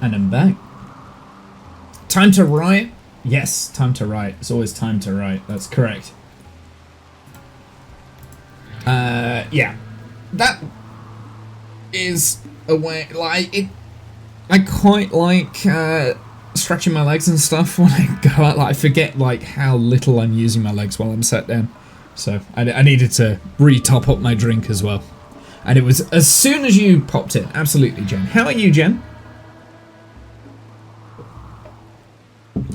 And I'm back. Time to write? Yes, time to write. It's always time to write. That's correct. Yeah. That is a way, like, it... I quite like, stretching my legs and stuff when I go out. Like, I forget, like, how little I'm using my legs while I'm sat down. So, I needed to re-top up my drink as well. And it was as soon as you popped in. Absolutely, Jen. How are you, Jen?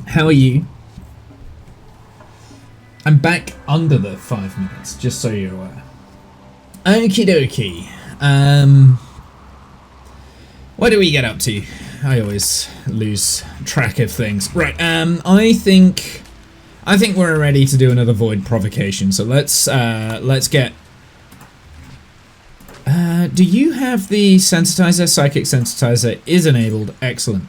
How are you? I'm back under the 5 minutes, just so you're aware. Okie dokie. What do we get up to? I always lose track of things. Right, I think we're ready to do another void provocation, so let's get... do you have the sensitizer? Psychic sensitizer is enabled. Excellent.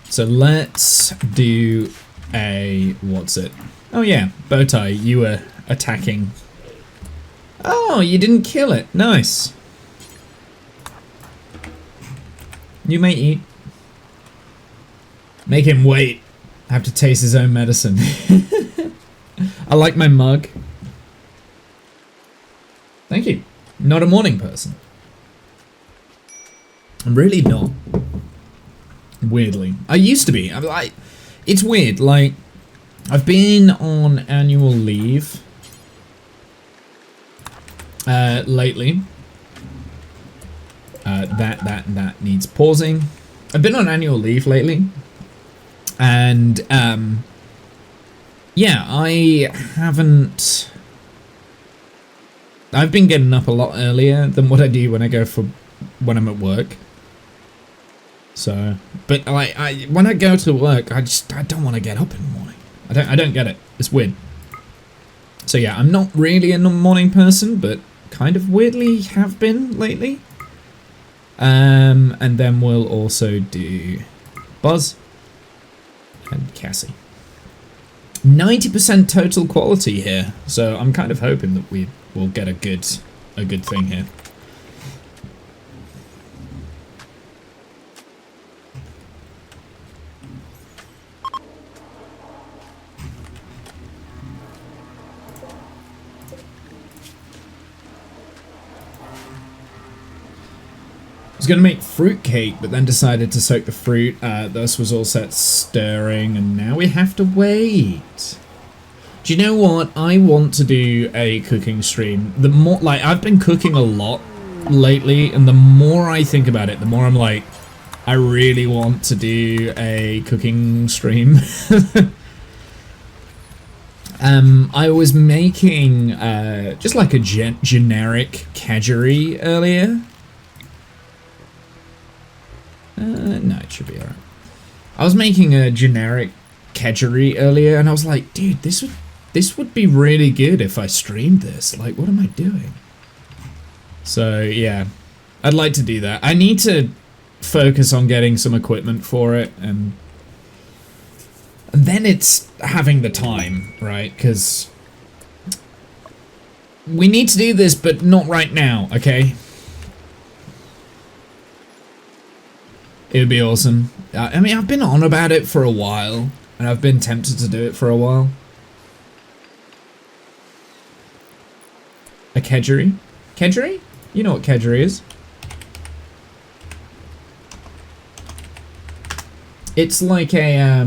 So let's do a... what's it? Oh yeah, Bowtie, you were attacking. Oh, you didn't kill it. Nice. You may eat. Make him wait. Have to taste his own medicine. I like my mug. Thank you. Not a morning person. I'm really not. Weirdly. I used to be. I'm like, it's weird. Like, I've been on annual leave lately. That needs pausing. I've been on annual leave lately. And, yeah, I've been getting up a lot earlier than what I do when I'm at work. So, but when I go to work, I don't want to get up in the morning. I don't get it. It's weird. So yeah, I'm not really a morning person, but kind of weirdly have been lately. And then we'll also do Buzz and Cassie. 90% total quality here, so I'm kind of hoping that we will get a good thing here. I was going to make fruit cake, but then decided to soak the fruit, thus was all set stirring, and now we have to wait. Do you know what? I want to do a cooking stream. The more, like, I've been cooking a lot lately, and the more I think about it, the more I'm like, I really want to do a cooking stream. I was making, just like a generic kedgeree earlier. No, it should be alright. I was making a generic kedgeree earlier, and I was like, dude, this would be really good if I streamed this. Like, what am I doing? So, yeah. I'd like to do that. I need to focus on getting some equipment for it, and then it's having the time, right? Because we need to do this, but not right now, okay? It would be awesome. I mean, I've been on about it for a while, and I've been tempted to do it for a while. A kedgeree? Kedgeree? You know what kedgeree is. It's like a,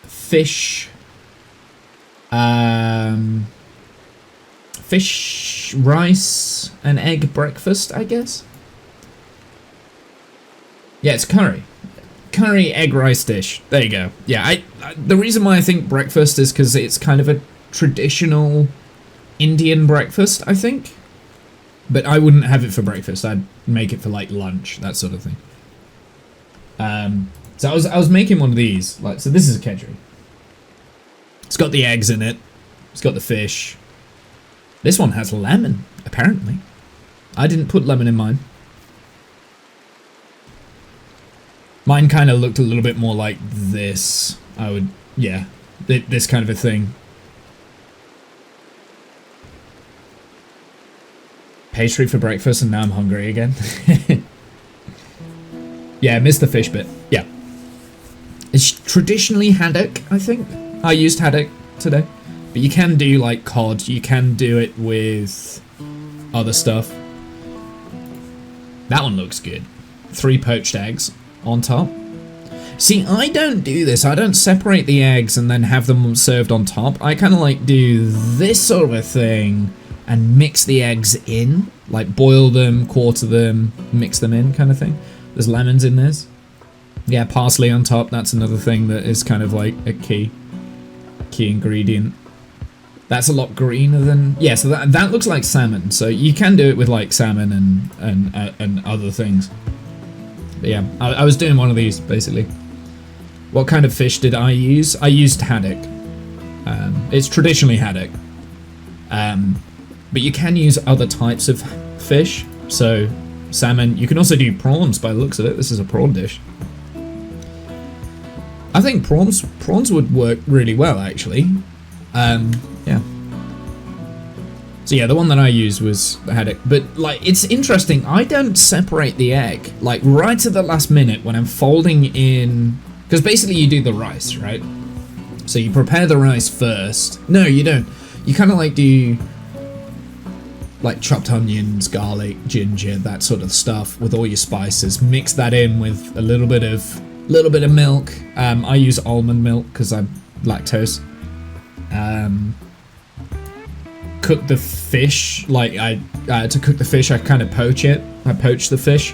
fish, fish, rice, and egg breakfast, I guess. Yeah, it's curry. Curry egg rice dish. There you go. Yeah, the reason why I think breakfast is because it's kind of a traditional Indian breakfast, I think. But I wouldn't have it for breakfast. I'd make it for like lunch, that sort of thing. So I was making one of these. Like, so this is a kedgeree. It's got the eggs in it. It's got the fish. This one has lemon, apparently. I didn't put lemon in mine. Mine kind of looked a little bit more like this. Yeah, this kind of a thing. pastry for breakfast, and now I'm hungry again. Yeah, I missed the fish bit. Yeah. It's traditionally haddock, I think. I used haddock today. But you can do, like, cod. You can do it with other stuff. That one looks good. 3 poached eggs on top. See, I don't do this. I don't separate the eggs and then have them served on top. I kind of like do this sort of a thing and mix the eggs in. Like boil them, quarter them, mix them in kind of thing. There's lemons in this. Yeah, parsley on top. That's another thing that is kind of like a key ingredient. That's a lot greener than... Yeah, so that looks like salmon. So you can do it with like salmon and other things. But yeah, I was doing one of these basically. What kind of fish did I use? I used haddock. It's traditionally haddock. But you can use other types of fish. So salmon. You can also do prawns by the looks of it. This is a prawn dish. I think prawns would work really well actually. Yeah. So yeah, the one that I used was the haddock. But like, it's interesting. I don't separate the egg. Like right at the last minute when I'm folding in... Because basically you do the rice, right? So you prepare the rice first. No, you don't. You kind of like do like chopped onions, garlic, ginger, that sort of stuff with all your spices. Mix that in with a little bit of milk. I use almond milk because I'm lactose. Cook the fish. Like to cook the fish, I kind of poach it. I poach the fish.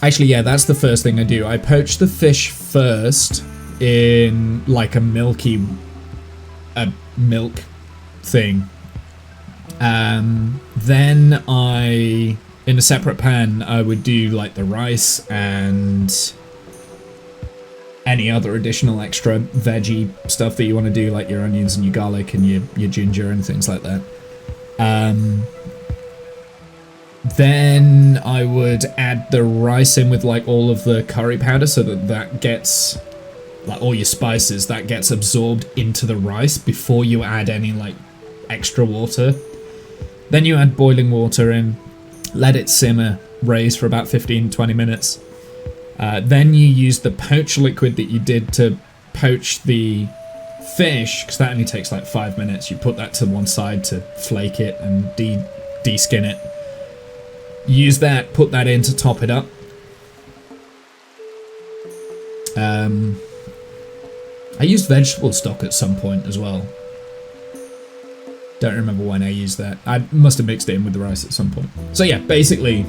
Actually, yeah, that's the first thing I do. I poach the fish first in like a milk thing. Then in a separate pan, I would do like the rice and any other additional extra veggie stuff that you want to do, like your onions and your garlic and your ginger and things like that. Then I would add the rice in with like all of the curry powder so that gets, like all your spices, that gets absorbed into the rice before you add any like extra water. Then you add boiling water in, let it simmer, raise for about 15-20 minutes. Then you use the poach liquid that you did to poach the fish, because that only takes like 5 minutes. You put that to one side to flake it and de-skin it. Use that, put that in to top it up. I used vegetable stock at some point as well. Don't remember when I used that. I must have mixed it in with the rice at some point. So yeah, basically,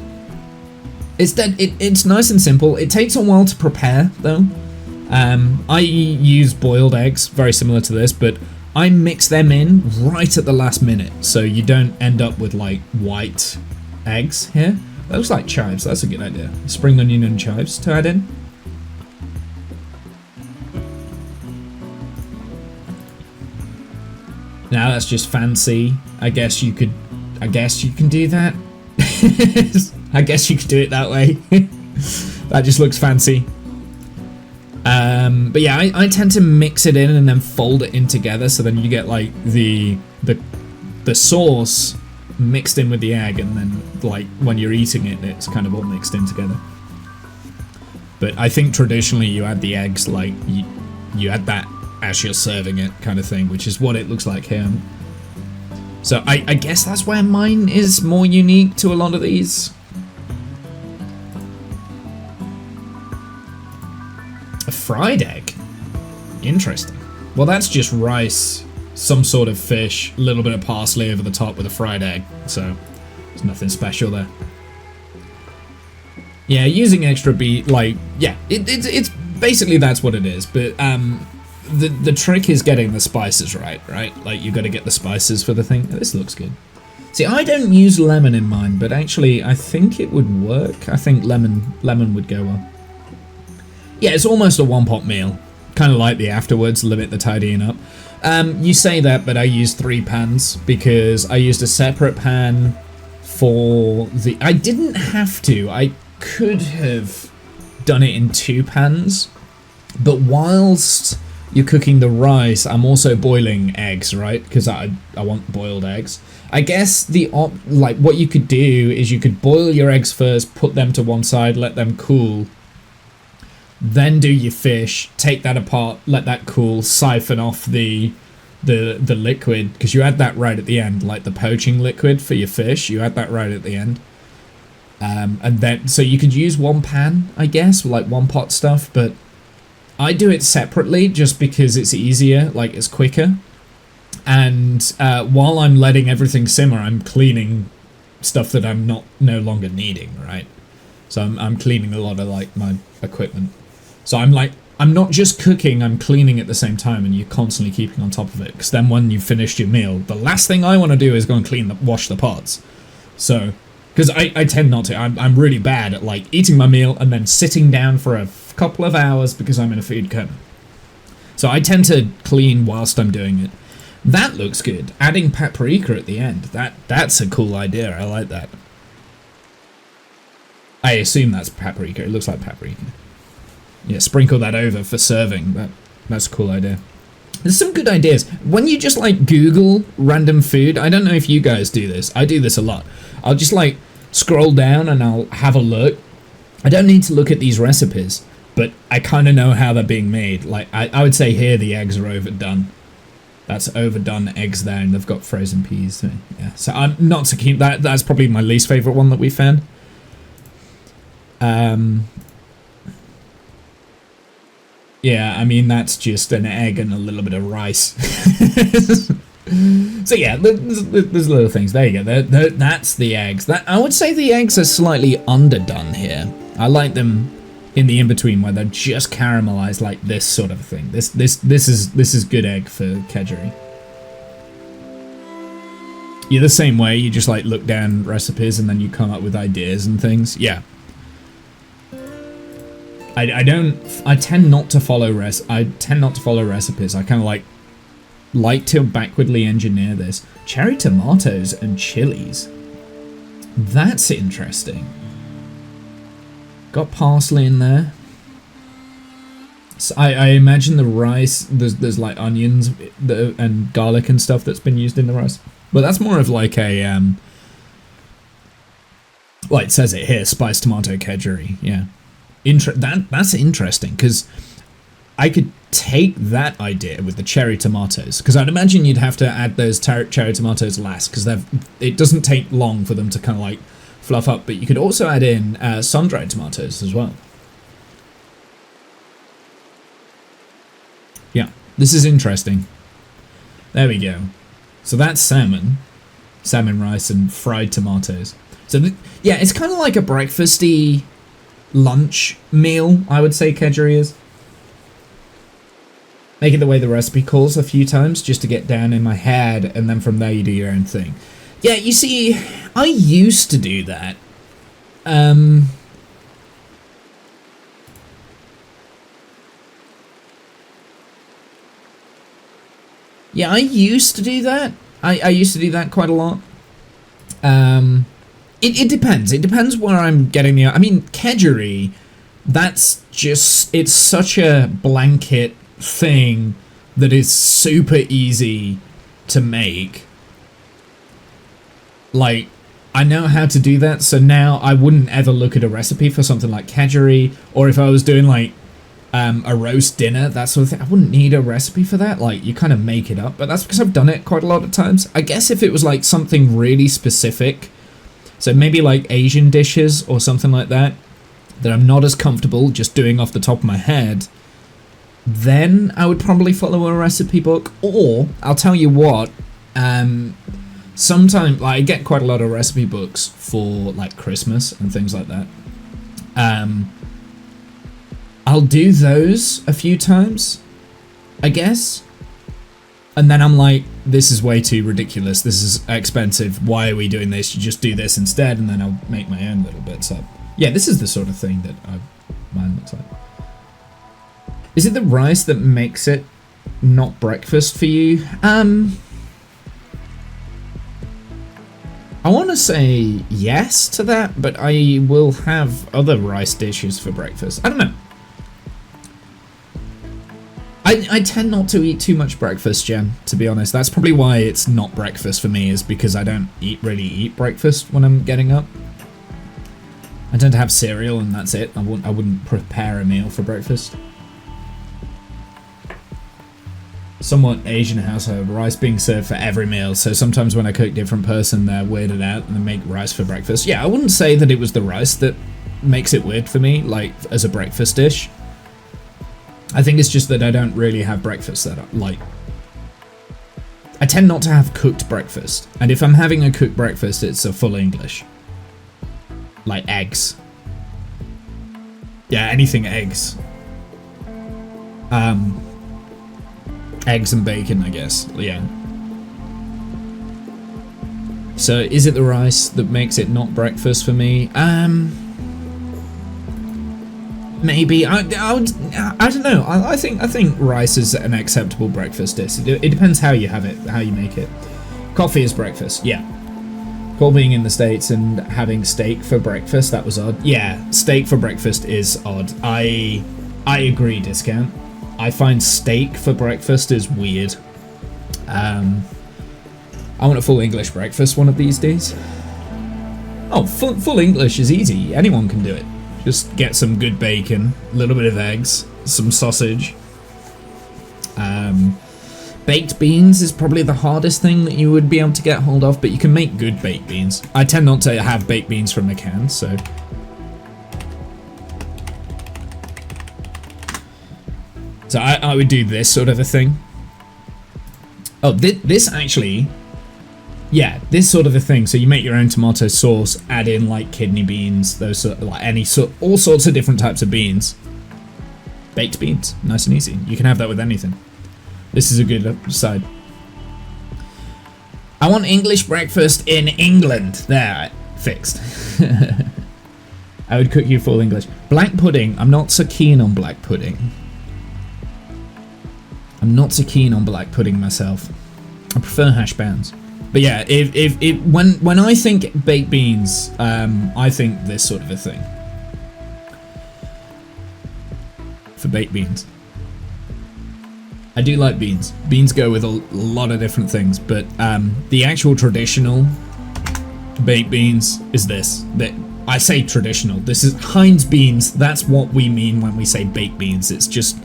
it's nice and simple. It takes a while to prepare though. I use boiled eggs, very similar to this, but I mix them in right at the last minute, so you don't end up with like white eggs here. That looks like chives. That's a good idea. Spring onion and chives to add in. Now that's just fancy. I guess you can do that. I guess you could do it that way. That just looks fancy. But yeah, I tend to mix it in and then fold it in together, so then you get like the sauce mixed in with the egg, and then like when you're eating it, it's kind of all mixed in together. But I think traditionally you add the eggs, like you add that as you're serving it kind of thing, which is what it looks like here. So I guess that's where mine is more unique to a lot of these. A fried egg? Interesting. Well, that's just rice, some sort of fish, a little bit of parsley over the top with a fried egg, so there's nothing special there. Yeah, using extra beet, like, yeah, it's basically that's what it is, but the trick is getting the spices right? Like, you gotta get the spices for the thing. Oh, this looks good. See, I don't use lemon in mine, but actually I think it would work. I think lemon would go well. Yeah, it's almost a one-pot meal. Kind of like the afterwards, limit the tidying up. You say that, but I used 3 pans because I used a separate pan for the... I didn't have to. I could have done it in 2 pans, but whilst you're cooking the rice, I'm also boiling eggs, right? Because I want boiled eggs. I guess like what you could do is you could boil your eggs first, put them to one side, let them cool, then do your fish, take that apart, let that cool, siphon off the liquid, because you add that right at the end, like the poaching liquid for your fish, you add that right at the end. And then, so you could use one pan, I guess, like one pot stuff, but I do it separately just because it's easier, like it's quicker. And while I'm letting everything simmer, I'm cleaning stuff that I'm no longer needing, right? So I'm cleaning a lot of like my equipment. So I'm not just cooking, I'm cleaning at the same time, and you're constantly keeping on top of it. Because then when you've finished your meal, the last thing I want to do is go and wash the pots. So, because I tend not to. I'm really bad at like eating my meal and then sitting down for a couple of hours because I'm in a food coma. So I tend to clean whilst I'm doing it. That looks good. Adding paprika at the end. That's a cool idea. I like that. I assume that's paprika. It looks like paprika. Yeah, sprinkle that over for serving. That's a cool idea. There's some good ideas. When you just like Google random food, I don't know if you guys do this. I do this a lot. I'll just like scroll down and I'll have a look. I don't need to look at these recipes, but I kind of know how they're being made. Like I would say here the eggs are overdone. That's overdone eggs there, and they've got frozen peas. So, yeah, so I'm not so keen. That's probably my least favorite one that we found. Yeah, I mean that's just an egg and a little bit of rice. So yeah, there's little things. There you go. That's the eggs. I would say the eggs are slightly underdone here. I like them in the in-between where they're just caramelized, like this sort of thing. This is good egg for kedgeree. You're the same way. You just like look down recipes and then you come up with ideas and things. Yeah. I tend not to follow recipes. I kind of like to backwardly engineer this. Cherry tomatoes and chilies. That's interesting. Got parsley in there. So I imagine the rice, there's like onions and garlic and stuff that's been used in the rice. But that's more of like a, well, it says it here, spiced tomato kedgeree, yeah. That's interesting, because I could take that idea with the cherry tomatoes, because I'd imagine you'd have to add those cherry tomatoes last, because it doesn't take long for them to kind of like fluff up, but you could also add in sun-dried tomatoes as well. Yeah, this is interesting. There we go. So that's salmon rice and fried tomatoes. So yeah, it's kind of like a breakfasty lunch meal, I would say kedgeree is. Make it the way the recipe calls a few times just to get down in my head, and then from there you do your own thing. Yeah, you see, I used to do that. Yeah, I used to do that. I used to do that quite a lot. It depends. It depends where I'm getting the... I mean, kedgeree, that's just... It's such a blanket thing that is super easy to make. Like, I know how to do that, so now I wouldn't ever look at a recipe for something like kedgeree, or if I was doing like a roast dinner, that sort of thing, I wouldn't need a recipe for that. Like, you kind of make it up, but that's because I've done it quite a lot of times. I guess if it was like something really specific, so maybe like Asian dishes or something like that I'm not as comfortable just doing off the top of my head, then I would probably follow a recipe book. Or I'll tell you what, sometimes like, I get quite a lot of recipe books for like Christmas and things like that. I'll do those a few times, I guess, and then I'm like, this is way too ridiculous, this is expensive, why are we doing this? You just do this instead, and then I'll make my own little bits up. Yeah, this is the sort of thing that mine looks like. Is it the rice that makes it not breakfast for you? I want to say yes to that, but I will have other rice dishes for breakfast. I don't know. I tend not to eat too much breakfast, Jen, to be honest. That's probably why it's not breakfast for me, is because I don't really eat breakfast when I'm getting up. I tend to have cereal and that's it. I wouldn't prepare a meal for breakfast. Somewhat Asian household, rice being served for every meal, so sometimes when I cook different person, they're weirded out and they make rice for breakfast. Yeah, I wouldn't say that it was the rice that makes it weird for me, like, as a breakfast dish. I think it's just that I don't really have breakfast that I like. I tend not to have cooked breakfast, and if I'm having a cooked breakfast, it's a full English. Like eggs. Yeah, anything eggs. Eggs and bacon, I guess. Yeah. So, is it the rice that makes it not breakfast for me? Maybe. I don't know. I think rice is an acceptable breakfast dish. It depends how you have it, how you make it. Coffee is breakfast. Yeah. Cole being in the States and having steak for breakfast, that was odd. Yeah, steak for breakfast is odd. I agree, Discount. I find steak for breakfast is weird. I want a full English breakfast one of these days. Oh, full English is easy. Anyone can do it. Just get some good bacon, a little bit of eggs, some sausage. Baked beans is probably the hardest thing that you would be able to get hold of, but you can make good baked beans. I tend not to have baked beans from the can, so... So I would do this sort of a thing. Oh, this actually... Yeah, this sort of a thing. So you make your own tomato sauce, add in like kidney beans, those sort of, like all sorts of different types of beans. Baked beans, nice and easy. You can have that with anything. This is a good side. I want English breakfast in England. There, fixed. I would cook you full English. Black pudding, I'm not so keen on black pudding. I'm not so keen on black pudding myself. I prefer hash browns. But yeah, when I think baked beans, I think this sort of a thing. For baked beans. I do like beans. Beans go with a lot of different things, but the actual traditional baked beans is this. I say traditional. This is Heinz beans. That's what we mean when we say baked beans. It's just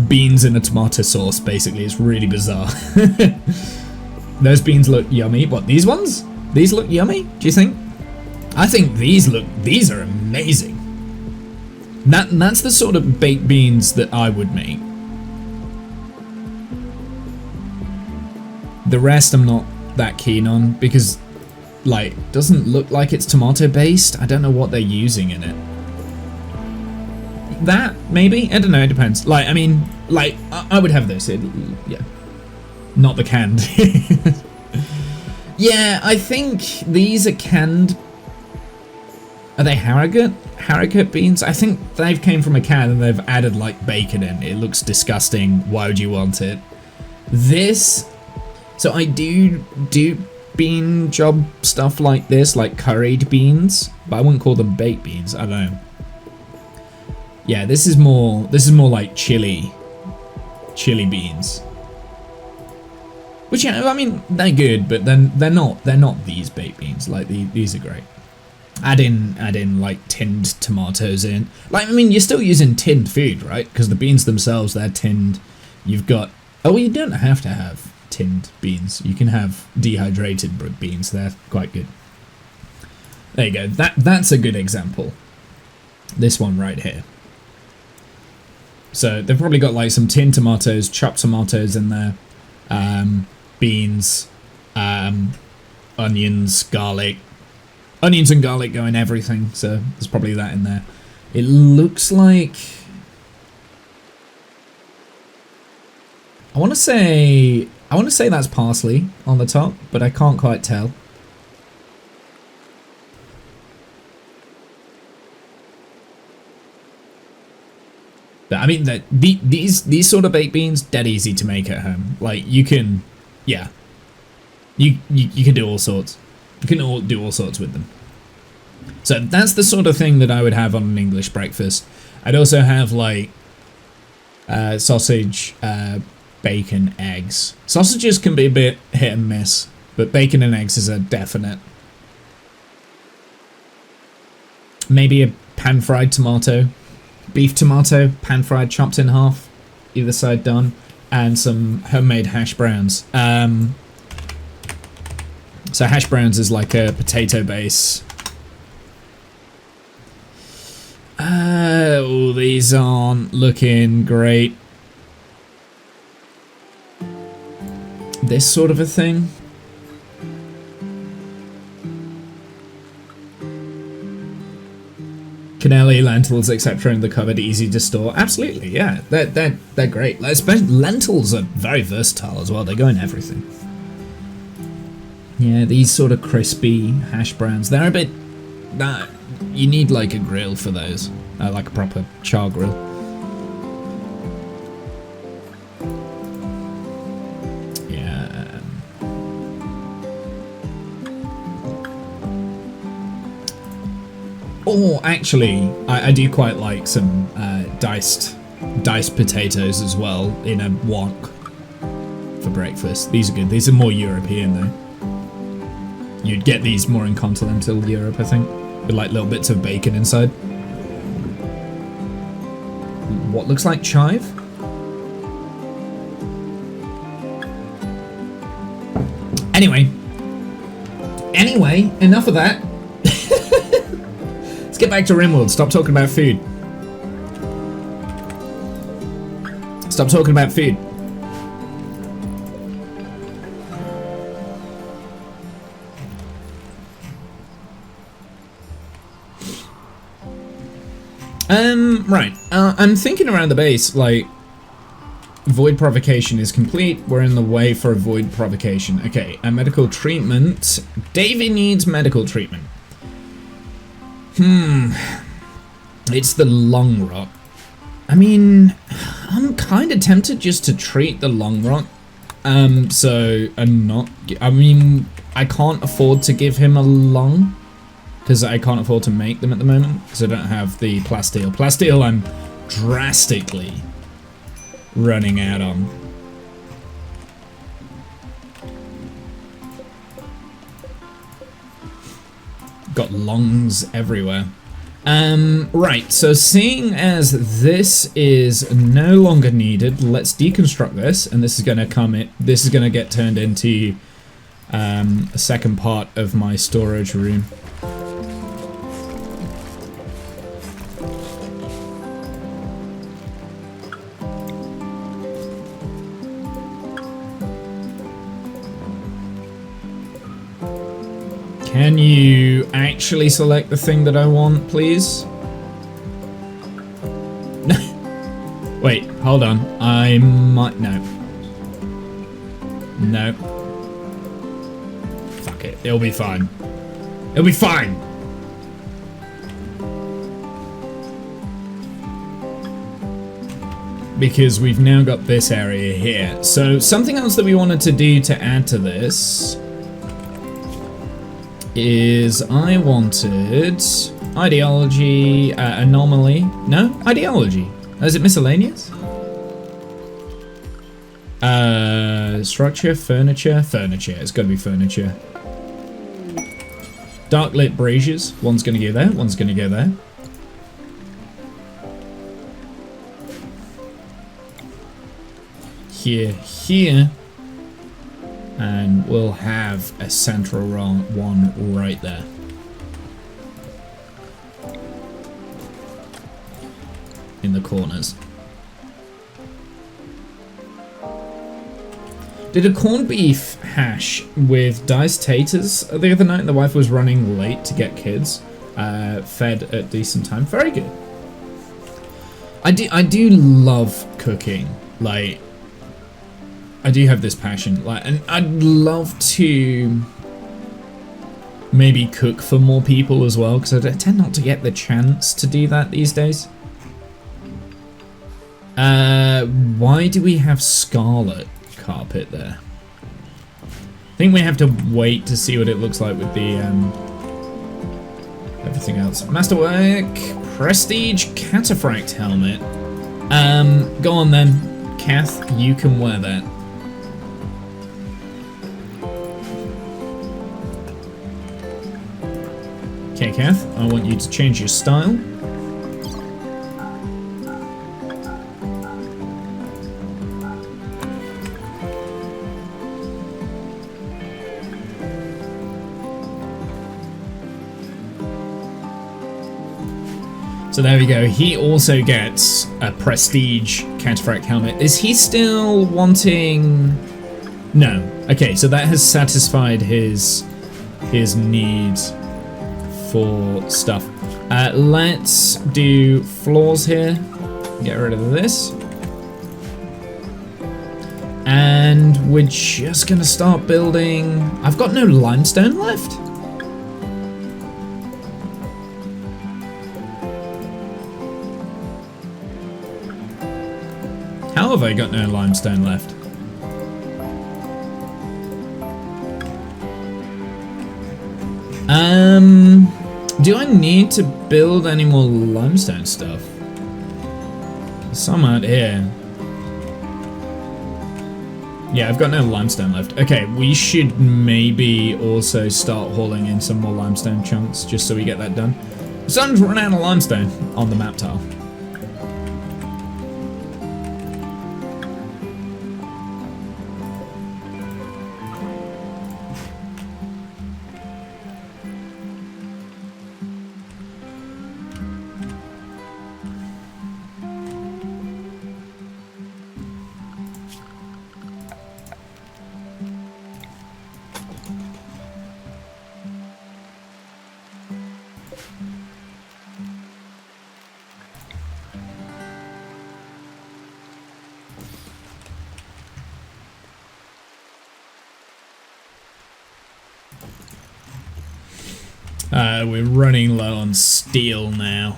beans in a tomato sauce, basically. It's really bizarre. Those beans look yummy. What, these ones? These look yummy, do you think? I think these are amazing. That's the sort of baked beans that I would make. The rest I'm not that keen on because, like, doesn't look like it's tomato based. I don't know what they're using in it. That, maybe? I don't know, it depends. Like, I mean, like, I would have this. Yeah. Not the canned. Yeah, I think these are canned. Are they Harrogate? Harrogate beans? I think they've came from a can and they've added, like, bacon in. It looks disgusting. Why would you want it? This... So I do bean job stuff like this, like curried beans, but I wouldn't call them baked beans. I don't know. Yeah, this is more like chili beans. Which, yeah, I mean, they're good, but then they're not these baked beans. Like these are great. Add in like tinned tomatoes in. Like, I mean, you're still using tinned food, right? Because the beans themselves, they're tinned. You've got, oh, you don't have to have tinned beans. You can have dehydrated beans. They're quite good. There you go. That's a good example. This one right here. So they've probably got like some tinned tomatoes, chopped tomatoes in there, beans, onions, garlic. Onions and garlic go in everything, so there's probably that in there. It looks like... I want to say that's parsley on the top, but I can't quite tell. But I mean, these sort of baked beans, dead easy to make at home. Like, you can, yeah, you can do all sorts. You can do all sorts with them. So that's the sort of thing that I would have on an English breakfast. I'd also have like Sausage, bacon, eggs. Sausages can be a bit hit and miss, but bacon and eggs is a definite. Maybe a pan-fried tomato. Beef tomato, pan-fried, chopped in half. Either side done. And some homemade hash browns. So hash browns is like a potato base. Oh, these aren't looking great. This sort of a thing. Cannelli, lentils, etc. in the cupboard, easy to store. Absolutely, yeah. They're great. Especially lentils are very versatile as well. They go in everything. Yeah, these sort of crispy hash browns. They're a bit... you need like a grill for those. Like a proper char grill. Yeah. Or actually, I do quite like some diced potatoes as well in a wok for breakfast. These are good. These are more European though. You'd get these more in continental Europe, I think, with like little bits of bacon inside. What looks like chive? Anyway, enough of that. Let's get back to Rimworld. Stop talking about food. Stop talking about food. Right. I'm thinking around the base, like, void provocation is complete. We're in the way for a void provocation. Okay, a medical treatment. Davey needs medical treatment. It's the lung rot. I mean, I'm kind of tempted just to treat the lung rot. So, and not... I mean, I can't afford to give him a lung. Because I can't afford to make them at the moment, because I don't have the plasteel. Plasteel I'm drastically running out on. Got lungs everywhere. Right, so seeing as this is no longer needed, let's deconstruct this, and this is going to get turned into a second part of my storage room. Can you actually select the thing that I want, please? Wait, hold on. I might... No. No. Fuck it. It'll be fine. It'll be fine! Because we've now got this area here. So, something else that we wanted to do to add to this... is I wanted ideology, anomaly. No, ideology. Is it miscellaneous? Structure, furniture. It's got to be furniture. Dark lit braziers. One's going to go there. One's going to go there. Here. And we'll have a central one right there. In the corners. Did a corned beef hash with diced taters the other night. The wife was running late to get kids. Fed at decent time. Very good. I do love cooking. Like... I do have this passion, like, and I'd love to maybe cook for more people as well, because I tend not to get the chance to do that these days. Why do we have scarlet carpet there? I think we have to wait to see what it looks like with the everything else. Masterwork, prestige cataphracts helmet. Go on then. Kath, you can wear that. Okay, Kath, I want you to change your style. So there we go. He also gets a prestige cataphract helmet. Is he still wanting? No. Okay, so that has satisfied his need for stuff. Let's do floors here. Get rid of this. And we're just gonna start building. I've got no limestone left. How have I got no limestone left? Do I need to build any more limestone stuff? There's some out here. Yeah, I've got no limestone left. Okay, we should maybe also start hauling in some more limestone chunks just so we get that done. I'm starting to run out of limestone on the map tile. We're running low on steel now,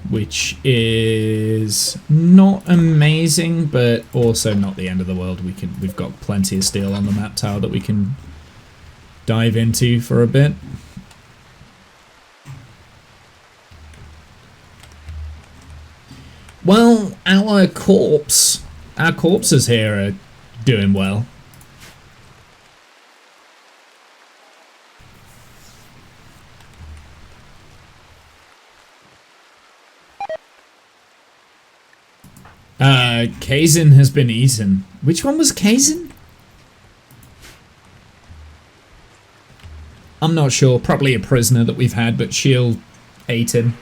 which is not amazing, but also not the end of the world. We've got plenty of steel on the map tile that we can dive into for a bit. Well, our corpses here are doing well. Kazin has been eaten. Which one was Kazin? I'm not sure. Probably a prisoner that we've had, but Shield ate him.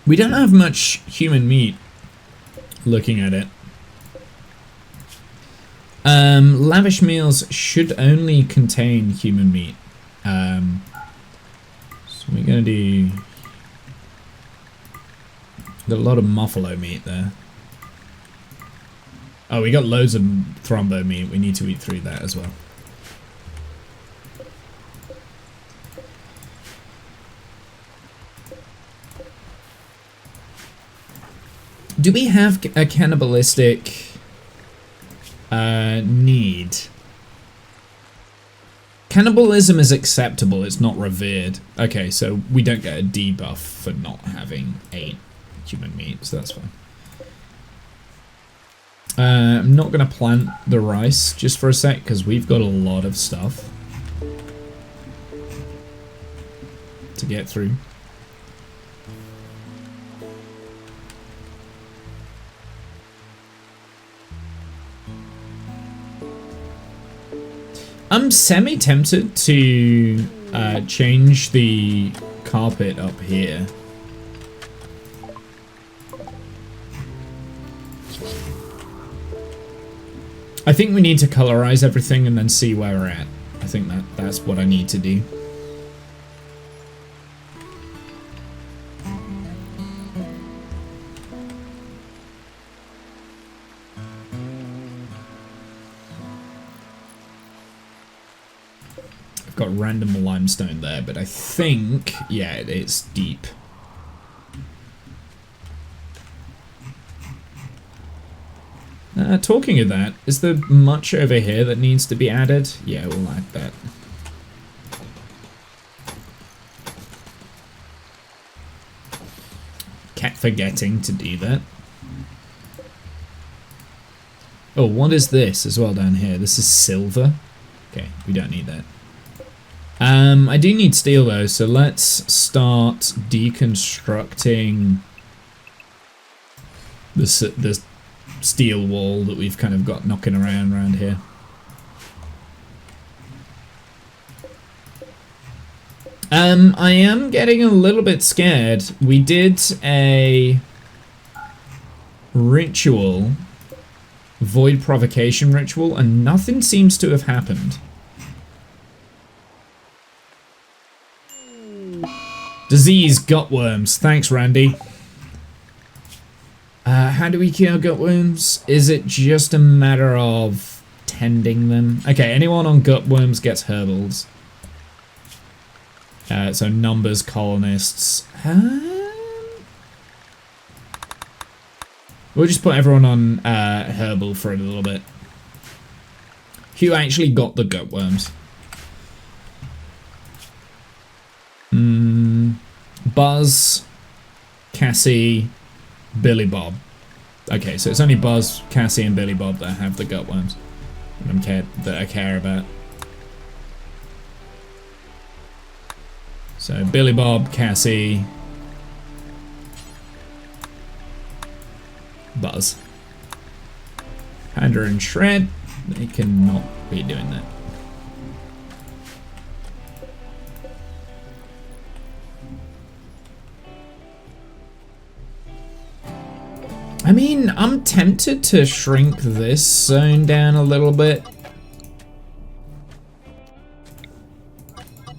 We don't have much human meat, looking at it. Lavish meals should only contain human meat. So we're going to do... Got a lot of muffalo meat there. Oh, we got loads of thrombo meat. We need to eat through that as well. Do we have a cannibalistic need? Cannibalism is acceptable, it's not revered. Okay, so we don't get a debuff for not having 8 human meat, so that's fine. I'm not going to plant the rice just for a sec, because we've got a lot of stuff to get through. I'm semi-tempted to change the carpet up here. I think we need to colorize everything and then see where we're at. I think that's what I need to do. Got random limestone there, but I think, yeah, it's deep. Talking of that, is there much over here that needs to be added? Yeah, we'll add that. forgetting to do that. Oh, what is this as well down here? This is silver. Okay, we don't need that. I do need steel though, so let's start deconstructing the steel wall that we've kind of got knocking around here. I am getting a little bit scared. We did a ritual, void provocation ritual, and nothing seems to have happened. Disease gutworms. Thanks, Randy. How do we cure gutworms? Is it just a matter of tending them? Okay, anyone on gutworms gets herbals. So numbers, colonists. We'll just put everyone on herbal for a little bit. Who actually got the gutworms? Buzz, Cassie, Billy Bob. Okay, so it's only Buzz, Cassie, and Billy Bob that have the gutworms that I care about. So Billy Bob, Cassie, Buzz. Panda and Shred, they cannot be doing that. I mean, I'm tempted to shrink this zone down a little bit.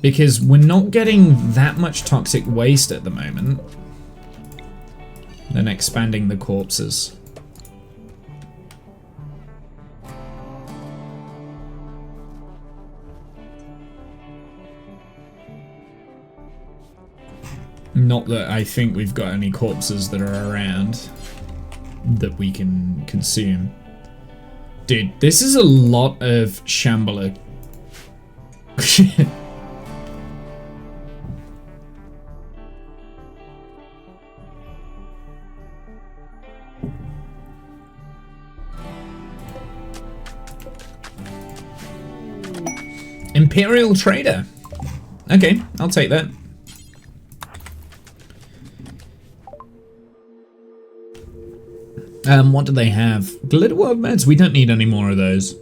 Because we're not getting that much toxic waste at the moment. Then expanding the corpses. Not that I think we've got any corpses that are around that we can consume. Dude, this is a lot of Shambler. Imperial Trader. Okay, I'll take that. What do they have? Glitter World meds? We don't need any more of those.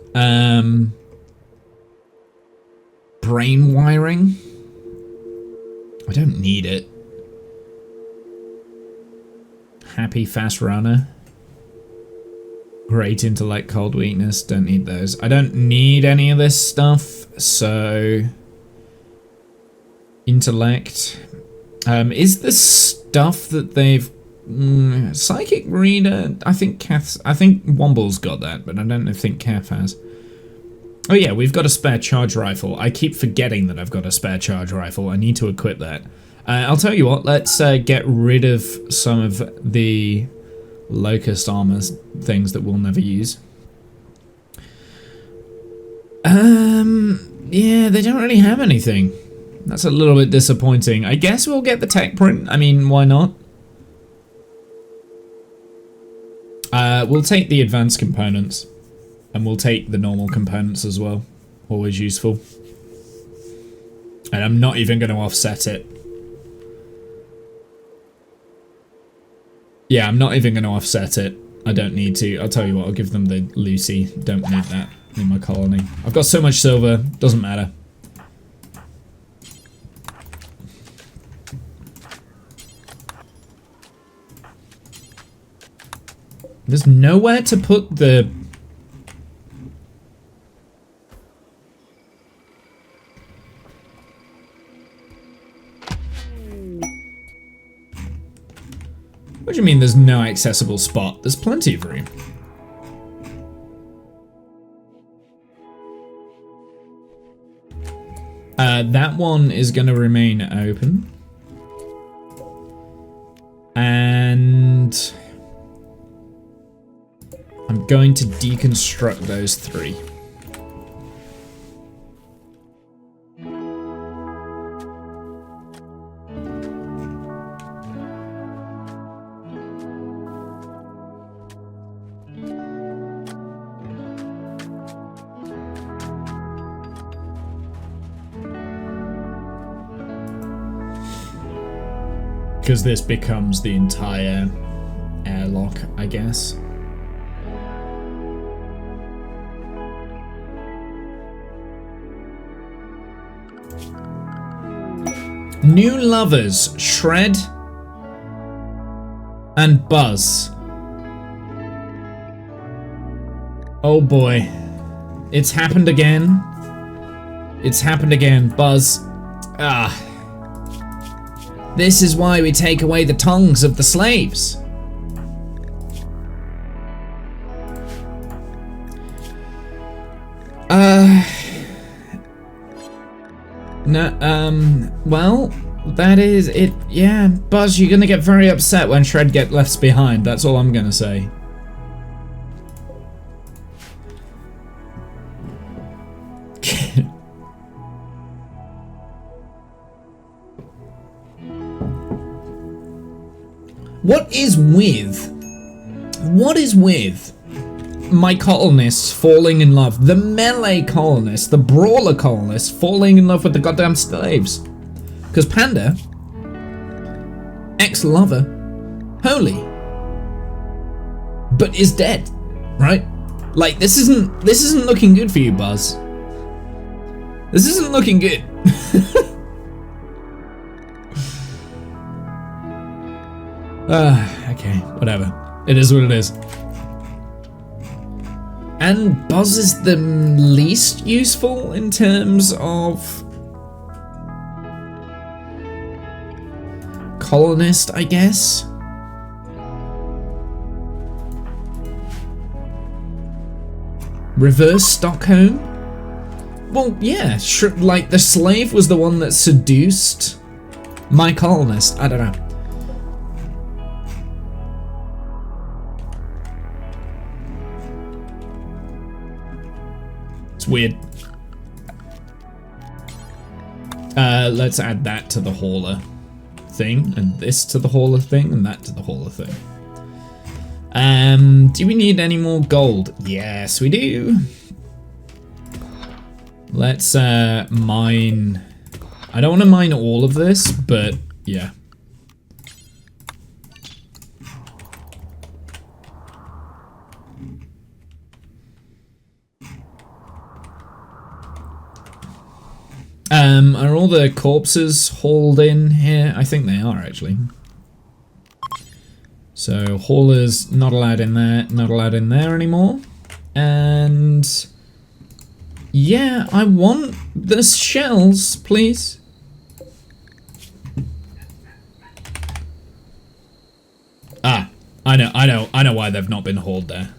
Brain wiring? I don't need it. Happy fast runner. Great intellect, cold weakness. Don't need those. I don't need any of this stuff, so... Intellect. Is the stuff that they've... Psychic Reader? I think Womble's got that, but I don't think Kath has. Oh yeah, we've got a spare charge rifle. I keep forgetting that I've got a spare charge rifle. I need to equip that. I'll tell you what, let's get rid of some of the Locust armor things that we'll never use. Yeah, they don't really have anything. That's a little bit disappointing. I guess we'll get the tech print. I mean, why not? We'll take the advanced components. And we'll take the normal components as well. Always useful. And I'm not even going to offset it. Yeah, I'm not even going to offset it. I don't need to. I'll tell you what, I'll give them the Lucy. Don't need that in my colony. I've got so much silver, doesn't matter. There's nowhere to put the... What do you mean there's no accessible spot? There's plenty of room. That one is going to remain open. And... I'm going to deconstruct those three. Because this becomes the entire airlock, I guess. New lovers, Shred and Buzz. Oh boy. It's happened again. It's happened again, Buzz. Ah. This is why we take away the tongues of the slaves. No, well, that is it. Yeah, Buzz, you're gonna get very upset when Shred gets left behind. That's all I'm gonna say. What is with my colonists falling in love? The melee colonists, the brawler colonists falling in love with the goddamn slaves. Because Panda, ex-lover, holy, but is dead, right? Like this isn't looking good for you, Buzz. This isn't looking good. Okay, whatever. It is what it is. And Buzz is the least useful in terms of colonist, I guess. Reverse Stockholm? Well, yeah, like the slave was the one that seduced my colonist. I don't know. It's weird. Let's add that to the hauler thing, and this to the hauler thing, and that to the hauler thing. Do we need any more gold? Yes, we do. Let's mine. I don't want to mine all of this, but yeah. Are all the corpses hauled in here? I think they are, actually. So, haulers not allowed in there, not allowed in there anymore. And yeah, I want the shells, please. Ah, I know why they've not been hauled there.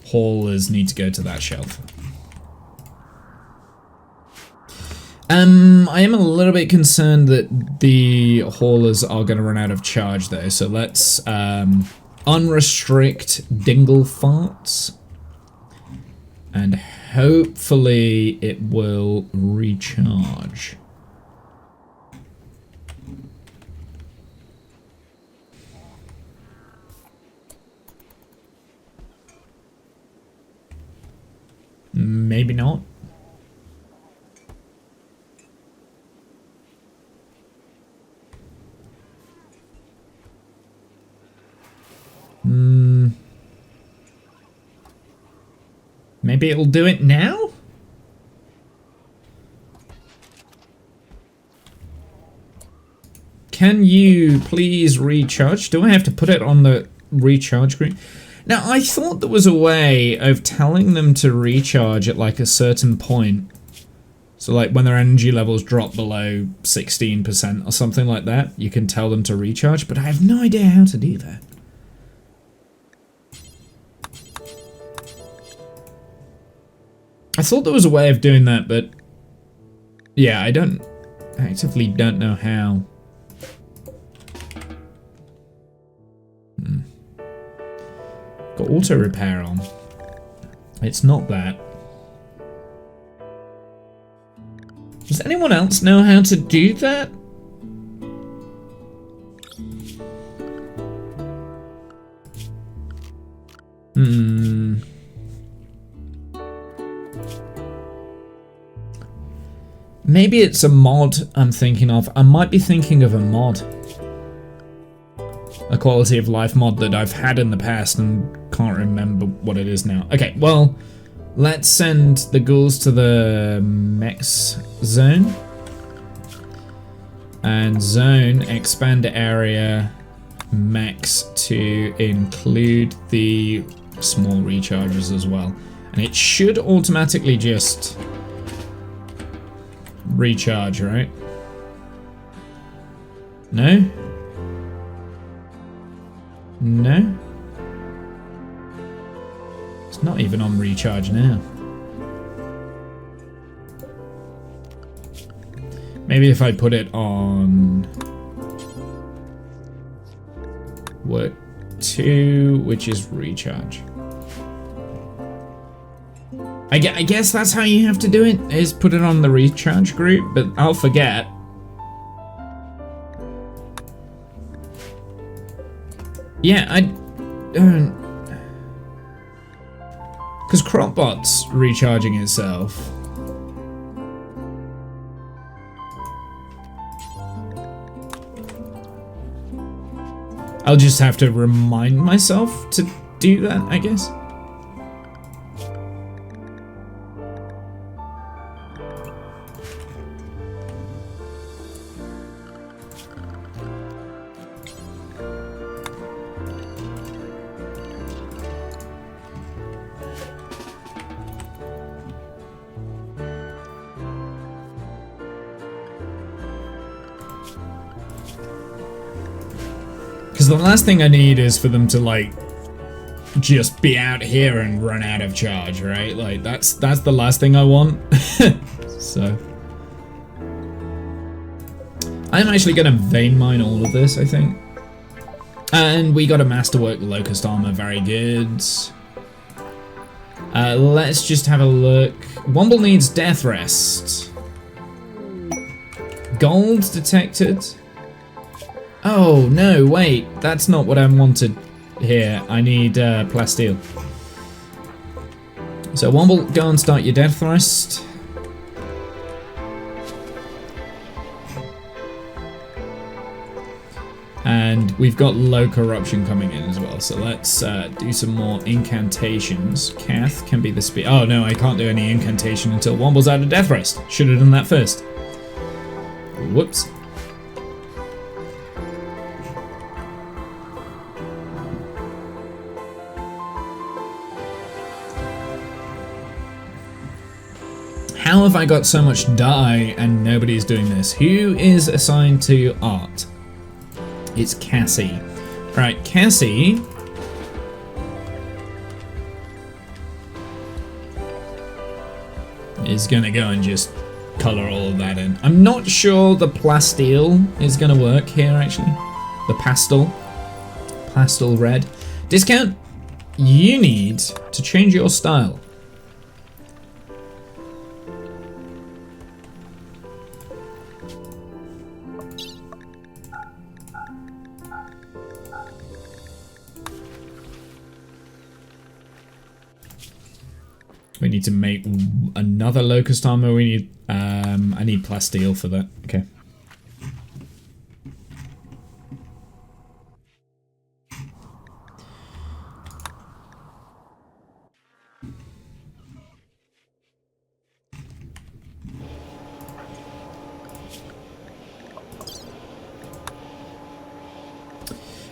Haulers need to go to that shelf. I am a little bit concerned that the haulers are going to run out of charge though, so let's unrestrict dingle farts, and hopefully it will recharge. Maybe not. Maybe it'll do it now? Can you please recharge? Do I have to put it on the recharge screen? Now, I thought there was a way of telling them to recharge at like a certain point. So like when their energy levels drop below 16% or something like that, you can tell them to recharge, but I have no idea how to do that. I thought there was a way of doing that, but yeah, I actively don't know how. Got auto repair on. It's not that. Does anyone else know how to do that? Maybe it's a mod I'm thinking of. I might be thinking of a mod. quality of life mod that I've had in the past and can't remember what it is now. Okay, well, let's send the ghouls to the mechs zone. And zone, expand area, mechs to include the small recharges as well. And it should automatically just recharge, right? No? No? It's not even on recharge now. Maybe if I put it on work 2, which is recharge. I guess that's how you have to do it, is put it on the recharge group, but I'll forget. Yeah, I don't... Because Cropbot's recharging itself. I'll just have to remind myself to do that, I guess. Because the last thing I need is for them to, like, just be out here and run out of charge, right? Like, that's the last thing I want. So I'm actually going to vein mine all of this, I think. And we got a masterwork locust armor, very good. Let's just have a look. Womble needs death rest. Gold detected. Oh, no, wait. That's not what I wanted here. I need plasteel. So, Womble, go and start your death thrust. And we've got low corruption coming in as well. So let's do some more incantations. Cath can be the speed. Oh, no, I can't do any incantation until Womble's out of death rest. Should have done that first. Whoops. How have I got so much die and nobody's doing this? Who is assigned to art? It's Cassie. Right, Cassie. Is gonna go and just color all of that in. I'm not sure the plasteel is gonna work here actually. The pastel. Pastel red. Discount, you need to change your style. We need to make another locust armor. We need, I need plasteel for that. Okay.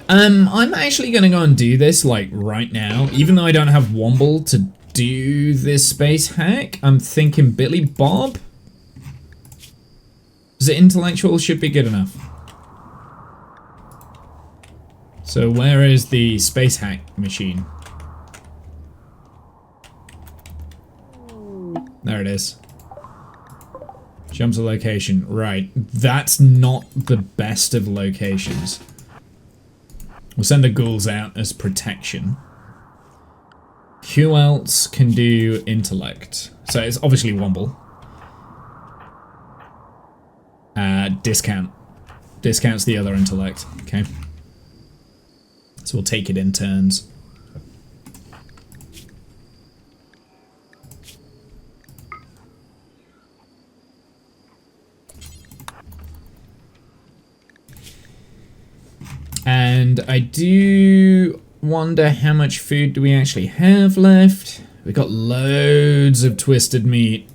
I'm actually gonna go and do this like right now, even though I don't have Womble to do this space hack. I'm thinking Billy Bob. Is it intellectual? Should be good enough. So where is the space hack machine? There it is. Jump to location. Right. That's not the best of locations. We'll send the ghouls out as protection. Who else can do intellect? So it's obviously Womble. Discount. Discount's the other intellect. Okay. So we'll take it in turns. And And I do wonder how much food do we actually have left. We got loads of twisted meat.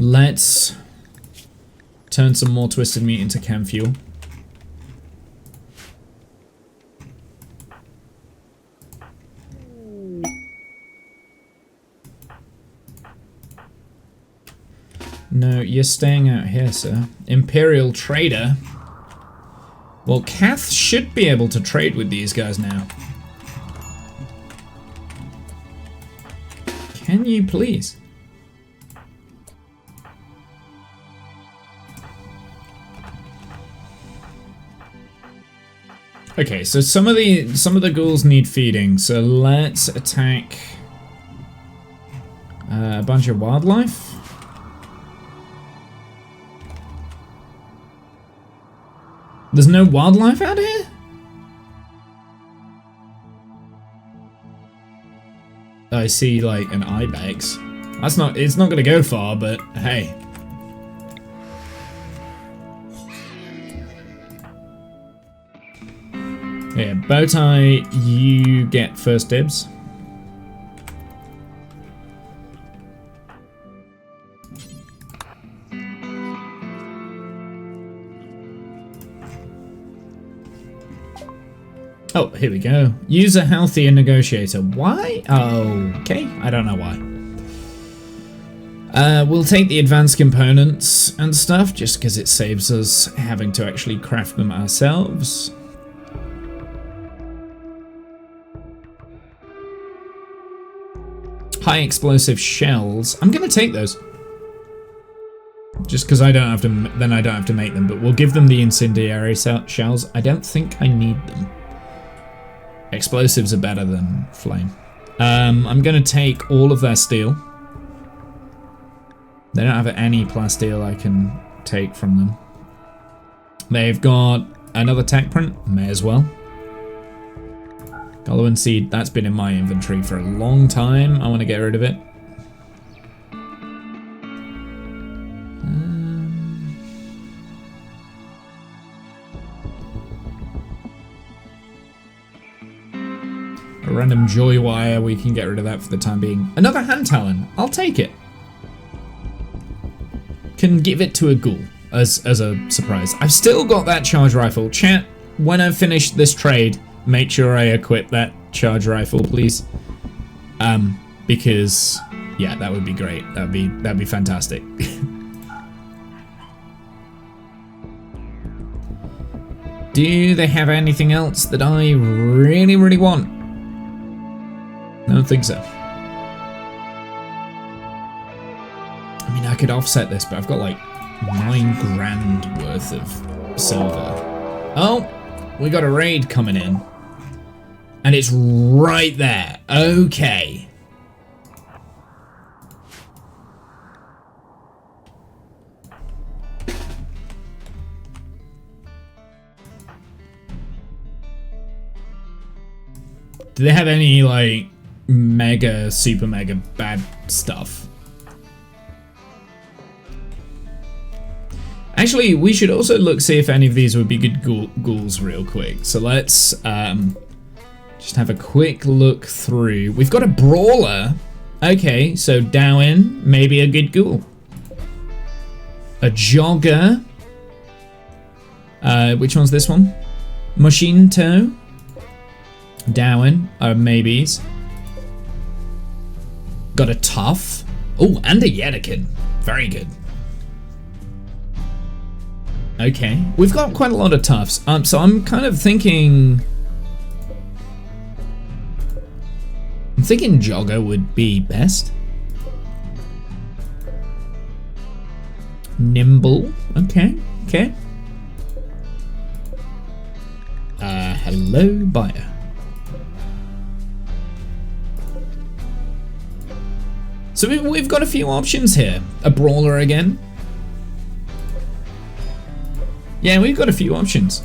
Let's turn some more twisted meat into chem fuel. No, you're staying out here, sir. Imperial Trader. Well, Kath should be able to trade with these guys now. Can you please? Okay, so some of the ghouls need feeding, so let's attack a bunch of wildlife. There's no wildlife out here? I see like an ibex. It's not gonna go far, but hey. Yeah, Bowtie, you get first dibs. Oh, here we go. Use a healthier negotiator. Why? Oh, okay. I don't know why. We'll take the advanced components and stuff just because it saves us having to actually craft them ourselves. High explosive shells. I'm gonna take those. Just because I don't have to, then I don't have to make them, but we'll give them the incendiary shells. I don't think I need them. Explosives are better than flame. I'm gonna take all of their steel. They don't have any plasteel I can take from them. They've got another tech print, may as well. Golowan seed, that's been in my inventory for a long time. I want to get rid of it. A random joy wire, we can get rid of that for the time being. Another hand talon, I'll take it. Can give it to a ghoul as a surprise. I've still got that charge rifle. Chat, when I finish this trade, make sure I equip that charge rifle, please. Because yeah, that would be great. That'd be fantastic. Do they have anything else that I really want? I don't think so. I mean, I could offset this, but I've got like 9 grand worth of silver. Oh, we got a raid coming in. And it's right there. Okay. Do they have any, like, mega, super mega bad stuff? Actually, we should also see if any of these would be good ghouls real quick. So let's just have a quick look through. We've got a brawler. Okay, so Dowen, maybe a good ghoul. A jogger. Which one's this one? Moshinto. Dowen are maybes. Got a tough. Oh, and a Yetikin. Very good. Okay, we've got quite a lot of toughs. So I'm kind of thinking... I'm thinking Jogger would be best. Nimble. Okay, okay. Hello, buyer. So we've got a few options here. A brawler again. Yeah, we've got a few options.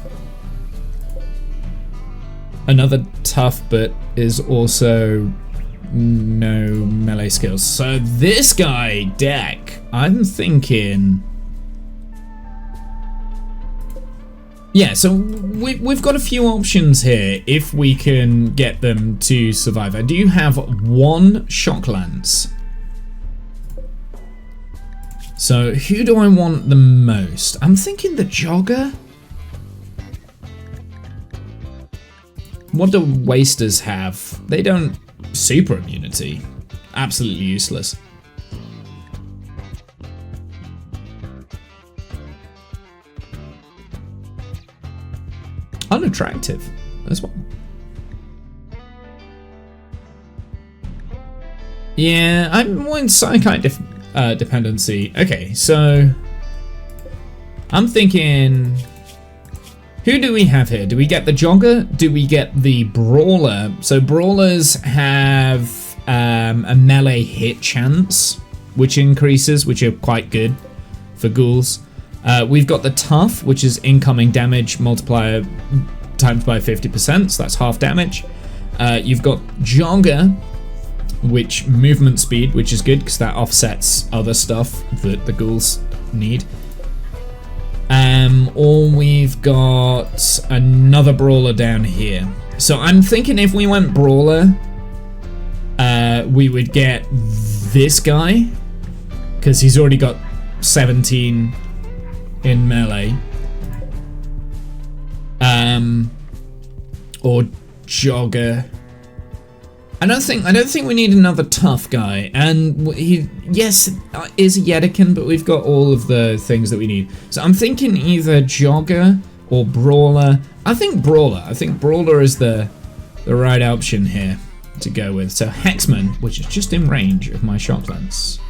Another tough, but is also no melee skills. So this guy, Deck, I'm thinking... Yeah, so we've got a few options here if we can get them to survive. I do have 1 shock lance. So who do I want the most? I'm thinking the jogger. What do wasters have? They don't. Super immunity. Absolutely useless. Unattractive as well. Yeah, I'm more in psychite dependency. Okay, so I'm thinking, who do we have here? Do we get the jogger? Do we get the brawler? So brawlers have a melee hit chance, which increases, which are quite good for ghouls. We've got the tough, which is incoming damage multiplier times by 50%, so that's half damage. You've got jogger, which movement speed, which is good because that offsets other stuff that the ghouls need. Or we've got another brawler down here. So I'm thinking if we went brawler, we would get this guy because he's already got 17 in melee. Or jogger. I don't think we need another tough guy, and he, yes, is a Yedikin, but we've got all of the things that we need. So I'm thinking either jogger or brawler. I think brawler. I think brawler is the right option here to go with. So Hexman, which is just in range of my shock lance.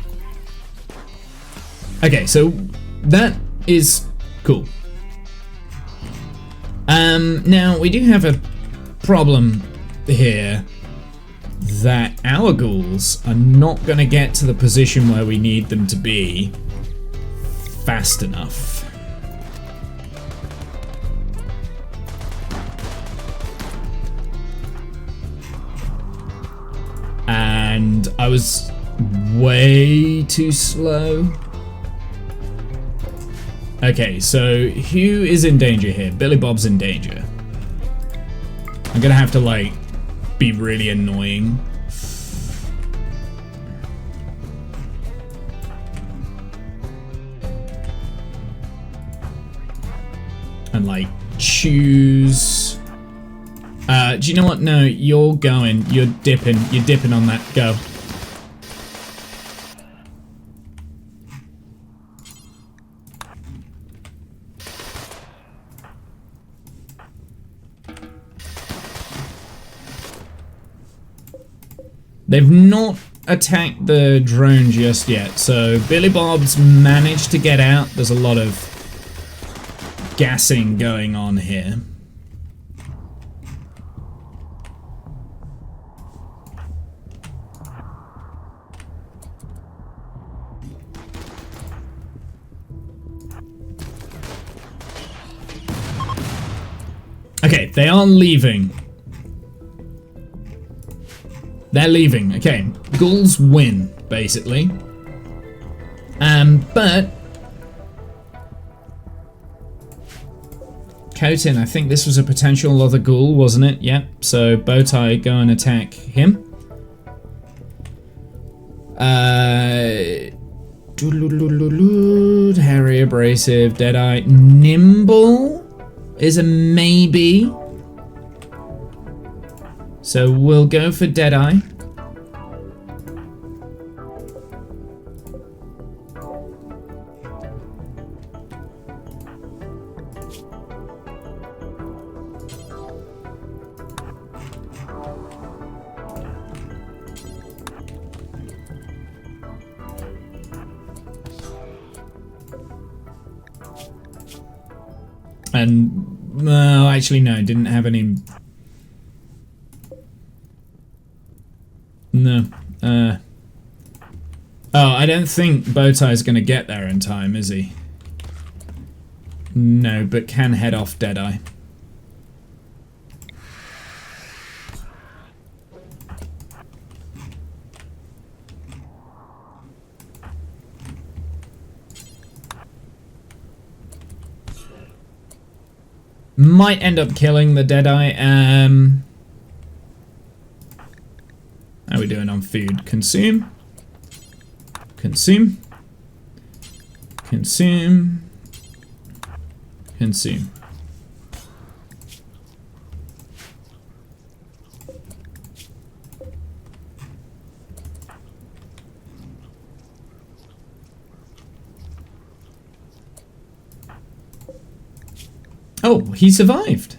Okay, so that is cool. Now we do have a problem here, that our ghouls are not going to get to the position where we need them to be fast enough. And I was way too slow. Okay, so who is in danger here? Billy Bob's in danger. I'm gonna have to, like, be really annoying. And, like, choose... do you know what? No, you're going. You're dipping. You're dipping on that. Go. They've not attacked the drone just yet, so Billy Bob's managed to get out. There's a lot of gassing going on here. Okay, they are leaving. They're leaving. Okay, ghouls win, basically. But Kotin, I think this was a potential other ghoul, wasn't it? Yep. So Bowtie, go and attack him. Harry, abrasive, Deadeye, nimble is a maybe. So we'll go for Deadeye. And, no, actually no, didn't have any... No. Oh, I don't think Bowtie's going to get there in time, is he? No, but can head off Deadeye. Might end up killing the Deadeye. How are we doing on food? Consume. Consume. Consume. Consume. Oh, he survived.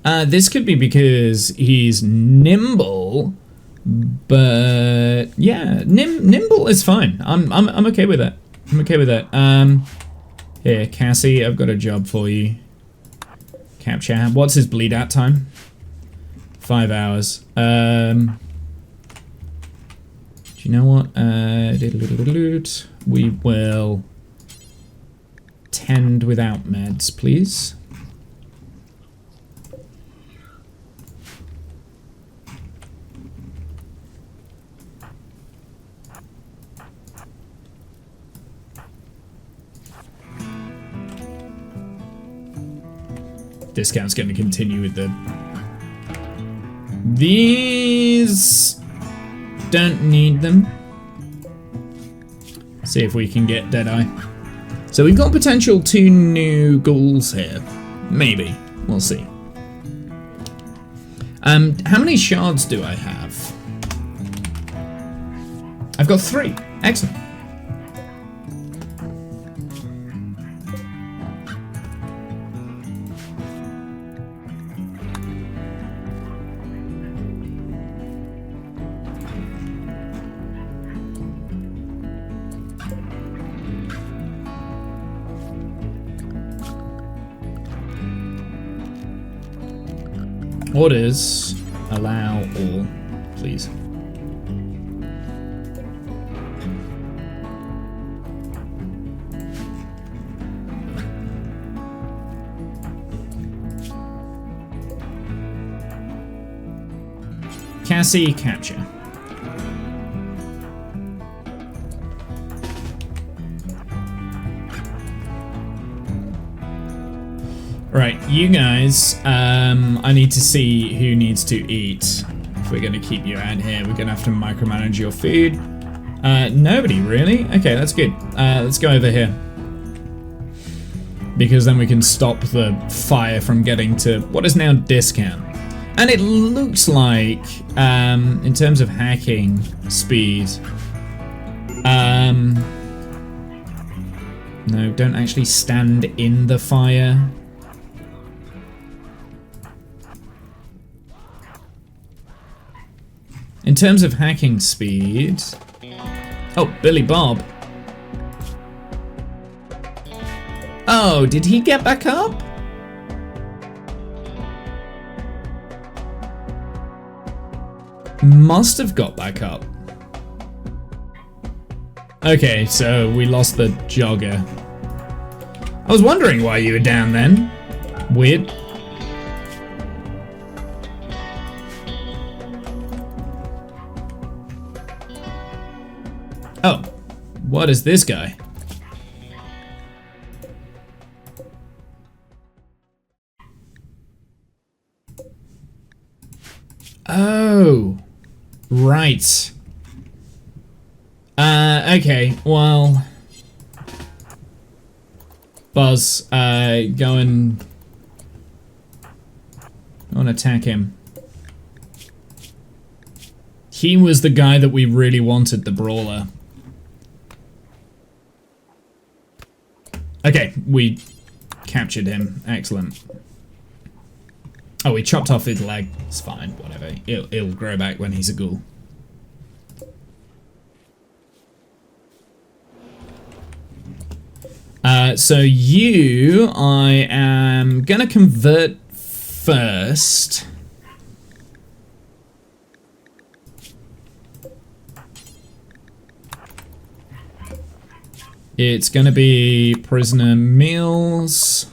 This could be because he's nimble, but yeah, nimble is fine. I'm okay with that. I'm okay with that. Here, Cassie, I've got a job for you. Capture. What's his bleed out time? 5 hours. Do you know what? We will tend without meds, please. Discount's going to continue with the... These... don't need them. See if we can get Deadeye. So we've got potential 2 new ghouls here. Maybe. We'll see. How many shards do I have? I've got 3. Excellent. Orders allow all, please. Cassie, capture. Right, you guys, I need to see who needs to eat. If we're gonna keep you out here, we're gonna have to micromanage your food. Nobody, really? Okay, that's good. Let's go over here. Because then we can stop the fire from getting to what is now discount. And it looks like, in terms of hacking speed, no, don't actually stand in the fire. In terms of hacking speed... Oh, Billy Bob. Oh, did he get back up? Must have got back up. Okay, so we lost the jogger. I was wondering why you were down then. Weird. Oh, what is this guy? Oh, right. Okay, well, Buzz, go and attack him. He was the guy that we really wanted, the brawler. Okay, we captured him. Excellent. Oh, we chopped off his leg. It's fine, whatever. It'll grow back when he's a ghoul. So you, I am gonna convert first. It's gonna be prisoner meals.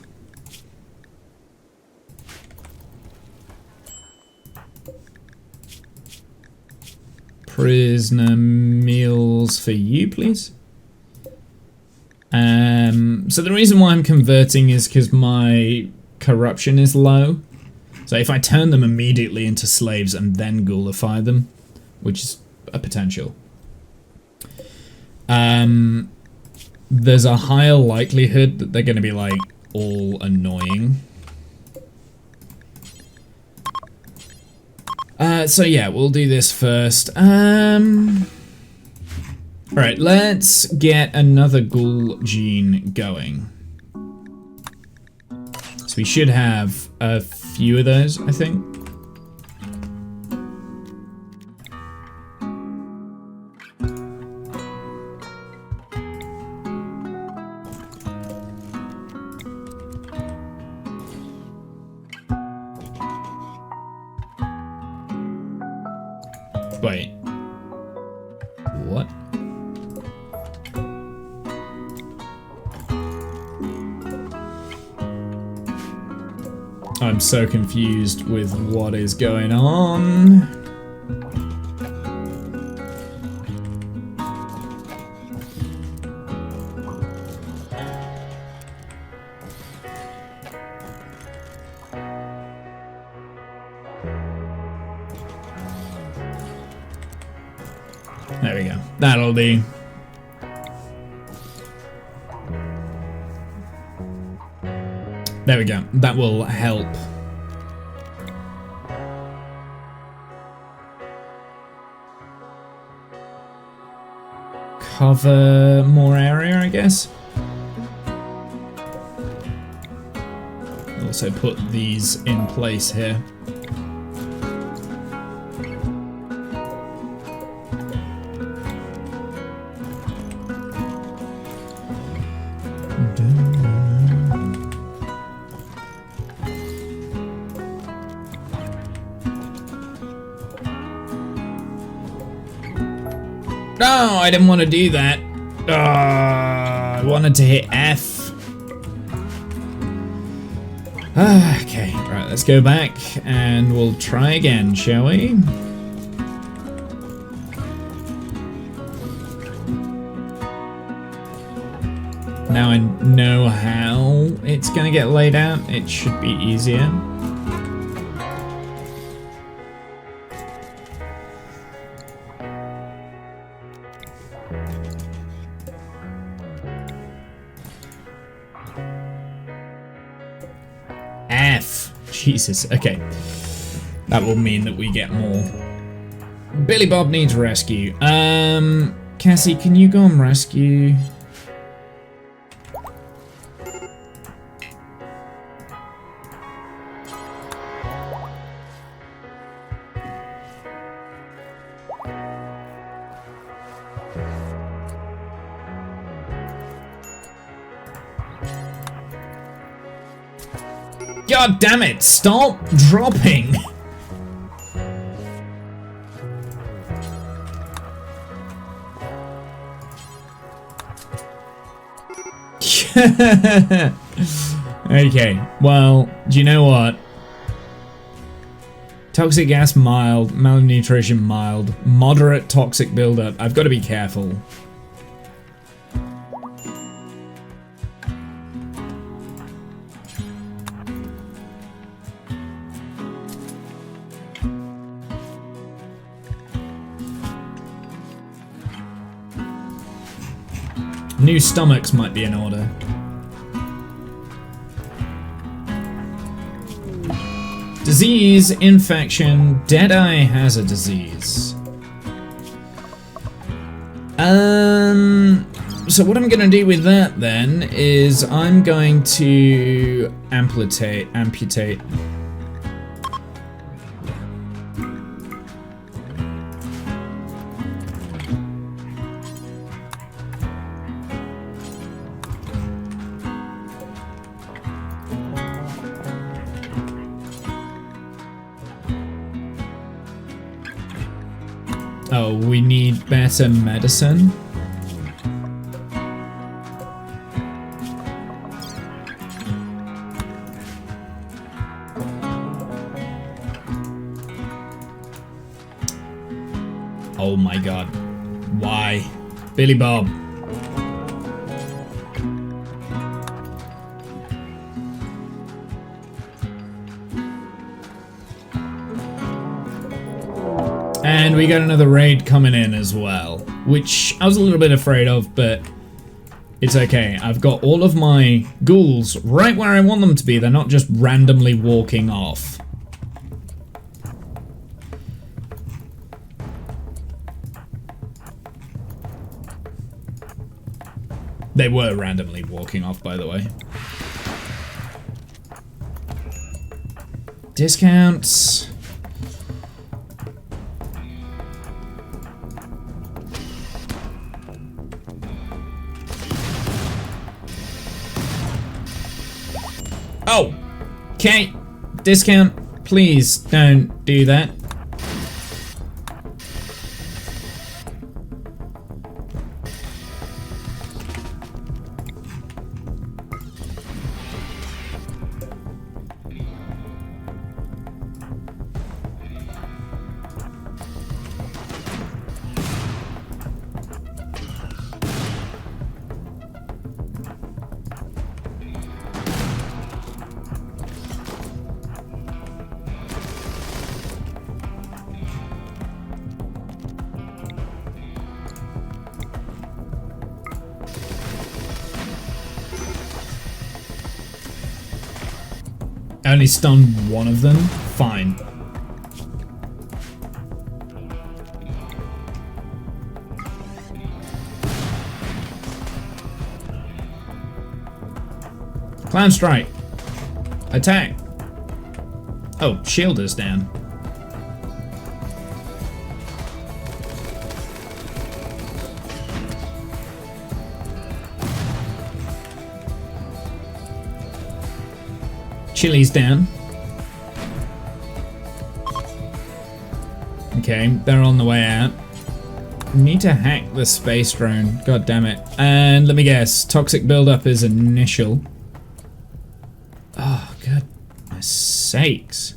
Prisoner meals for you, please. So the reason why I'm converting is because my corruption is low. So if I turn them immediately into slaves and then ghoulify them, which is a potential, there's a higher likelihood that they're going to be like all annoying. So yeah, we'll do this first. Alright, let's get another ghoul gene going. So we should have a few of those, I think. Wait. What? I'm so confused with what is going on. There we go. That'll do. There we go. That will help. Cover more area, I guess. Also put these in place here. No, I didn't want to do that. I wanted to hit F. Okay, right, let's go back and we'll try again, shall we? Now I know how it's going to get laid out. It should be easier. F. Jesus. Okay. That will mean that we get more. Billy Bob needs rescue. Cassie, can you go and rescue? God damn it, stop dropping! Okay, well, do you know what? Toxic gas mild, malnutrition mild, moderate toxic buildup. I've got to be careful. New stomachs might be in order. Disease, infection, Deadeye has a disease. So what I'm gonna do with that then is I'm going to amputate. Oh, we need better medicine. Oh my god. Why? Billy Bob. And we got another raid coming in as well, which I was a little bit afraid of, but it's okay. I've got all of my ghouls right where I want them to be. They're not just randomly walking off. They were randomly walking off, by the way. Discounts. Oh, okay. Discount, please don't do that. I only stunned one of them? Fine. Clown strike. Attack. Oh, shield is down. Chili's down. Okay, they're on the way out. Need to hack the space drone. God damn it. And let me guess, toxic buildup is initial. Oh, goodness sakes.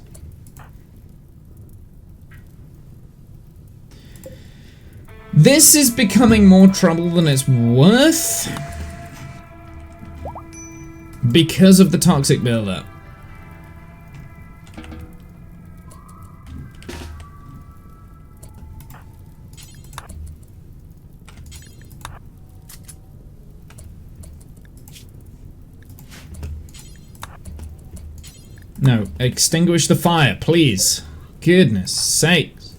This is becoming more trouble than it's worth because of the toxic buildup. No, extinguish the fire, please. Goodness sakes.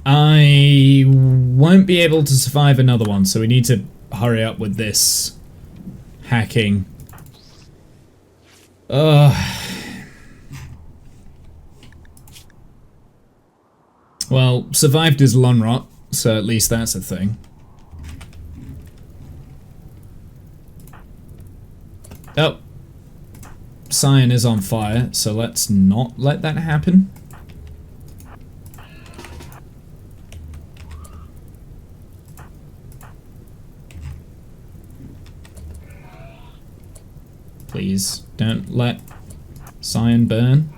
I won't be able to survive another one, so we need to hurry up with this hacking. Well, survived is lung rot, so at least that's a thing. Oh. Cyan is on fire, so let's not let that happen. Please, don't let Cyan burn.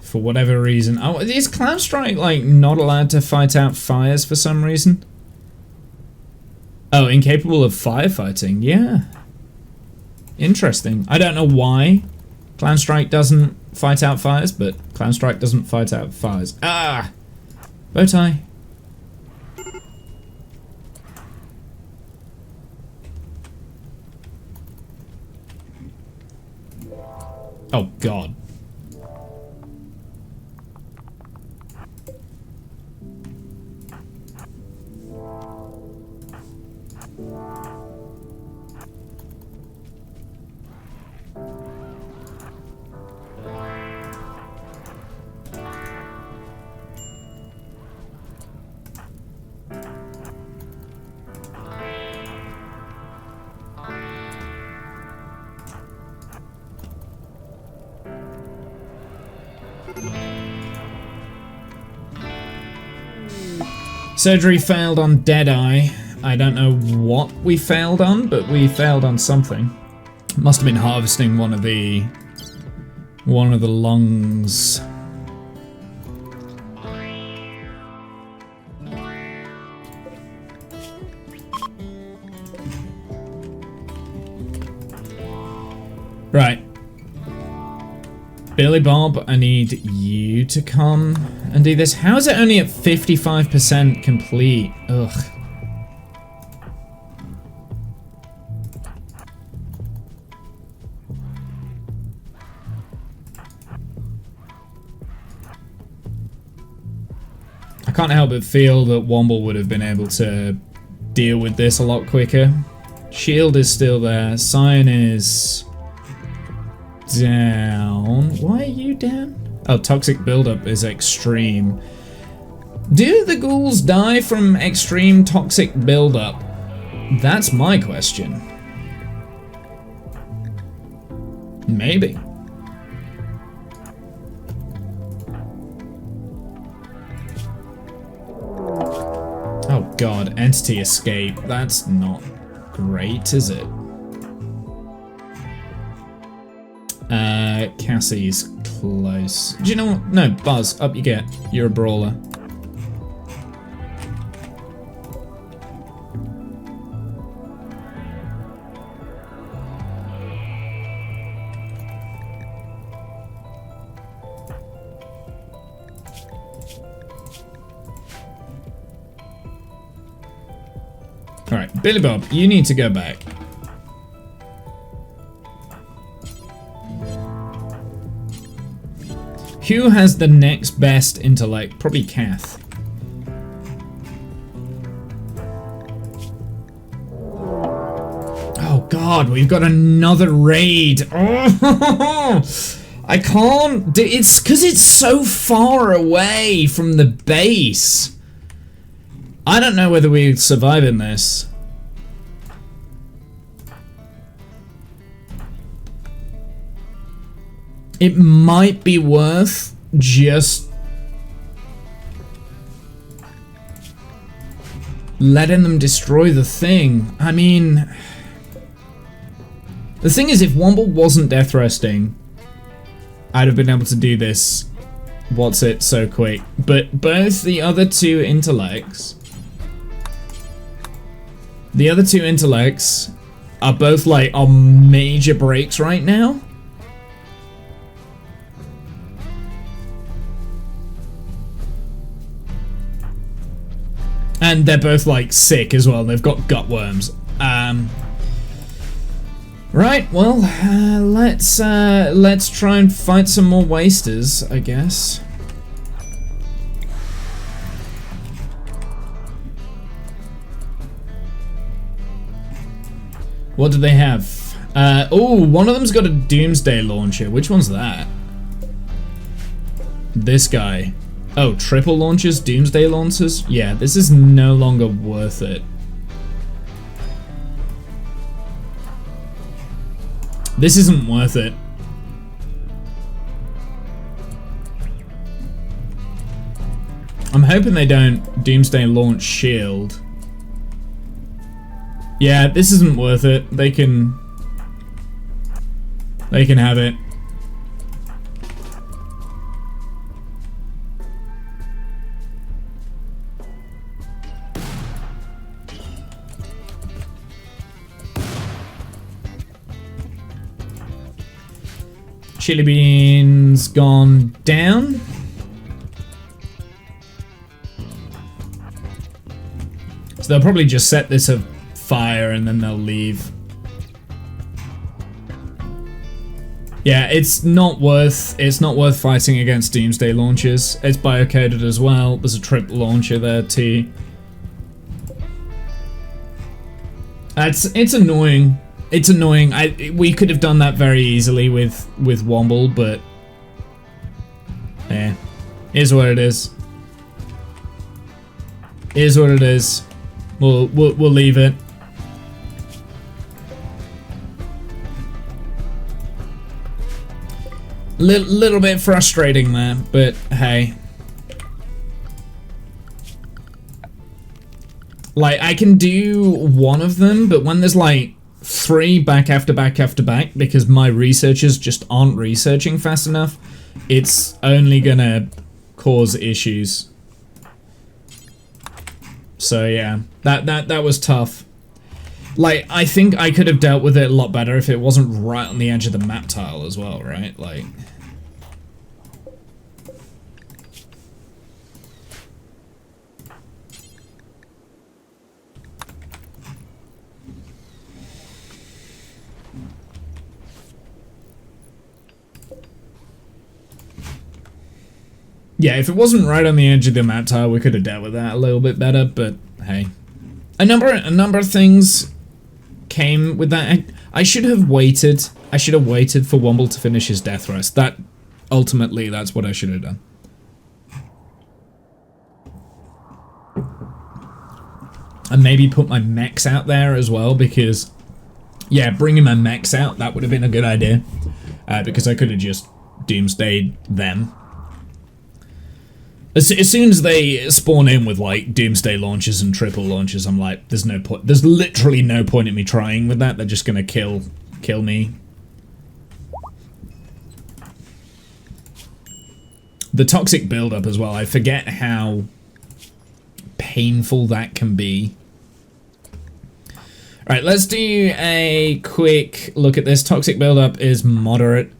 For whatever reason. Oh, is Clown Strike, like, not allowed to fight out fires for some reason? Oh, incapable of firefighting. Yeah. Interesting. I don't know why Clown Strike doesn't fight out fires, but Clown Strike doesn't fight out fires. Ah! Bowtie. Oh, God. Surgery failed on Deadeye. I don't know what we failed on, but we failed on something. Must have been harvesting one of the lungs. Right. Billy Bob, I need you to come and do this. How is it only at 55% complete? Ugh. I can't help but feel that Womble would have been able to deal with this a lot quicker. Shield is still there. Cyan is down. Why are you down? Oh, toxic buildup is extreme. Do the ghouls die from extreme toxic buildup? That's my question. Maybe. Oh god, entity escape. That's not great, is it? Cassie's close. Do you know what? No, Buzz, up you get. You're a brawler. Alright, Billy Bob, you need to go back. Who has the next best intellect? Probably Kath. Oh god, we've got another raid. Oh, I can't. It's because it's so far away from the base. I don't know whether we survive in this. It might be worth just letting them destroy the thing. I mean, the thing is, if Womble wasn't death resting, I'd have been able to do this. What's it so quick? But both the other two intellects, are both like on major breaks right now. And they're both like sick as well. They've got gut worms. Right. Well, let's try and fight some more wasters, I guess. What do they have? Oh, one of them's got a Doomsday launcher. Which one's that? This guy. Oh, triple launchers, Doomsday launchers? Yeah, this is no longer worth it. This isn't worth it. I'm hoping they don't Doomsday launch shield. Yeah, this isn't worth it. They can have it. Chili beans gone down. So they'll probably just set this afire and then they'll leave. Yeah, it's not worth fighting against Doomsday launchers. It's biocoded as well. There's a triple launcher there too. It's annoying. It's annoying. We could have done that very easily with Womble, but yeah, here's what it is. Here's what it is. We'll leave it. Little bit frustrating there, but hey. Like, I can do one of them, but when there's like 3 back after back after back, because my researchers just aren't researching fast enough, it's only gonna cause issues. So yeah, that was tough. Like, I think I could have dealt with it a lot better if it wasn't right on the edge of the map tile as well, right? Like... Yeah, if it wasn't right on the edge of the map tile, we could have dealt with that a little bit better, but hey. A number of things came with that. I should have waited. I should have waited for Womble to finish his death rest. Ultimately, that's what I should have done. And maybe put my mechs out there as well, because, yeah, bringing my mechs out, that would have been a good idea. Because I could have just doomsdayed them. As soon as they spawn in with, like, doomsday launches and triple launches, I'm like, there's no point. There's literally no point in me trying with that. They're just gonna kill me. The toxic buildup as well. I forget how painful that can be. Alright, let's do a quick look at this. Toxic buildup is moderate,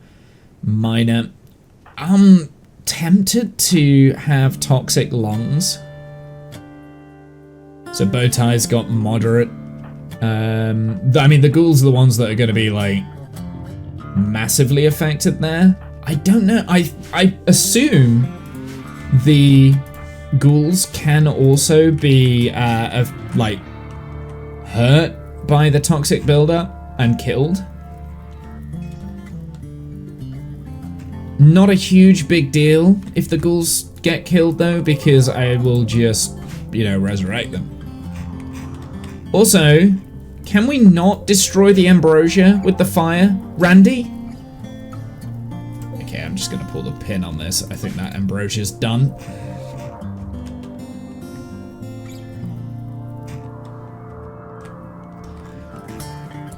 minor. Tempted to have toxic lungs. So Bowtie's got moderate. I mean, the ghouls are the ones that are going to be, like, massively affected there. I don't know. I assume the ghouls can also be, like, hurt by the toxic buildup and killed. Not a huge big deal if the ghouls get killed though, because I will just, you know, resurrect them. Also, can we not destroy the ambrosia with the fire, Randy? Okay, I'm just gonna pull the pin on this. I think that ambrosia's done.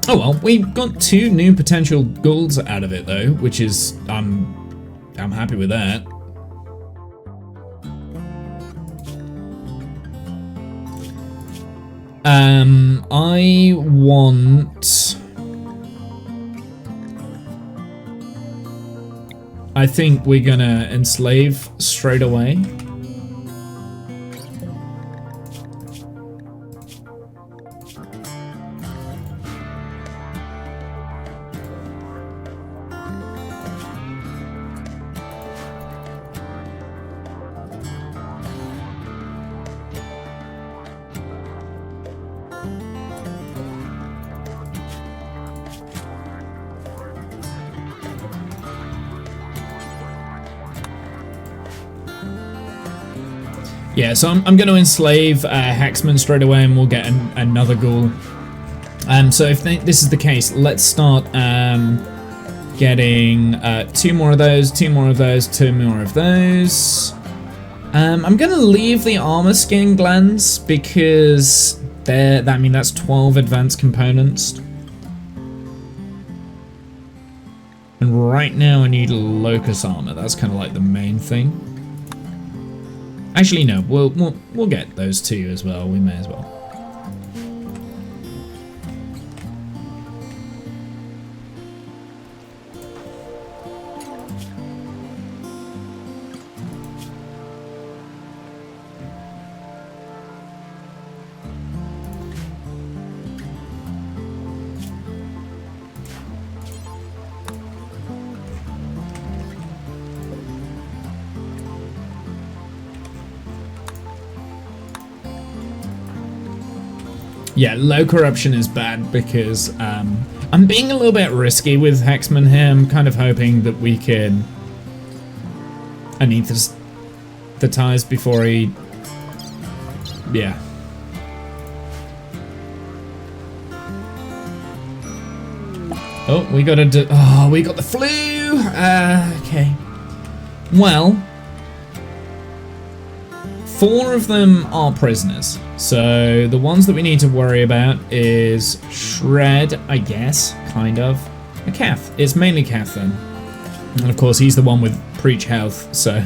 Oh well, we got 2 new potential ghouls out of it though, which is, I'm happy with that. I want... I think we're gonna enslave straight away. Yeah, so I'm going to enslave Hexman straight away and we'll get another ghoul. So if this is the case, let's start getting 2 more of those, 2 more of those, 2 more of those. I'm going to leave the armor skin glands because that's 12 advanced components. And right now I need locus armor. That's kind of like the main thing. Actually, no, we'll get those 2 as well. We may as well. Yeah, low corruption is bad because I'm being a little bit risky with Hexman here. I'm kind of hoping that we can anesthetize before he... Yeah. Oh, we got we got the flu! Okay. Well... 4 of them are prisoners, so the ones that we need to worry about is Shred, I guess, kind of. A Kath. It's mainly Kath then. And of course he's the one with preach health, so...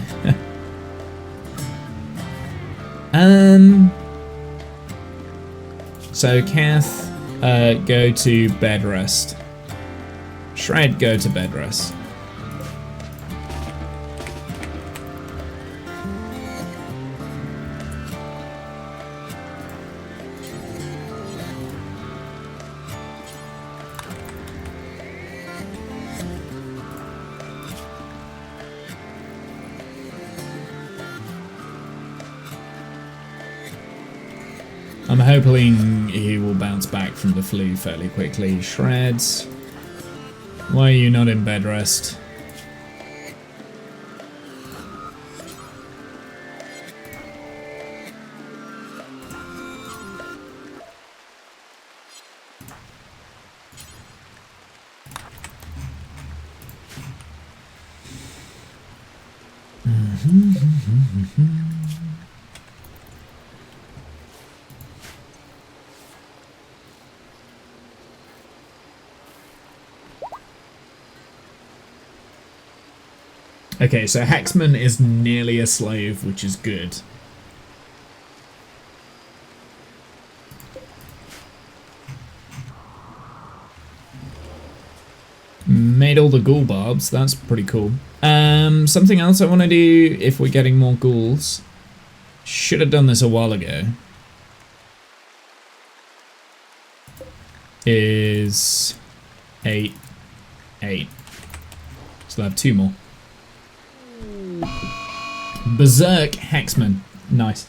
So Kath, go to bed rest. Shred, go to bed rest. I'm hoping he will bounce back from the flu fairly quickly. Shreds, why are you not in bed rest? Okay, so Hexman is nearly a slave, which is good. Made all the ghoul barbs, that's pretty cool. Something else I want to do if we're getting more ghouls. Should have done this a while ago. Is 8. So I have 2 more. Berserk Hexman. Nice.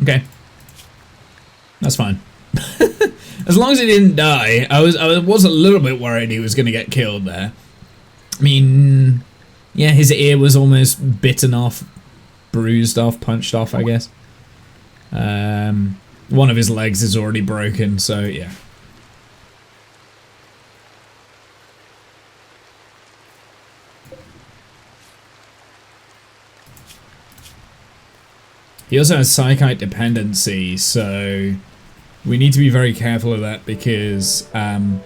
Okay. That's fine. As long as he didn't die, I was a little bit worried he was going to get killed there. I mean, yeah, his ear was almost bitten off, bruised off, punched off, I guess. One of his legs is already broken, so yeah. He also has psychite dependency, so we need to be very careful of that because, well,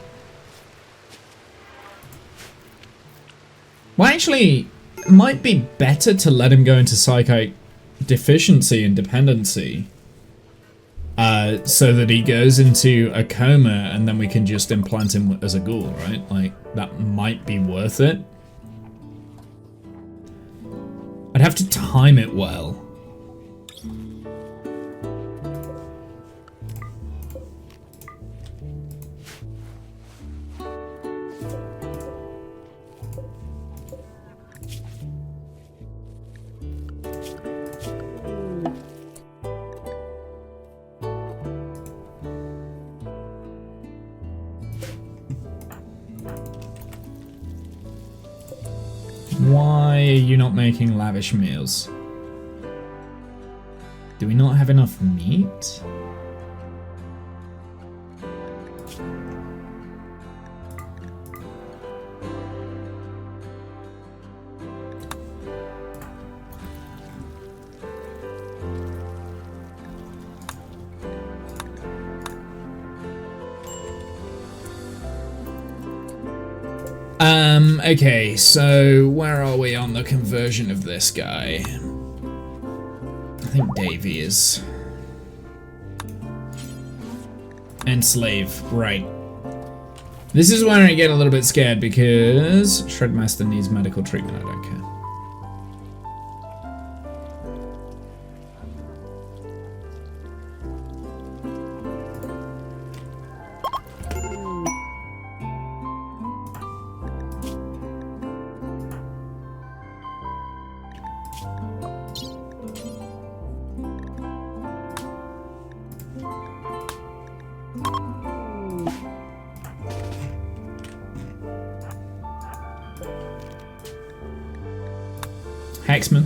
actually, it might be better to let him go into psychite deficiency and dependency, so that he goes into a coma and then we can just implant him as a ghoul, right? Like, that might be worth it. I'd have to time it well. Why are you not making lavish meals? Do we not have enough meat? Okay, so where are we on the conversion of this guy? I think Davey is. Enslave, right. This is where I get a little bit scared because Shredmaster needs medical treatment, I don't care. Hexman.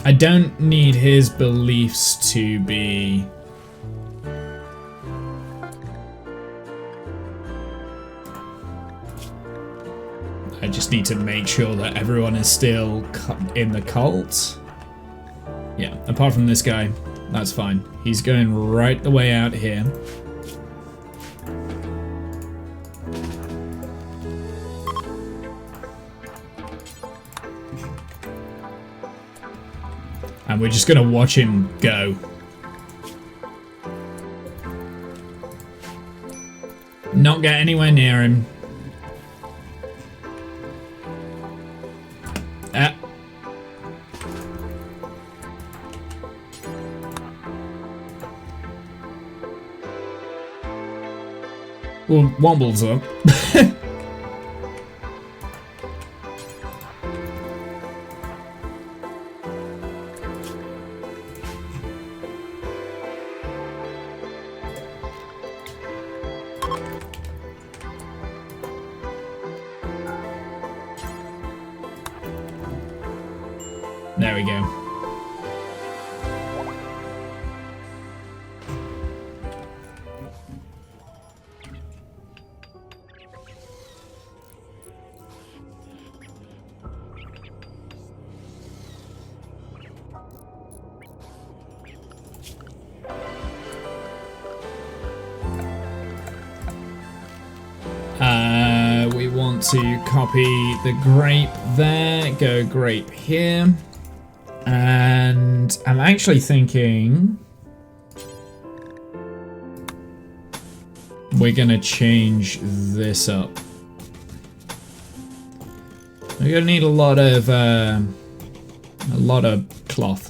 I don't need his beliefs to be... I just need to make sure that everyone is still in the cult. Yeah, apart from this guy, that's fine. He's going right the way out here. and we're just gonna watch him go. Not get anywhere near him. Ah. Well, wobbles up. There we go. We want to copy the grape there, go grape here. And I'm actually thinking we're gonna change this up. We're gonna need a lot of cloth.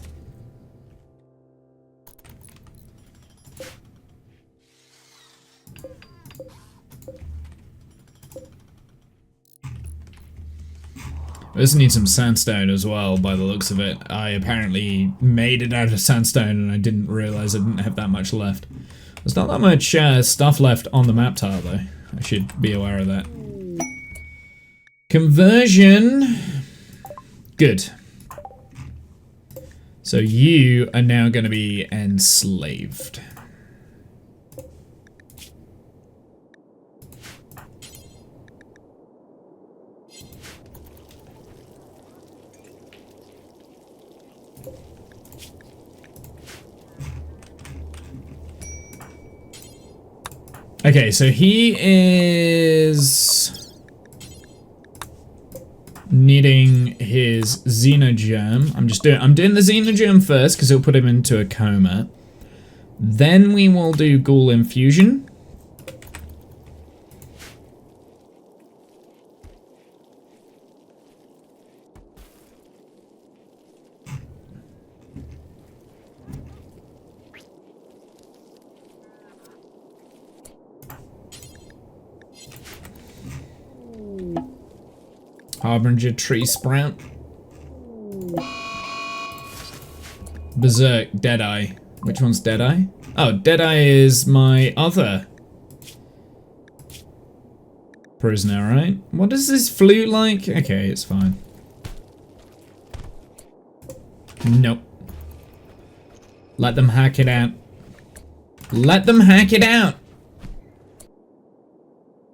We also need some sandstone as well, by the looks of it. I apparently made it out of sandstone and I didn't realize I didn't have that much left. There's not that much stuff left on the map tile, though. I should be aware of that. Conversion. Good. So you are now going to be enslaved. Okay, so he is needing his xenogerm. I'm doing the xenogerm first because it'll put him into a coma. Then we will do ghoul infusion. Harbinger tree sprout. Berserk, Deadeye. Which one's Deadeye? Oh, Deadeye is my other prisoner, right? What is this flu like? Okay, it's fine. Nope. Let them hack it out. Let them hack it out!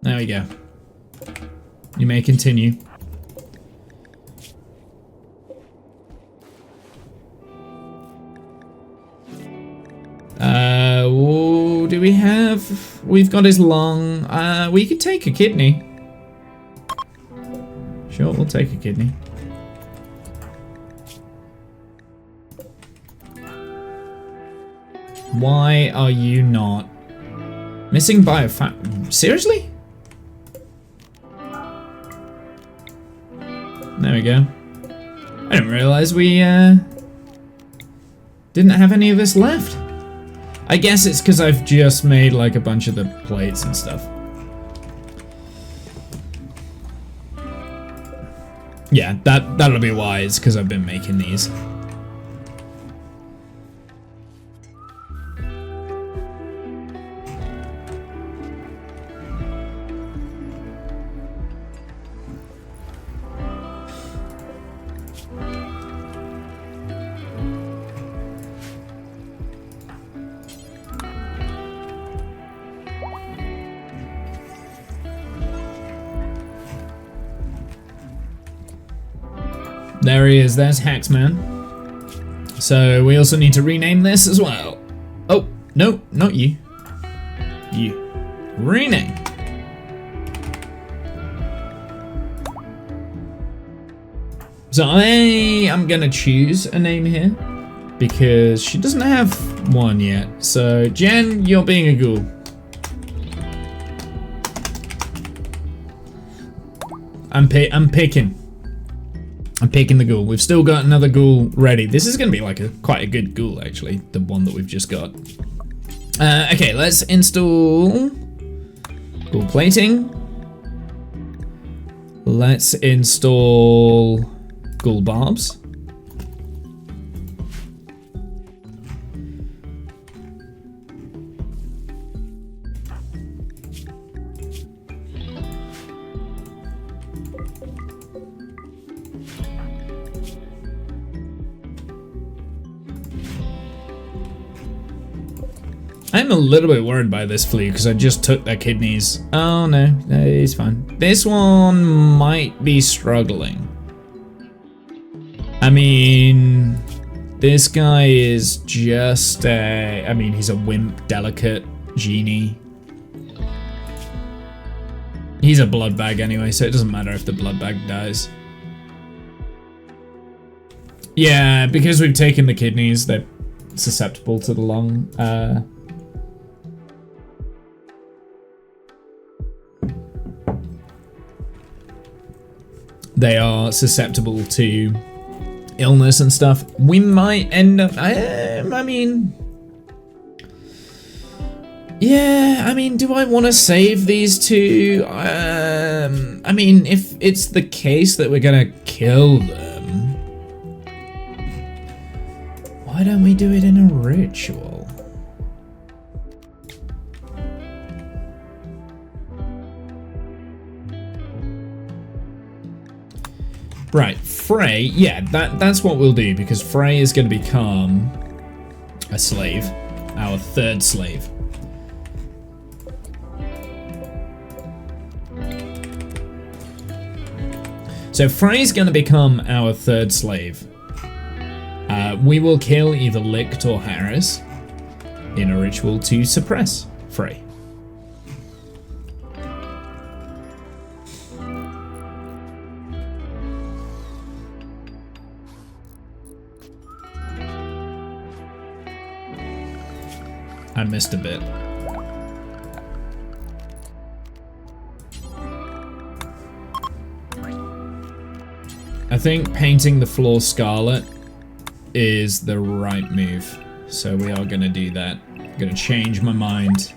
There we go. You may continue. Do we have... We've got his lung. We could take a kidney. Sure, we'll take a kidney. Why are you not... Missing biofat... Seriously? There we go. I didn't realize we, didn't have any of this left. I guess it's because I've just made, like, a bunch of the plates and stuff. Yeah, that'll be why. It's because I've been making these. There he is, there's Haxman. So we also need to rename this as well. Oh, no, not you. You. Rename. So I am gonna choose a name here. because she doesn't have one yet. So, Jen, you're being a ghoul. I'm picking the ghoul. We've still got another ghoul ready. This is going to be like quite a good ghoul, actually. The one that we've just got. Okay, let's install ghoul plating. Let's install ghoul barbs. I'm a little bit worried by this flea because I just took their kidneys. Oh no, it's fine. This one might be struggling. I mean, this guy is just I mean, he's a wimp, delicate genie. He's a blood bag anyway, so it doesn't matter if the blood bag dies. Yeah, because we've taken the kidneys, they're susceptible to the lung. They are susceptible to illness and stuff. We might end up, I mean, yeah, I mean, do I want to save these two? I mean, if it's the case that we're gonna kill them, why don't we do it in a ritual? Right, Frey, yeah, that's what we'll do, because Frey is going to become a slave, our third slave. So Frey's going to become our third slave. We will kill either Licht or Harris in a ritual to suppress Frey. I missed a bit. I think painting the floor scarlet is the right move. So we are gonna do that. I'm gonna change my mind.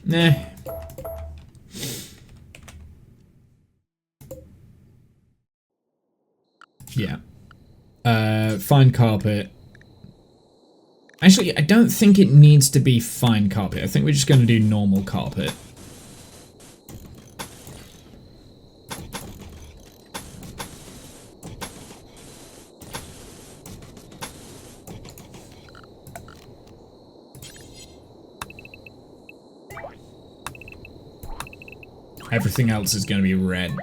Nah. Yeah. Fine carpet. Actually, I don't think it needs to be fine carpet. I think we're just going to do normal carpet. Everything else is going to be red.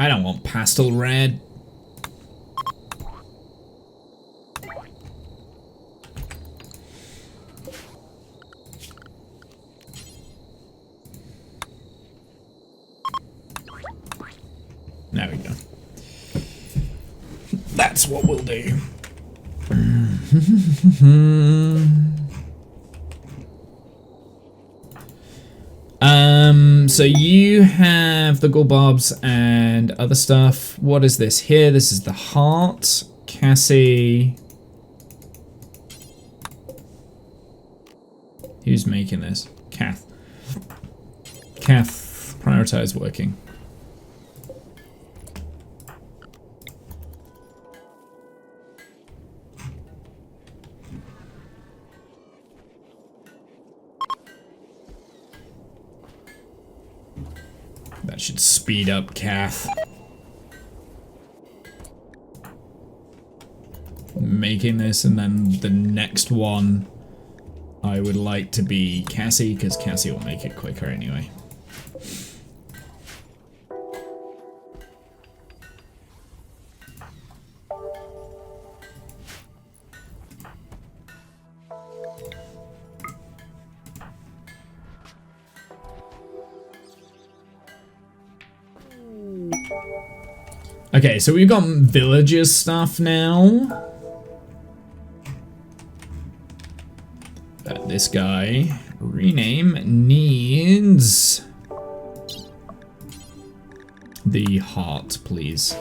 I don't want pastel red. There we go. That's what we'll do. So you have the Gorbarbs and other stuff. What is this here? This is the heart. Cassie. Who's making this? Kath. Kath, prioritize working. That should speed up Kath. Making this, and then the next one I would like to be Cassie, because Cassie will make it quicker anyway. Okay, so we've got villagers stuff now. This guy, rename, needs the heart, please.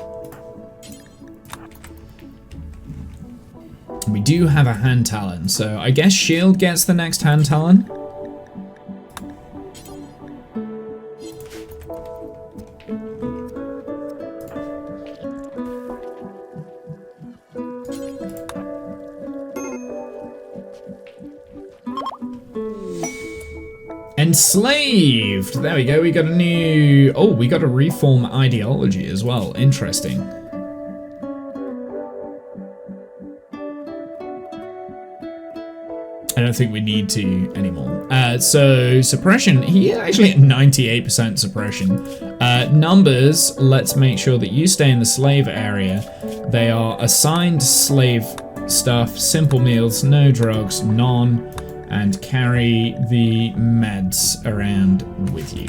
We do have a hand talon, so I guess shield gets the next hand talon. Enslaved! There we go, we got a new... Oh, we got a reform ideology as well. Interesting. I don't think we need to anymore. So, suppression, he actually at 98% suppression. Numbers, let's make sure that you stay in the slave area. They are assigned slave stuff, simple meals, no drugs, none. And carry the meds around with you.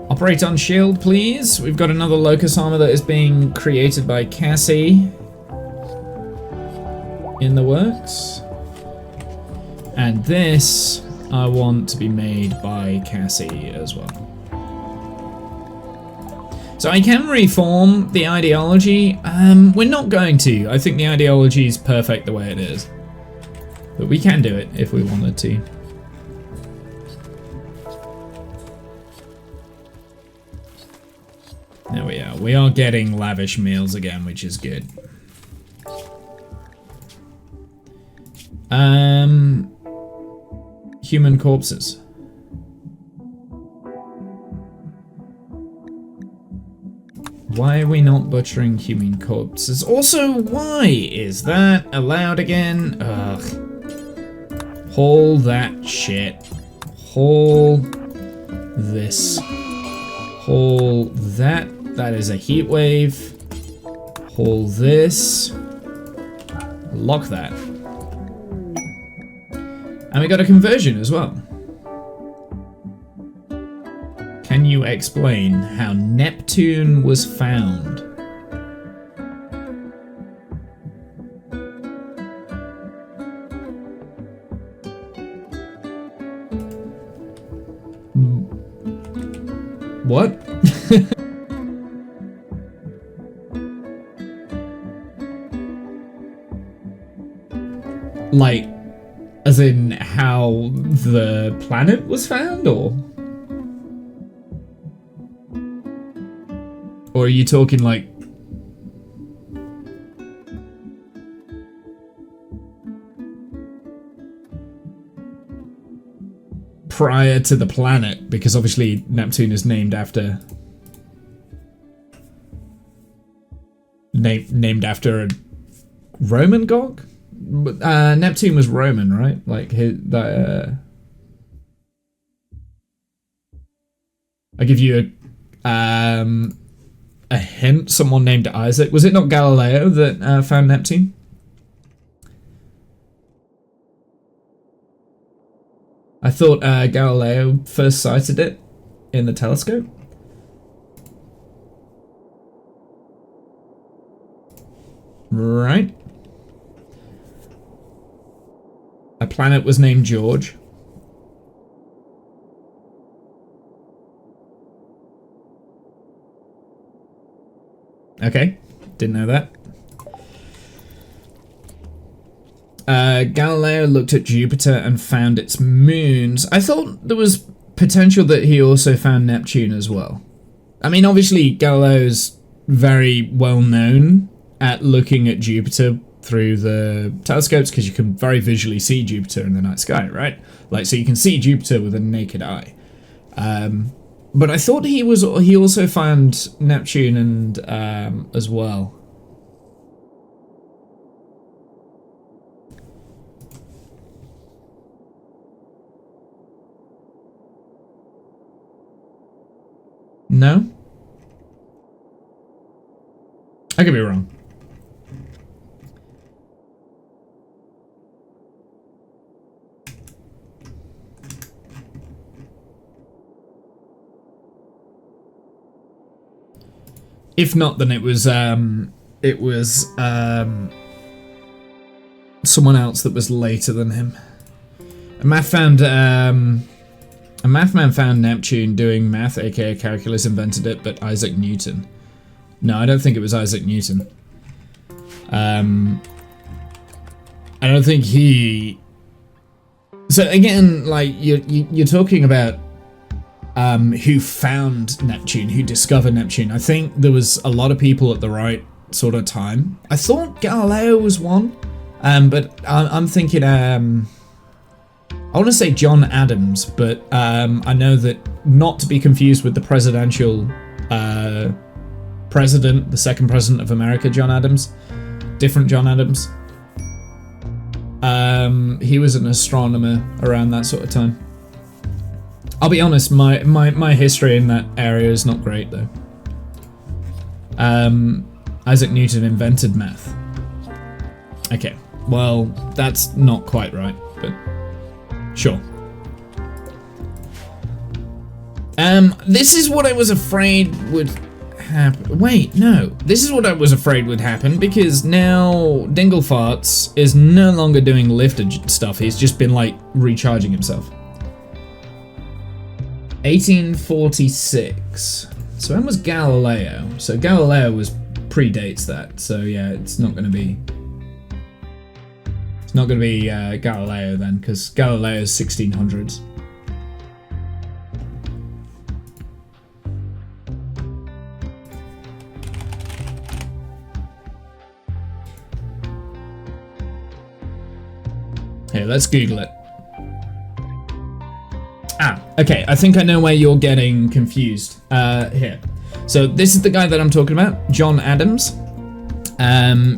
Operate on shield, please. We've got another locus armor that is being created by Cassie in the works. And this I want to be made by Cassie as well. So I can reform the ideology. We're not going to. I think the ideology is perfect the way it is. But we can do it if we wanted to. There we are. We are getting lavish meals again, which is good. Human corpses. Why are we not butchering human corpses? Also, why is that allowed again? Ugh. Haul that shit. Haul this. Haul that. That is a heat wave. Haul this. Lock that. And we got a conversion as well. Can you explain how Neptune was found? What? Like, as in how the planet was found, or are you talking like prior to the planet? Because obviously Neptune is named after named after a Roman god. Neptune was Roman, right? Like I give you a hint. Someone named Isaac. Was it not Galileo that found Neptune? I thought Galileo first sighted it in the telescope. Right. A planet was named George. Okay, didn't know that. Galileo looked at Jupiter and found its moons. I thought there was potential that he also found Neptune as well. I mean, obviously Galileo's very well known at looking at Jupiter through the telescopes, because you can very visually see Jupiter in the night sky, right? Like, so you can see Jupiter with a naked eye. But I thought he also found Neptune and as well. No? I could be wrong. If not, then it was someone else that was later than him. A mathman found Neptune doing math, aka calculus, invented it, but Isaac Newton. No, I don't think it was Isaac Newton. I don't think he. So again, like you're talking about who found Neptune, who discovered Neptune. I think there was a lot of people at the right sort of time. I thought Galileo was one, but I'm thinking. I want to say John Adams, but I know that not to be confused with the presidential president, the second president of America, John Adams. Different John Adams. He was an astronomer around that sort of time. I'll be honest, my history in that area is not great though. Isaac Newton invented math. Okay, well, that's not quite right, but sure. This is what I was afraid would happen. Wait, no. This is what I was afraid would happen, because now Dinglefarts is no longer doing lifted stuff. He's just been, like, recharging himself. 1846. So when was Galileo? So Galileo predates that. So yeah, it's not going to be... It's not going to be Galileo then, because Galileo is 1600s. Here, let's Google it. Ah, okay, I think I know where you're getting confused. Here. So this is the guy that I'm talking about, John Adams.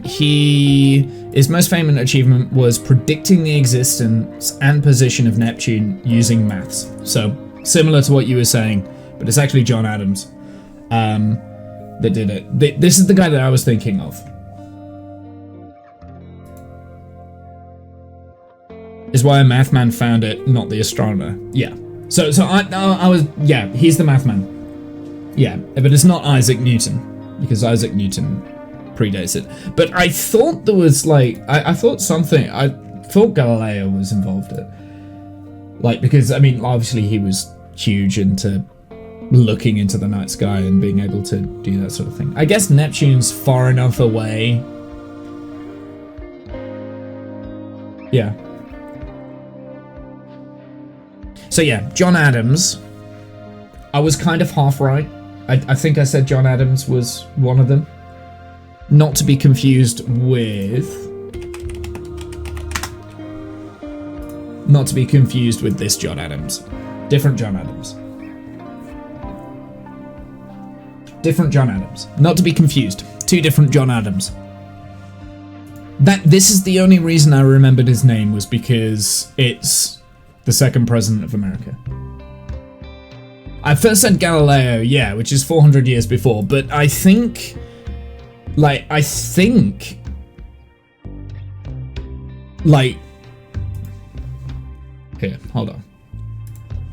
His most famous achievement was predicting the existence and position of Neptune using maths. So, similar to what you were saying, but it's actually John Adams that did it. This is the guy that I was thinking of. Is why a mathman found it, not the astronomer. Yeah. So I was, yeah, he's the mathman. Yeah, but it's not Isaac Newton, because Isaac Newton predates it. But I thought there was, like, I thought Galileo was involved in it. Like, because, I mean, obviously he was huge into looking into the night sky and being able to do that sort of thing. I guess Neptune's far enough away. Yeah. So yeah, John Adams. I was kind of half right. I think I said John Adams was one of them. Not to be confused with... Not to be confused with this John Adams. Different John Adams. Different John Adams. Not to be confused. Two different John Adams. This is the only reason I remembered his name, was because it's the second president of America. I first said Galileo, yeah, which is 400 years before, but I think... Like, here, hold on.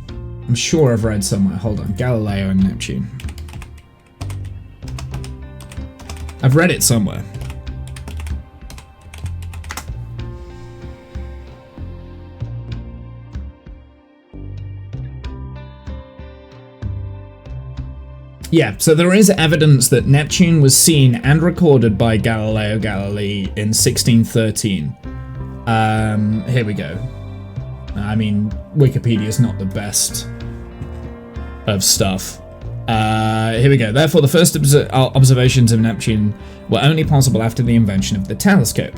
I'm sure I've read somewhere, hold on, Galileo and Neptune. I've read it somewhere. Yeah, so there is evidence that Neptune was seen and recorded by Galileo Galilei in 1613. Here we go. I mean, Wikipedia is not the best of stuff. Here we go. Therefore, the first observations of Neptune were only possible after the invention of the telescope.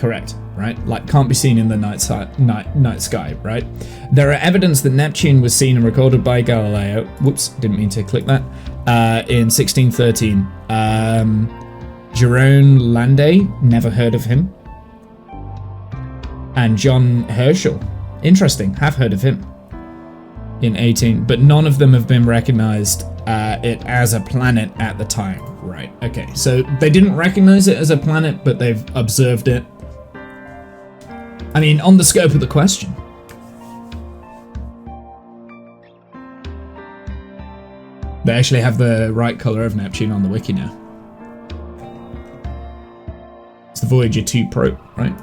correct, right? Like, can't be seen in the night sky, right? There are evidence that Neptune was seen and recorded by Galileo. Whoops, didn't mean to click that. In 1613. Jerome Landay, never heard of him. And John Herschel, interesting, have heard of him. In 18, but none of them have been recognized it as a planet at the time. Right, okay, so they didn't recognize it as a planet, but they've observed it. I mean, on the scope of the question. They actually have the right color of Neptune on the wiki now. It's the Voyager 2 probe, right?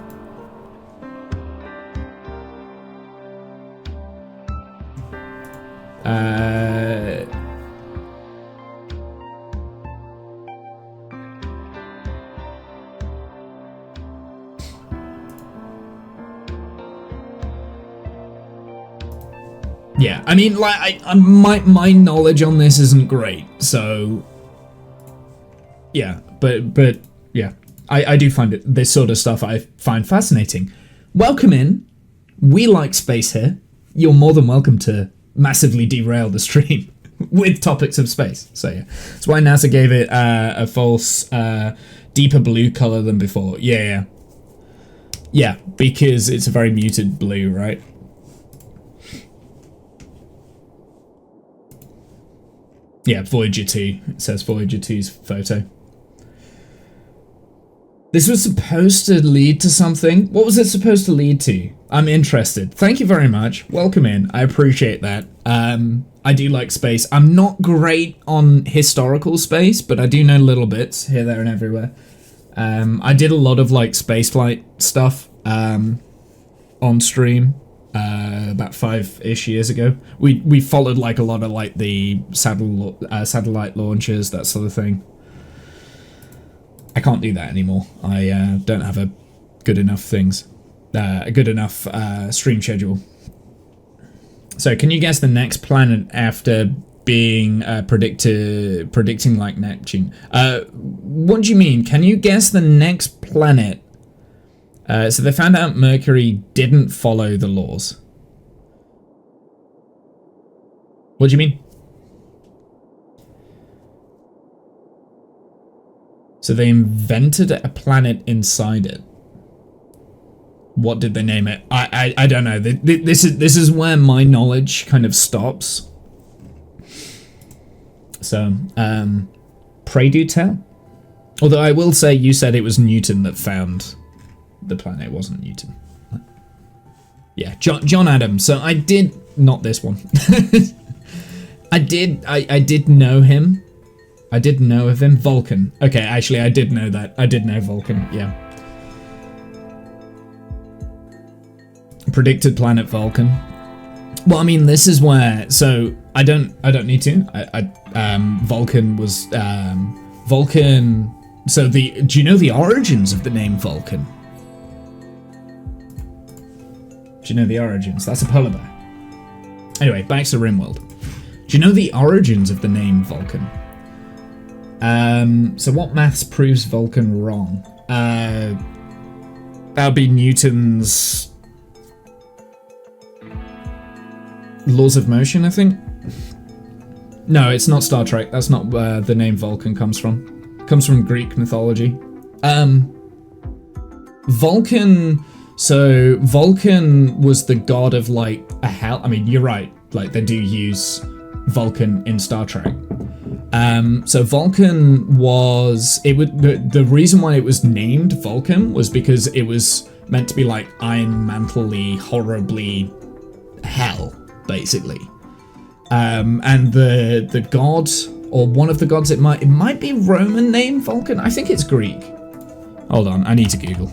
Yeah, I mean, like, my knowledge on this isn't great, so yeah, but yeah, I do find this sort of stuff I find fascinating. Welcome in. We like space here. You're more than welcome to massively derail the stream with topics of space. So yeah, that's why NASA gave it a false deeper blue color than before. Yeah, because it's a very muted blue, right? Yeah, Voyager 2. It says Voyager 2's photo. This was supposed to lead to something. What was it supposed to lead to? I'm interested. Thank you very much. Welcome in. I appreciate that. I do like space. I'm not great on historical space, but I do know little bits here, there, and everywhere. I did a lot of like spaceflight stuff on stream. About 5-ish years ago, we followed like a lot of like the satellite launches, that sort of thing. I can't do that anymore. I don't have a good enough stream schedule. So, can you guess the next planet after being predicting like Neptune? What do you mean? Can you guess the next planet? So they found out Mercury didn't follow the laws. What do you mean? So they invented a planet inside it. What did they name it? I don't know. This is where my knowledge kind of stops. So, pray do tell. Although I will say you said it was Newton that found the planet. It wasn't Newton. Yeah, John Adams. So I did, not this one. I did know him. I did know of him. Vulcan. Okay, actually I did know that. I did know Vulcan, yeah. Predicted planet Vulcan. Well, I mean, this is where, so I don't need to. Vulcan was Vulcan. So do you know the origins of the name Vulcan? Do you know the origins? That's a polar bear. Anyway, back to Rimworld. Do you know the origins of the name Vulcan? So what maths proves Vulcan wrong? That would be Newton's laws of motion, I think. No, it's not Star Trek. That's not where the name Vulcan comes from. It comes from Greek mythology. Vulcan. So Vulcan was the god of like a hell. I mean, you're right. Like they do use Vulcan in Star Trek. So Vulcan was the reason why it was named Vulcan was because it was meant to be like Iron Mantle-y, horribly hell, basically. And the god, or one of the gods, it might be Roman name Vulcan. I think it's Greek. Hold on, I need to Google.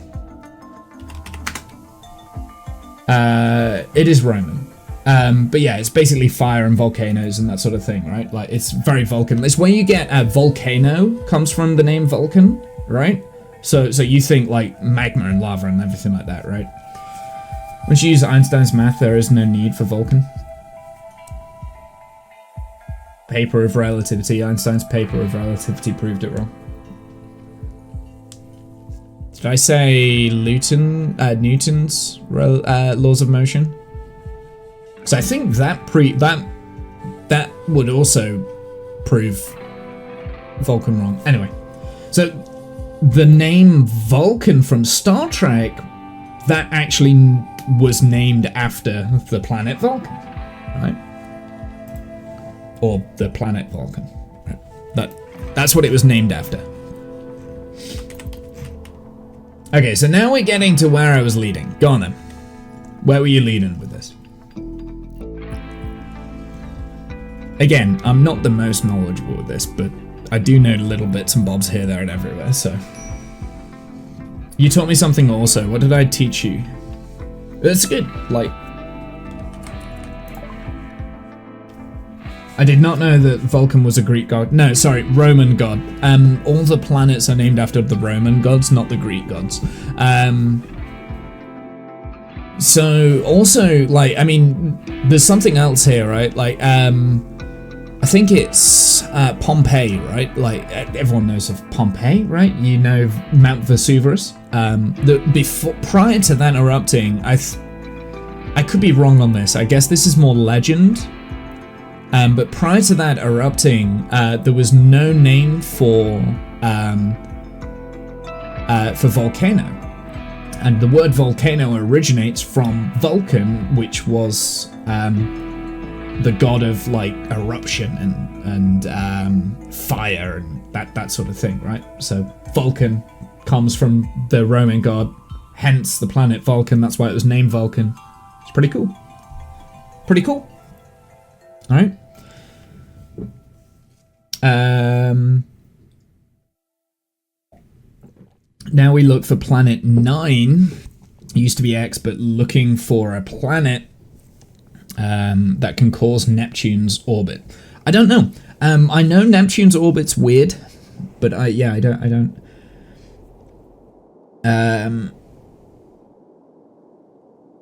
It is Roman. But yeah, it's basically fire and volcanoes and that sort of thing, right? Like, it's very Vulcan. It's where you get volcano comes from the name Vulcan, right? So you think like magma and lava and everything like that, right? Once you use Einstein's math, there is no need for Vulcan. Paper of relativity. Einstein's paper of relativity proved it wrong. Did I say Newton's laws of motion? So I think that that would also prove Vulcan wrong. Anyway, so the name Vulcan from Star Trek, that actually was named after the planet Vulcan, right? Or the planet Vulcan. Right? That's what it was named after. Okay, so now we're getting to where I was leading. Go on then. Where were you leading with this? Again, I'm not the most knowledgeable with this, but I do know little bits and bobs here, there, and everywhere, so. You taught me something also. What did I teach you? That's good. Like, I did not know that Vulcan was a Greek god. No, sorry, Roman god. All the planets are named after the Roman gods, not the Greek gods. So also, like, I mean, there's something else here, right? Like, I think it's Pompeii, right? Like, everyone knows of Pompeii, right? You know Mount Vesuvius. Prior to that erupting, I could be wrong on this. I guess this is more legend. But prior to that erupting, there was no name for volcano. And the word volcano originates from Vulcan, which was the god of like eruption and fire and that sort of thing, right? So Vulcan comes from the Roman god, hence the planet Vulcan. That's why it was named Vulcan. It's pretty cool. Pretty cool. All right. Now we look for planet 9. It used to be X, but looking for a planet that can cause Neptune's orbit. I don't know. I know Neptune's orbit's weird, but I don't.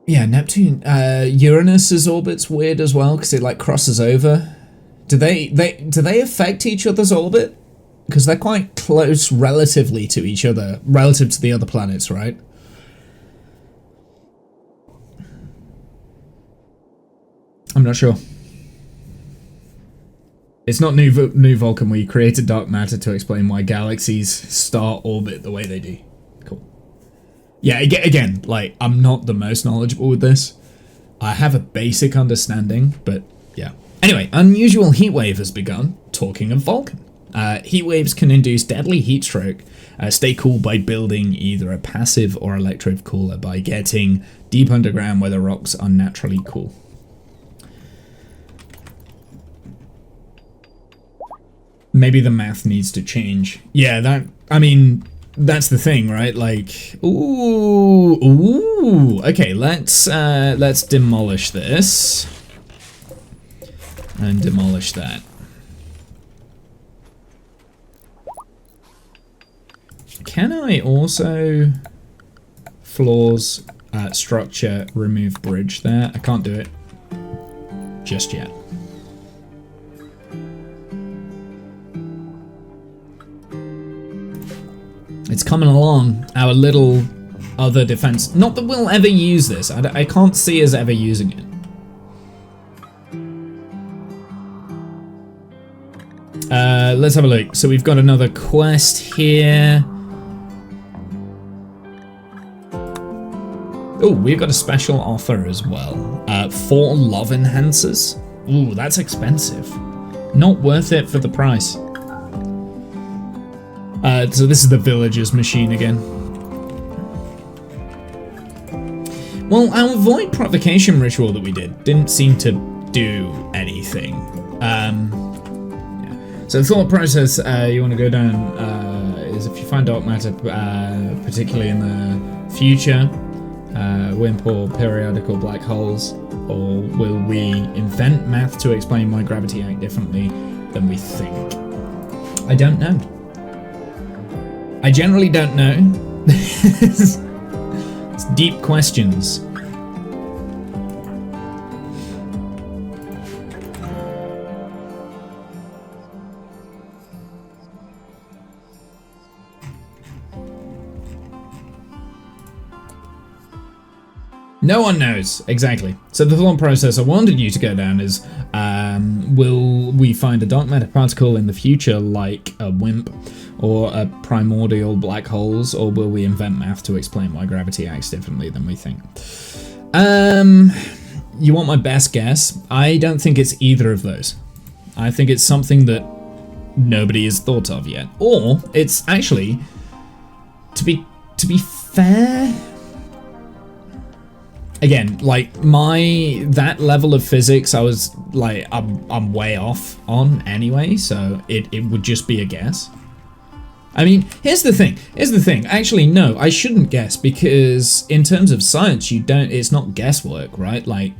Yeah, Neptune. Uranus's orbit's weird as well because it like crosses over. Do they affect each other's orbit? Because they're quite close relatively to each other, relative to the other planets, right? I'm not sure. It's not New Vulcan where you created dark matter to explain why galaxies star orbit the way they do. Cool. Yeah, again, like, I'm not the most knowledgeable with this. I have a basic understanding, but yeah. Anyway, unusual heatwave has begun. Talking of Vulcan. Heat waves can induce deadly heat stroke. Stay cool by building either a passive or electric cooler by getting deep underground where the rocks are naturally cool. Maybe the math needs to change. Yeah, I mean, that's the thing, right? Like, ooh. Okay, let's demolish this. And demolish that. Can I also floors, structure, remove bridge there? I can't do it just yet. It's coming along, our little other defense. Not that we'll ever use this. I can't see us ever using it. Let's have a look. So we've got another quest here. Oh, we've got a special offer as well. 4 love enhancers. Ooh, that's expensive. Not worth it for the price. So this is the villager's machine again. Well, our void provocation ritual that we didn't seem to do anything. Yeah. So the thought process you want to go down is if you find dark matter, particularly in the future, WIMP or periodical black holes, or will we invent math to explain why gravity acts differently than we think? I don't know. I generally don't know. It's deep questions. No one knows, exactly. So the thought process I wanted you to go down is, will we find a dark matter particle in the future like a WIMP or a primordial black holes, or will we invent math to explain why gravity acts differently than we think? You want my best guess? I don't think it's either of those. I think it's something that nobody has thought of yet. Or it's actually, to be fair, again, like that level of physics, I was like, I'm way off on anyway, so it would just be a guess. I mean, here's the thing. Actually, no, I shouldn't guess, because in terms of science, it's not guesswork, right? Like,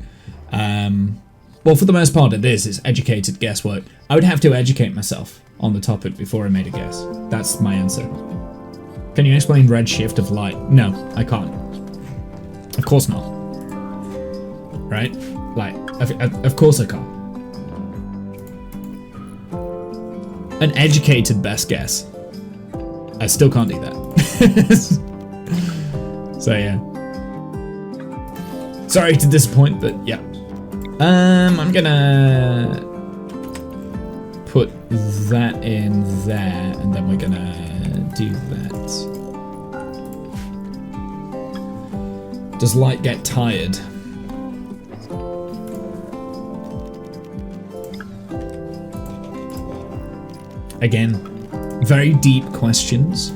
well, for the most part it is. It's educated guesswork. I would have to educate myself on the topic before I made a guess. That's my answer. Can you explain redshift of light? No, I can't. Of course not. Right? Like, of course I can't. An educated best guess. I still can't do that. So yeah. Sorry to disappoint, but yeah. I'm gonna put that in there, and then we're gonna do that. Does light get tired? Again, very deep questions.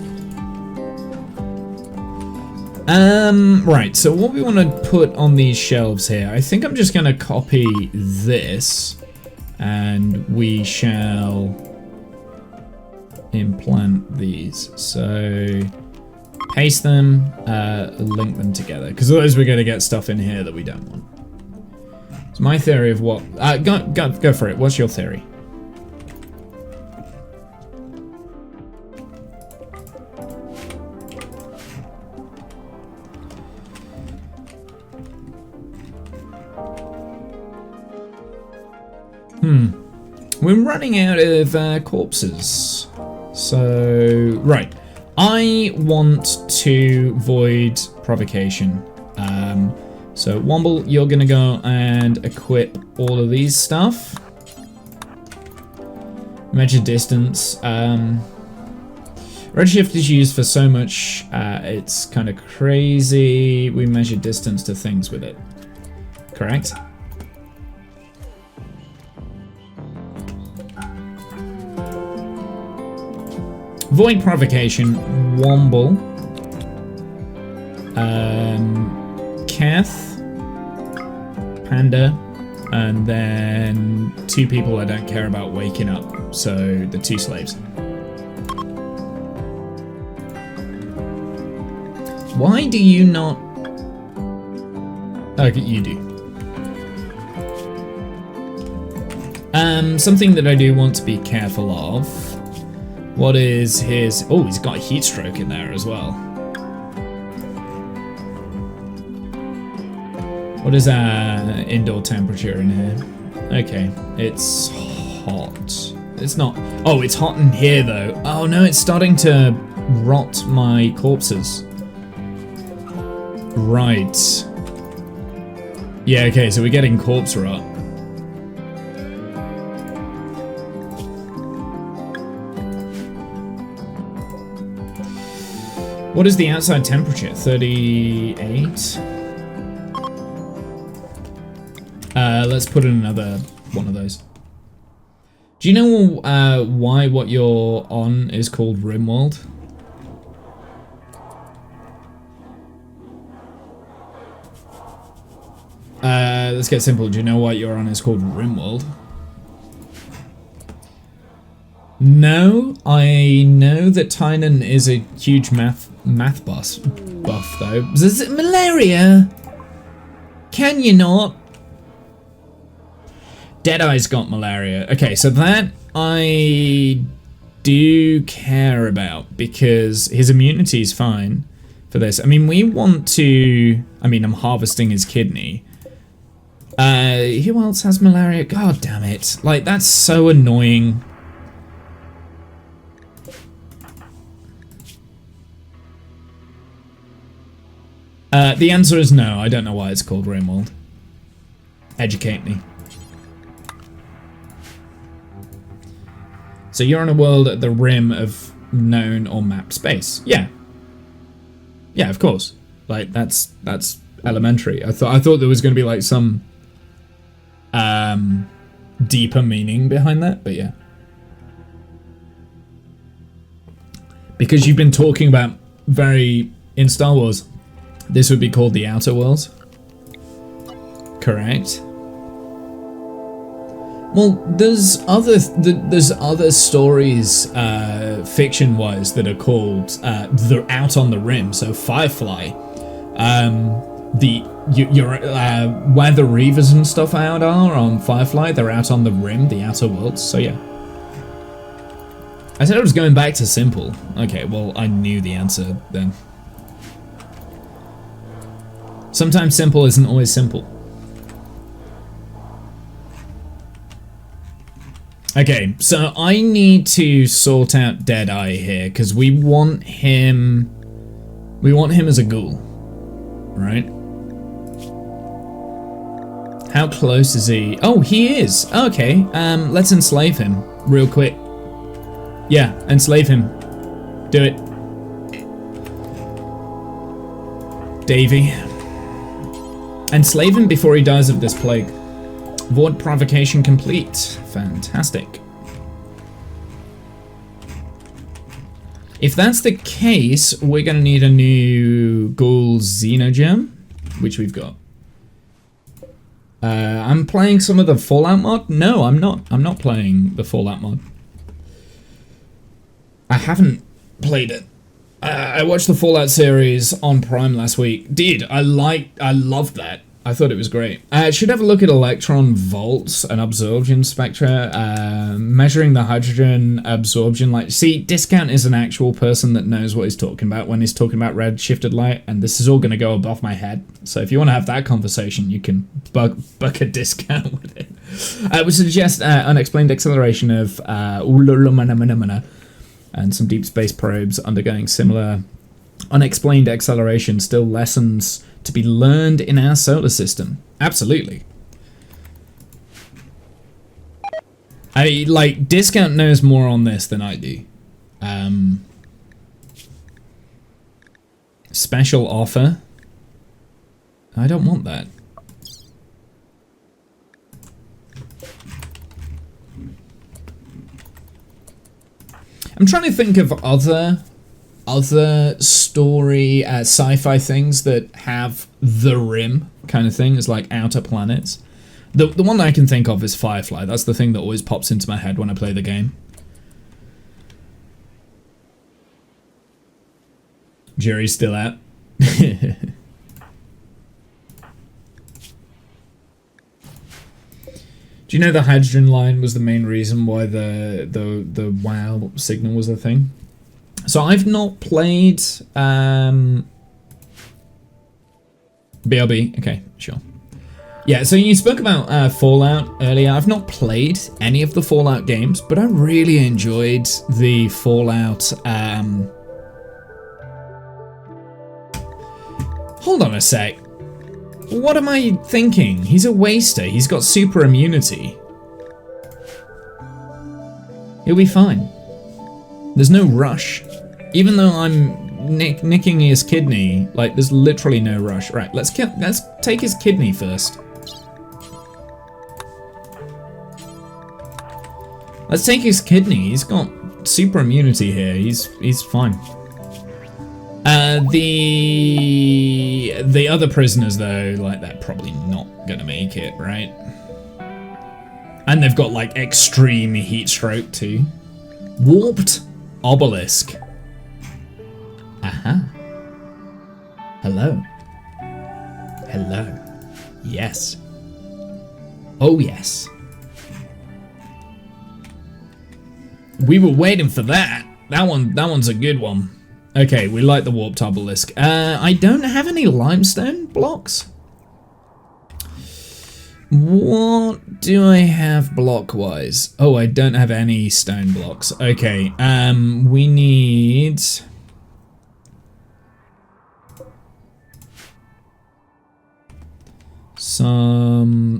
Right, so what we want to put on these shelves here, I think I'm just going to copy this, and we shall implant these. So, paste them, link them together, because otherwise we're going to get stuff in here that we don't want. So my theory of what... go for it. What's your theory? We're running out of corpses. So, right. I want to void provocation. So, Womble, you're going to go and equip all of these stuff. Measure distance. Redshift is used for so much, it's kind of crazy. We measure distance to things with it. Correct? Void provocation, Womble, Kath, Panda, and then 2 people I don't care about waking up, so the 2 slaves. Why do you not... Okay, you do. Something that I do want to be careful of. What is his... Oh, he's got a heat stroke in there as well. What is our indoor temperature in here? Okay, it's hot. It's not... Oh, it's hot in here though. Oh no, it's starting to rot my corpses. Right. Yeah, okay, so we're getting corpse rot. What is the outside temperature? 38? Let's put in another one of those. Do you know why what you're on is called Rimworld? Let's get simple. Do you know what you're on is called Rimworld? No, I know that Tynan is a huge math buff though. Is it malaria? Can you not? Deadeye's got malaria. Okay, so that I do care about because his immunity is fine for this. I mean, we want to... I mean, I'm harvesting his kidney. Who else has malaria? God damn it. Like, that's so annoying. The answer is no. I don't know why it's called Rimworld. Educate me. So you're on a world at the rim of known or mapped space. Yeah. Yeah, of course. Like that's elementary. I thought there was going to be like some deeper meaning behind that, but yeah. Because you've been talking about in Star Wars, this would be called the Outer Worlds. Correct. Well, there's other stories, fiction-wise, that are called the Out on the Rim. So Firefly, where the Reavers and stuff out are on Firefly, they're out on the rim, the Outer Worlds. So yeah. I said I was going back to simple. Okay, well, I knew the answer then. Sometimes simple isn't always simple. Okay, so I need to sort out Deadeye here, because we want him as a ghoul, right? How close is he? Oh, he is. Okay, let's enslave him real quick. Yeah, enslave him. Do it. Davey. Enslave him before he dies of this plague. Void provocation complete. Fantastic. If that's the case, we're going to need a new Ghoul Xenogem, which we've got. I'm playing some of the Fallout mod? No, I'm not. I'm not playing the Fallout mod. I haven't played it. I watched the Fallout series on Prime last week. Dude, I loved that. I thought it was great. I should have a look at electron volts and absorption spectra, measuring the hydrogen absorption. Like, see, Discount is an actual person that knows what he's talking about when he's talking about red-shifted light, and this is all going to go above my head. So if you want to have that conversation, you can buck a Discount with it. I would suggest unexplained acceleration of and some deep space probes undergoing similar unexplained acceleration, still lessons to be learned in our solar system. Absolutely. Discount knows more on this than I do. Special offer. I don't want that. I'm trying to think of other story sci-fi things that have the rim kind of thing, as like outer planets. The one that I can think of is Firefly. That's the thing that always pops into my head when I play the game. Jury's still out. Do you know the hydrogen line was the main reason why the WoW signal was a thing? So I've not played BRB. Okay, sure. Yeah, so you spoke about Fallout earlier. I've not played any of the Fallout games, but I really enjoyed the Fallout. Hold on a sec. What am I thinking? He's a waster. He's got super immunity. He'll be fine. There's no rush. Even though I'm nicking his kidney, like, there's literally no rush. Right, let's take his kidney first. Let's take his kidney. He's got super immunity here. He's fine. The other prisoners, though, like, they're probably not gonna make it, right? And they've got, like, extreme heat stroke, too. Warped obelisk. Aha. Hello. Hello. Yes. Oh, yes. We were waiting for that. That one's a good one. Okay, we like the warped obelisk. I don't have any limestone blocks. What do I have block-wise? Oh, I don't have any stone blocks. Okay, we need...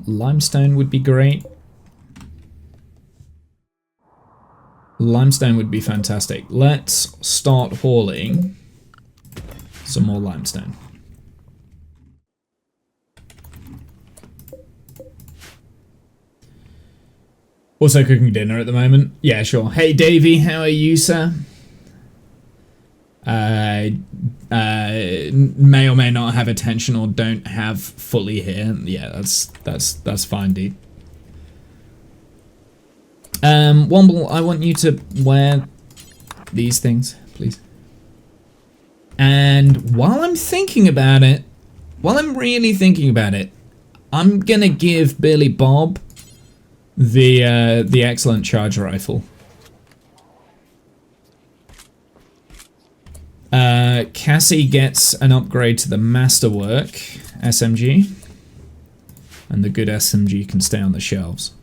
Limestone would be great. Limestone would be fantastic. Let's start hauling some more limestone. Also cooking dinner at the moment. Yeah, sure. Hey, Davey, how are you, sir? May or may not have attention or don't have fully here. Yeah, that's fine, dude. Womble, I want you to wear these things, please. And while I'm thinking about it, while I'm really thinking about it, I'm gonna give Billy Bob the excellent charge rifle. Cassie gets an upgrade to the Masterwork SMG, and the good SMG can stay on the shelves.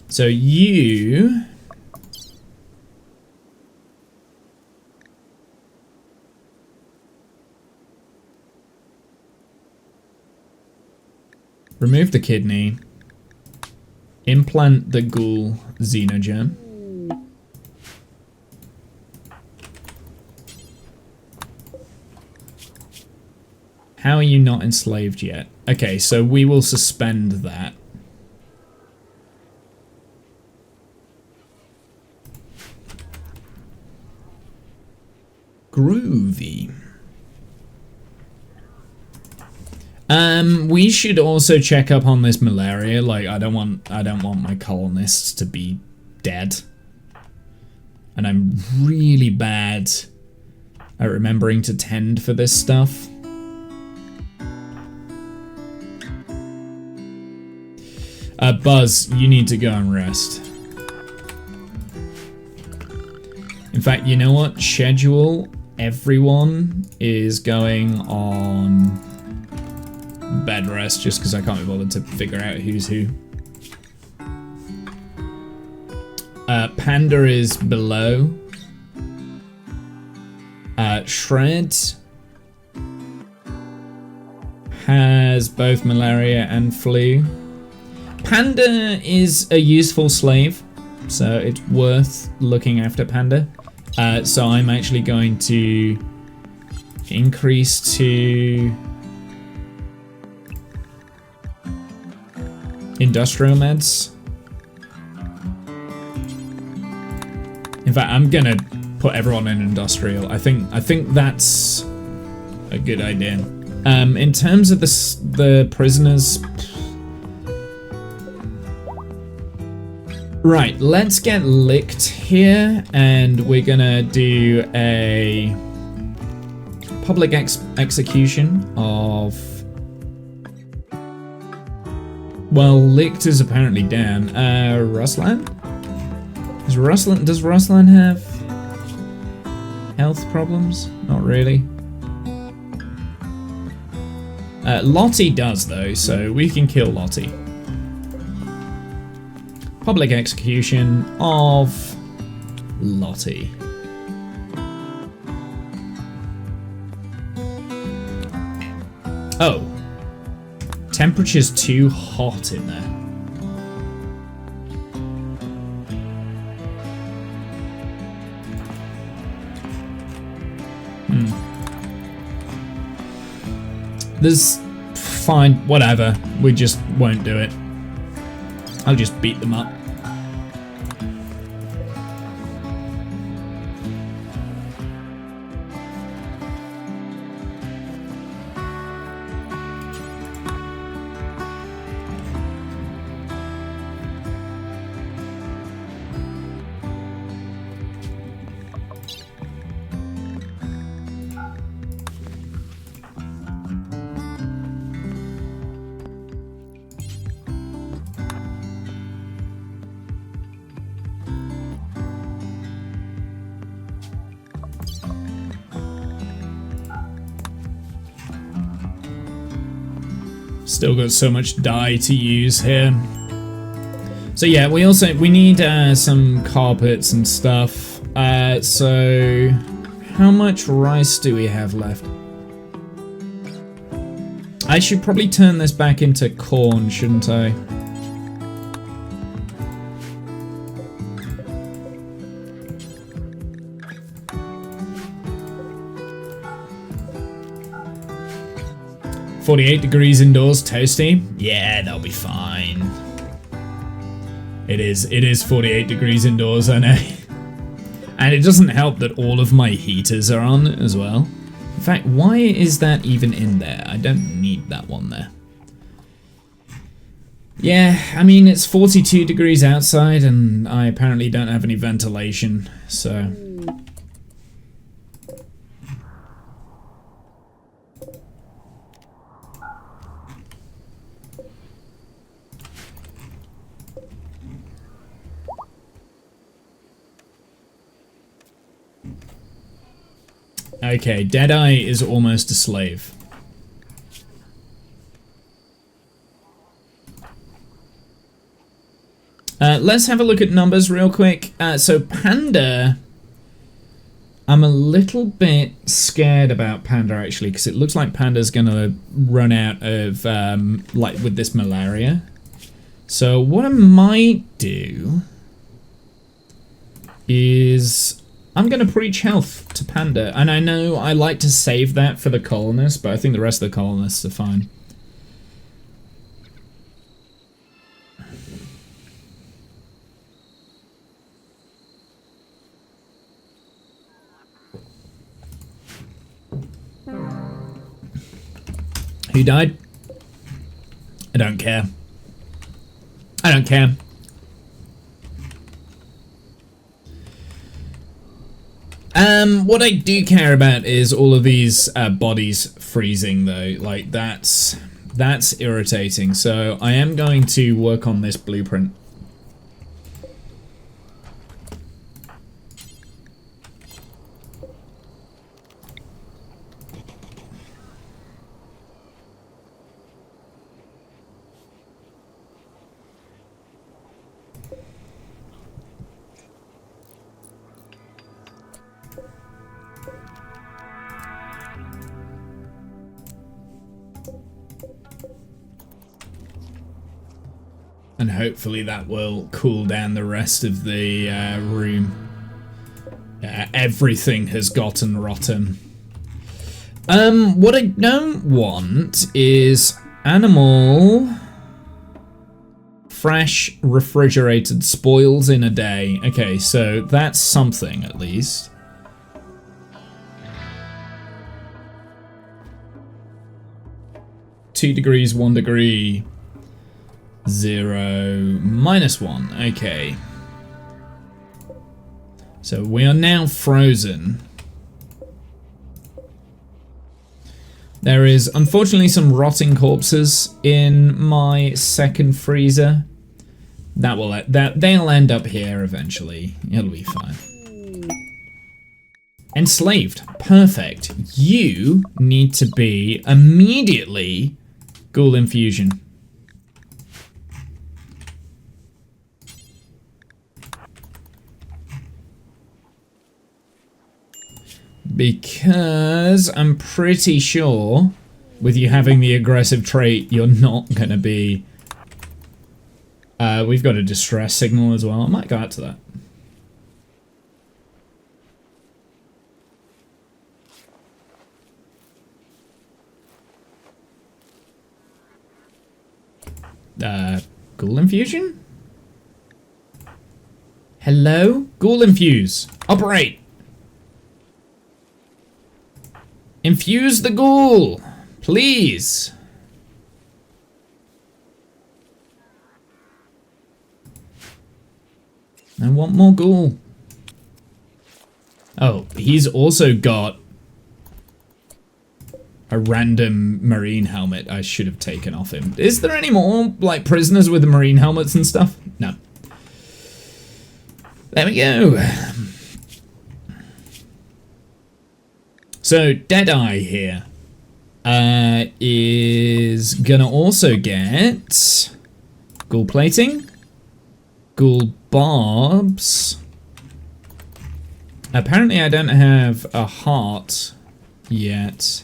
So you remove the kidney, implant the ghoul xenogen. How are you not enslaved yet? Okay, so we will suspend that. Groovy. We should also check up on this malaria. Like, I don't want my colonists to be dead. And I'm really bad at remembering to tend for this stuff. Buzz, you need to go and rest. In fact, you know what? Schedule everyone is going on bed rest just because I can't be bothered to figure out who's who. Panda is below. Shred has both malaria and flu. Panda is a useful slave, so it's worth looking after Panda. So I'm actually going to increase to industrial meds. In fact, I'm gonna put everyone in industrial. I think that's a good idea. In terms of the prisoners, right, let's get licked here, and we're gonna do a public execution of. Well, licked is apparently down. Ruslan? Does Ruslan have health problems? Not really. Lottie does though, so we can kill Lottie. Public execution of Lottie. Oh. Temperature's too hot in there. There's fine, whatever. We just won't do it. I'll just beat them up. Still got so much dye to use here. So yeah, we need some carpets and stuff. So How much rice do we have left? I should probably turn this back into corn, shouldn't I? "48 degrees indoors, toasty." Yeah, that'll be fine. It is 48 degrees indoors, I know. And it doesn't help that all of my heaters are on as well. In fact, why is that even in there? I don't need that one there. Yeah, I mean, it's 42 degrees outside and I apparently don't have any ventilation, so... Okay, Deadeye is almost a slave. Let's have a look at numbers real quick. So Panda, I'm a little bit scared about Panda actually, because it looks like Panda's gonna run out of, like with this malaria. So what I might do is I'm gonna preach health to Panda, and I know I like to save that for the colonists, but I think the rest of the colonists are fine. Who died? I don't care. I don't care. What I do care about is all of these bodies freezing though. Like that's irritating. So I am going to work on this blueprint. And hopefully that will cool down the rest of the room. Everything has gotten rotten. What I don't want is animal fresh refrigerated spoils in a day. Okay, so that's something at least. (2 degrees, 1 degree. 0, -1, okay. So we are now frozen. There is unfortunately some rotting corpses in my second freezer. They'll end up here eventually. It'll be fine. Enslaved, perfect. You need to be immediately ghoul infusion. Because I'm pretty sure with you having the aggressive trait, you're not going to be... we've got a distress signal as well. I might go out to that. Ghoul infusion? Hello? Ghoul infuse. Operate! Infuse the ghoul, please. I want more ghoul. Oh, he's also got a random marine helmet I should have taken off him. Is there any more, like, prisoners with marine helmets and stuff? No. There we go. So, Deadeye here is gonna also get ghoul plating, ghoul barbs, Apparently I don't have a heart yet.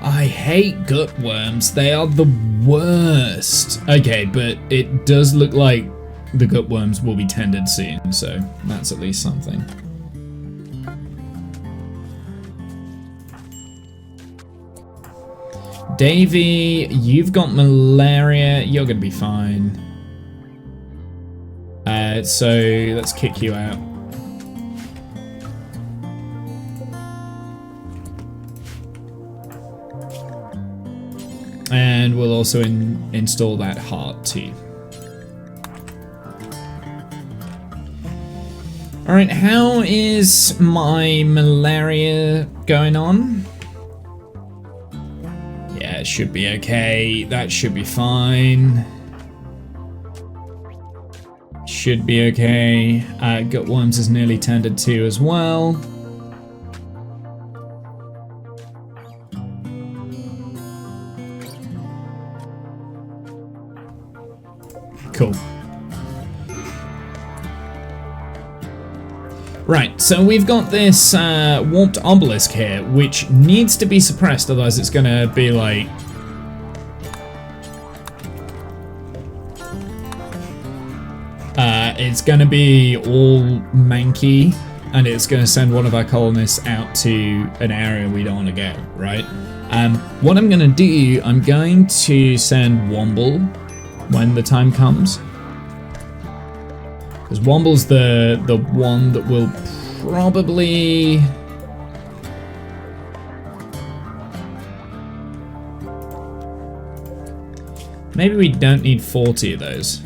I hate gut worms. They are the worst. Okay, but it does look like the gut worms will be tended soon, so that's at least something. Davey, you've got malaria. You're gonna be fine. So let's kick you out. And we'll also install that heart too. Alright, how is my malaria going on? Yeah, it should be okay. That should be fine. Should be okay. Gut worms is nearly tended to as well. Cool. Right, so we've got this warped obelisk here, which needs to be suppressed, otherwise it's gonna be like... it's gonna be all manky, and it's gonna send one of our colonists out to an area we don't want to go, right? What I'm gonna do, I'm going to send Womble when the time comes. Because Womble's the one that will probably... Maybe we don't need 40 of those.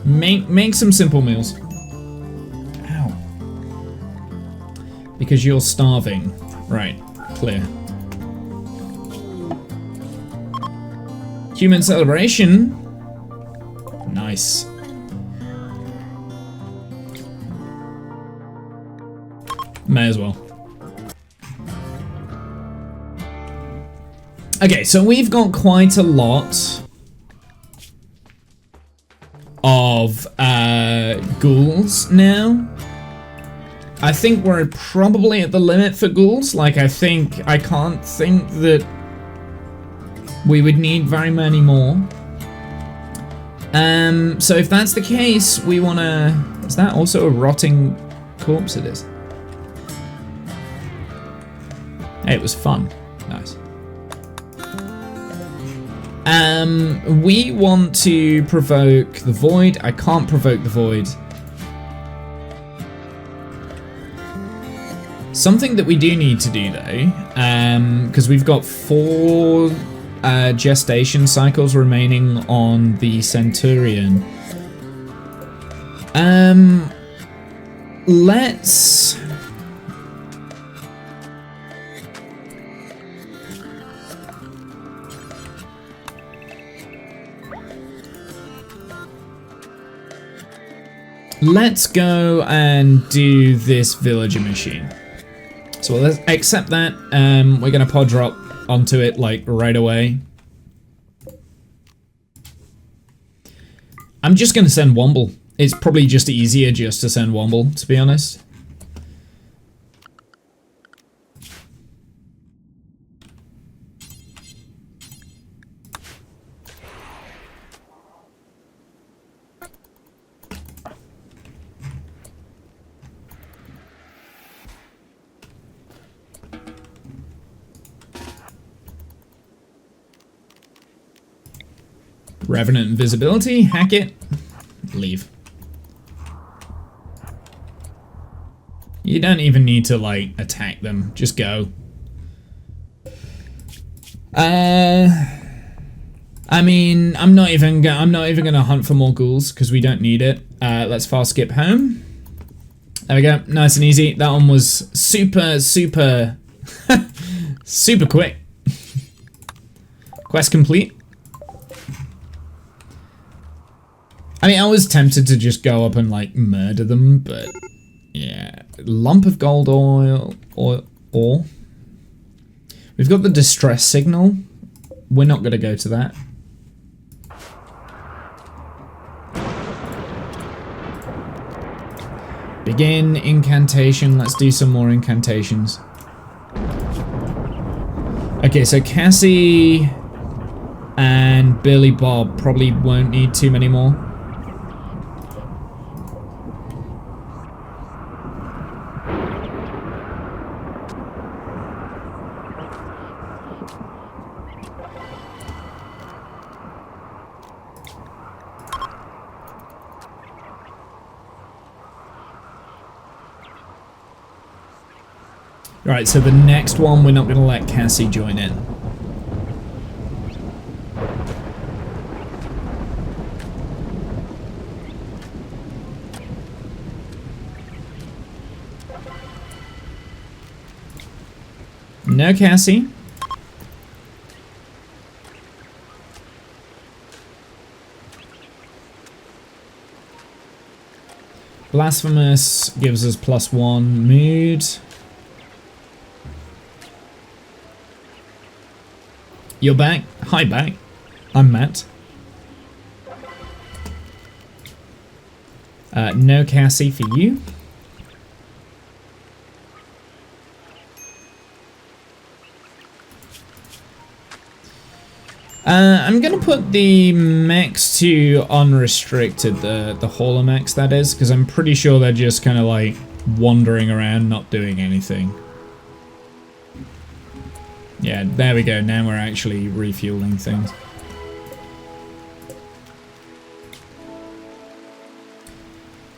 Make some simple meals. Ow. Because you're starving. Right, clear. Human celebration. Nice. May as well. Okay, so we've got quite a lot of ghouls now. I think we're probably at the limit for ghouls. Like, I can't think that we would need very many more. So if that's the case, we wanna... Is that also a rotting corpse? It is. Hey, it was fun. Nice. We want to provoke the void. I can't provoke the void. Something that we do need to do though, because we've got 4 gestation cycles remaining on the Centurion. Let's go and do this villager machine. So let's accept that. We're gonna pod drop onto it like right away. I'm just gonna send Womble. It's probably just easier just to send Womble, to be honest. Revenant invisibility, hack it. leave. You don't even need to, like, attack them. Just go. I mean, I'm not even gonna hunt for more ghouls because we don't need it. Let's fast skip home. There we go, nice and easy. That one was super super quick. Quest complete. I mean, I was tempted to just go up and like murder them, but yeah, lump of gold ore. We've got the distress signal. We're not gonna go to that. Begin incantation. Let's do some more incantations. Okay, so Cassie and Billy Bob probably won't need too many more. Right, so the next one, we're not going to let Cassie join in. No Cassie. Blasphemous gives us +1 mood. You're back. Hi, back. I'm Matt. No Cassie for you. I'm gonna put the mechs to unrestricted, the hauler mechs that is, because I'm pretty sure they're just kind of like wandering around, not doing anything. Yeah, there we go. Now we're actually refueling things.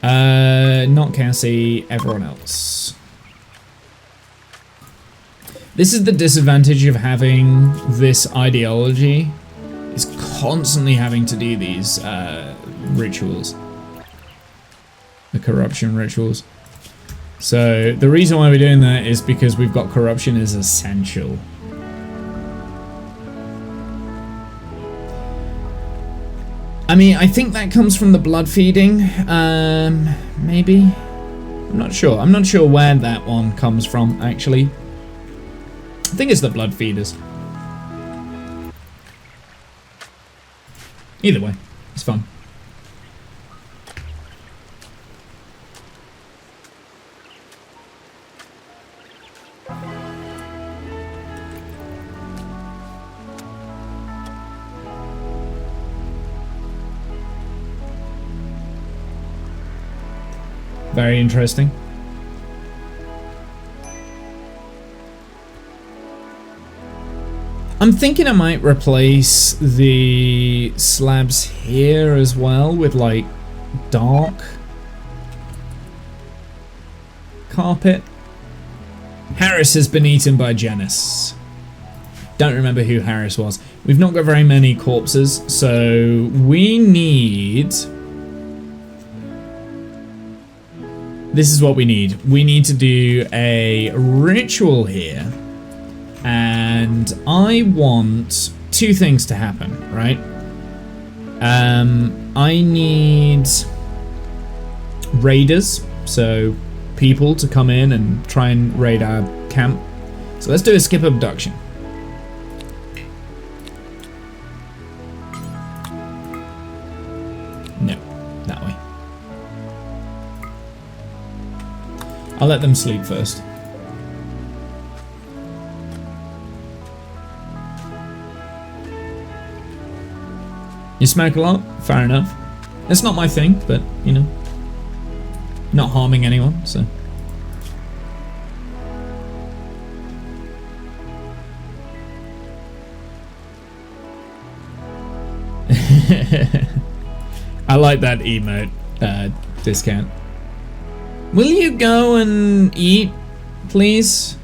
Not Cassie, everyone else. This is the disadvantage of having this ideology, is constantly having to do these rituals. The corruption rituals. So the reason why we're doing that is because we've got corruption is essential. I mean, I think that comes from the blood feeding, maybe? I'm not sure. I'm not sure where that one comes from, actually. I think it's the blood feeders. Either way, it's fun. Very interesting. I'm thinking I might replace the slabs here as well with like dark carpet. Harris has been eaten by Janice. Don't remember who Harris was. We've not got very many corpses, so we need... This is what we need. We need to do a ritual here. And I want two things to happen, right? I need raiders, so people to come in and try and raid our camp. So let's do a skip abduction. No, that way. I'll let them sleep first. You smoke a lot? Fair enough. It's not my thing, but, you know, not harming anyone, so. I like that emote, Discount. Will you go and eat, please?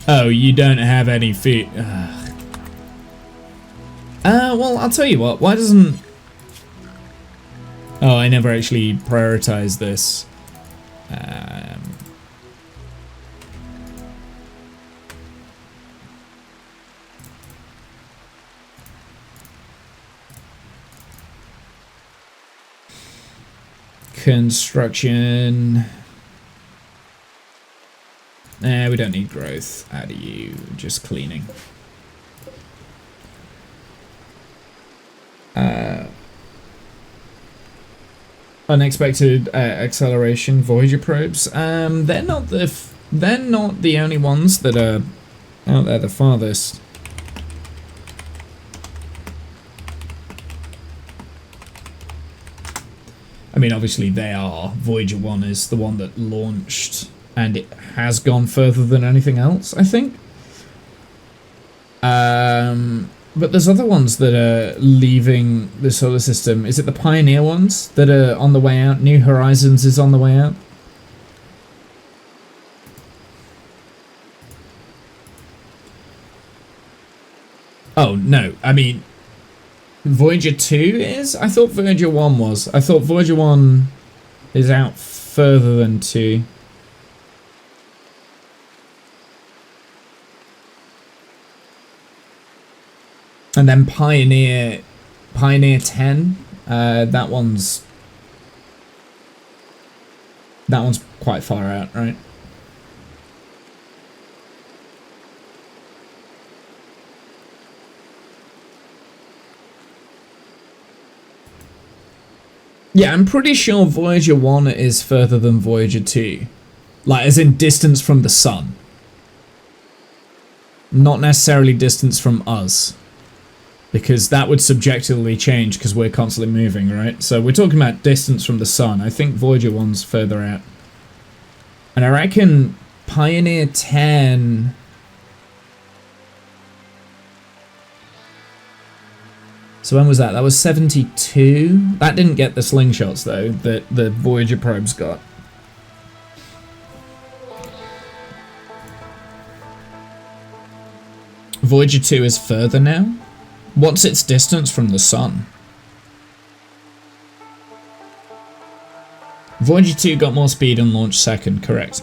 Oh, you don't have any food. Well, I'll tell you what. Why doesn't... Oh, I never actually prioritized this. Construction. We don't need growth out of you, just cleaning. Unexpected acceleration Voyager probes. They're not the only ones that are out there the farthest. I mean, obviously they are. Voyager 1 is the one that launched, and it has gone further than anything else, I think. But there's other ones that are leaving the solar system. Is it the Pioneer ones that are on the way out? New Horizons is on the way out. Oh, no. I mean, Voyager 2 is? I thought Voyager 1 was. I thought Voyager 1 is out further than 2. And then Pioneer 10, that one's quite far out, right? Yeah, I'm pretty sure Voyager 1 is further than Voyager 2. Like, as in distance from the sun. Not necessarily distance from us. Because that would subjectively change because we're constantly moving, right? So we're talking about distance from the sun. I think Voyager 1's further out. And I reckon Pioneer 10... So when was that? That was 72? That didn't get the slingshots, though, that the Voyager probes got. Voyager 2 is further now? What's its distance from the sun? Voyager 2 got more speed and launched second, correct.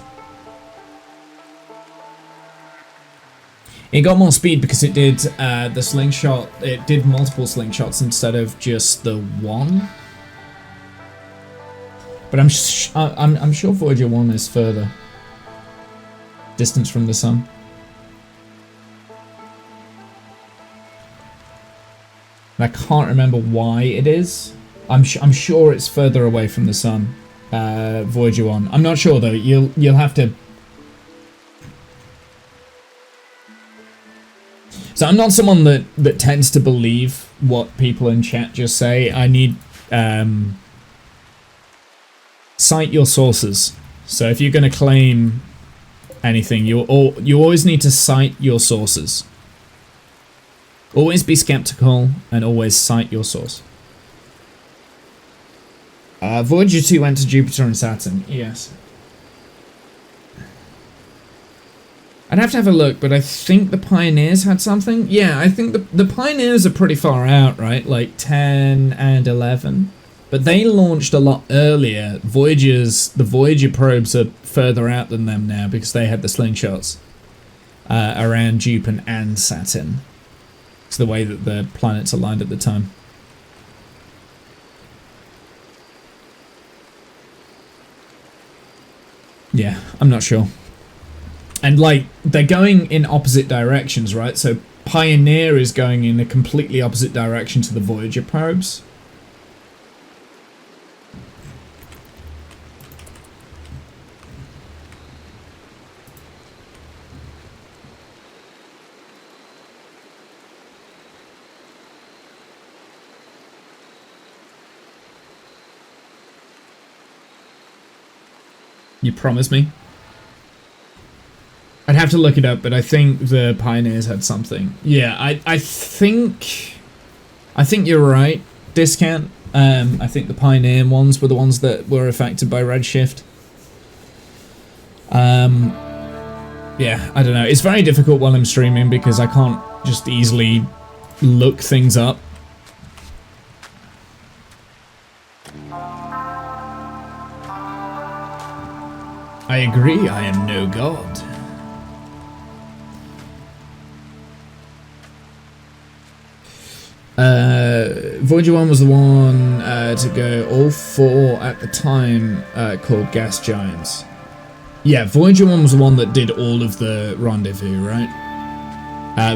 It got more speed because it did the slingshot, it did multiple slingshots instead of just the one. But I'm sure Voyager 1 is further. Distance from the sun. I can't remember why it is. I'm sure it's further away from the sun. Voyager 1. I'm not sure though. You'll have to. So I'm not someone that tends to believe what people in chat just say. I need cite your sources. So if you're going to claim anything, you always need to cite your sources. Always be skeptical and always cite your source. Voyager 2 went to Jupiter and Saturn. Yes. I'd have to have a look, but I think the Pioneers had something. Yeah, I think the Pioneers are pretty far out, right? Like 10 and 11. But they launched a lot earlier. The Voyager probes are further out than them now because they had the slingshots around Jupiter and Saturn. It's the way that the planets aligned at the time. Yeah, I'm not sure. And like, they're going in opposite directions, right? So Pioneer is going in a completely opposite direction to the Voyager probes. You promise me? I'd have to look it up, but I think the Pioneers had something. Yeah, I think you're right, Discount. I think the Pioneer ones were the ones that were affected by redshift. Yeah, I don't know. It's very difficult while I'm streaming because I can't just easily look things up. I agree, I am no god. Voyager 1 was the one to go all 4 at the time called Gas Giants. Yeah, Voyager 1 was the one that did all of the rendezvous, right?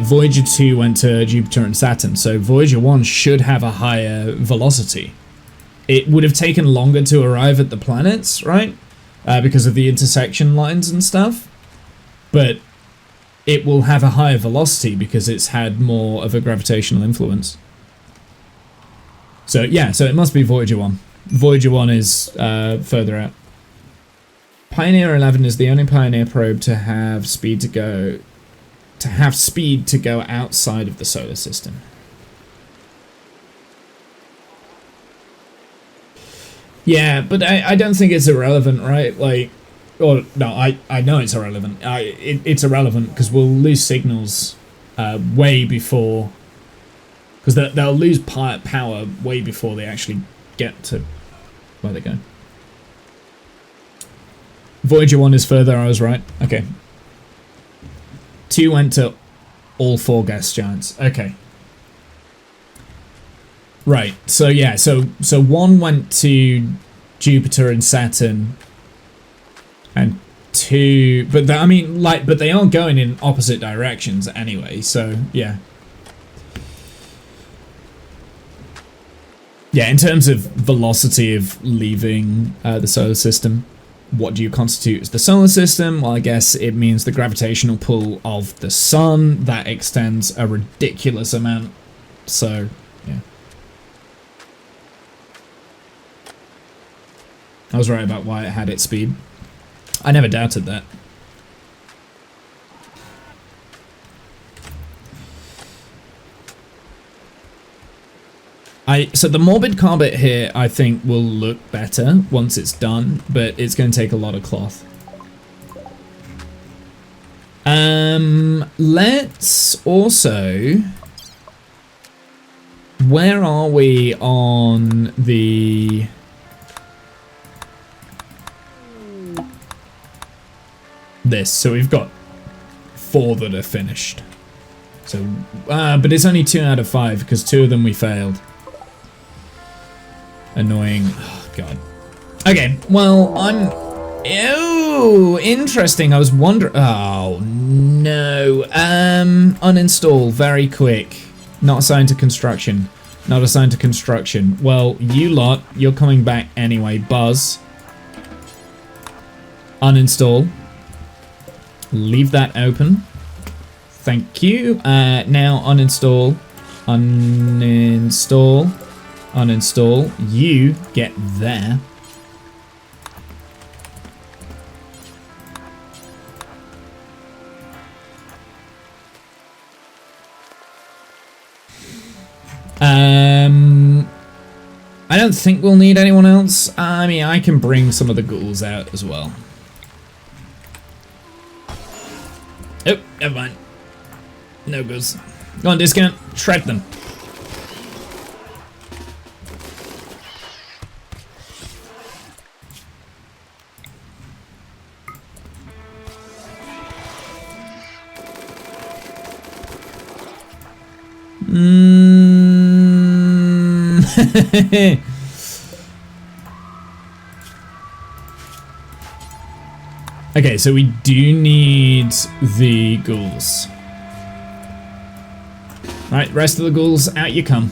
Voyager 2 went to Jupiter and Saturn, so Voyager 1 should have a higher velocity. It would have taken longer to arrive at the planets, right? Because of the intersection lines and stuff. But it will have a higher velocity because it's had more of a gravitational influence. So yeah, so it must be Voyager 1. Voyager 1 is further out. Pioneer 11 is the only Pioneer probe to have speed to go outside of the solar system. Yeah, but I don't think it's irrelevant, right? Like, or no, I know it's irrelevant. It's irrelevant because we'll lose signals way before, because they'll lose power way before they actually get to where they're going. Voyager 1 is further, I was right. Okay. 2 went to all 4 gas giants. Okay. Right, so yeah, so 1 went to Jupiter and Saturn, and 2, but I mean, like, but they aren't going in opposite directions anyway, so yeah. Yeah, in terms of velocity of leaving the solar system, what do you constitute as the solar system? Well, I guess it means the gravitational pull of the sun that extends a ridiculous amount, so yeah. I was right about why it had its speed. I never doubted that. So the morbid carbon here, I think, will look better once it's done, but it's going to take a lot of cloth. Let's also... Where are we on the... This, so we've got 4 that are finished. So, but it's only 2 out of 5 because 2 of them we failed. Annoying. Oh, God. Okay, well, I'm... Ew, interesting. I was wondering... Oh, no. Uninstall very quick. Not assigned to construction. Not assigned to construction. Well, you lot, you're coming back anyway. Buzz. Uninstall. Leave that open. Thank you. Now uninstall. Uninstall. Uninstall. You get there. I don't think we'll need anyone else. I mean, I can bring some of the ghouls out as well. Oh, never mind. No ghouls. Go on, discount. Shred them. Okay, so we do need the ghouls. Right, rest of the ghouls, out you come.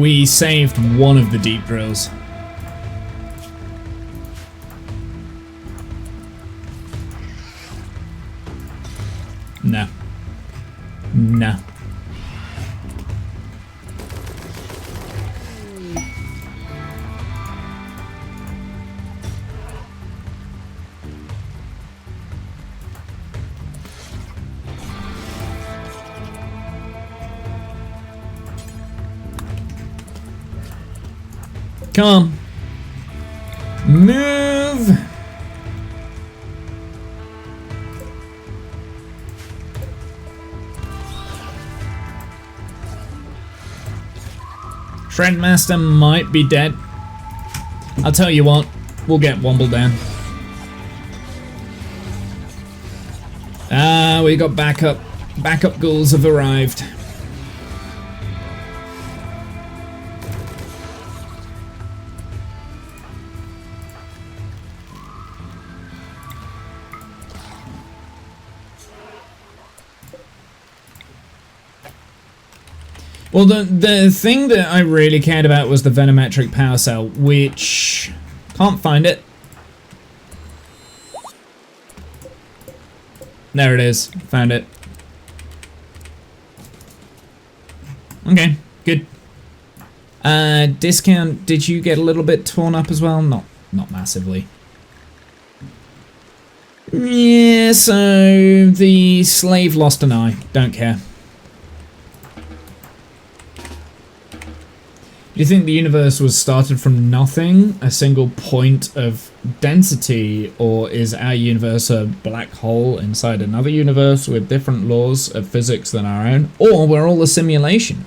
We saved one of the deep drills. No. No. Come on. Move! Shredmaster might be dead. I'll tell you what, we'll get Womble down. Ah, we got backup. Backup ghouls have arrived. Well, the thing that I really cared about was the Venometric Power Cell, which... can't find it. There it is. Found it. Okay, good. Discount, did you get a little bit torn up as well? Not massively. Yeah, so the slave lost an eye. Don't care. Do you think the universe was started from nothing, a single point of density, or is our universe a black hole inside another universe with different laws of physics than our own, or we're all a simulation?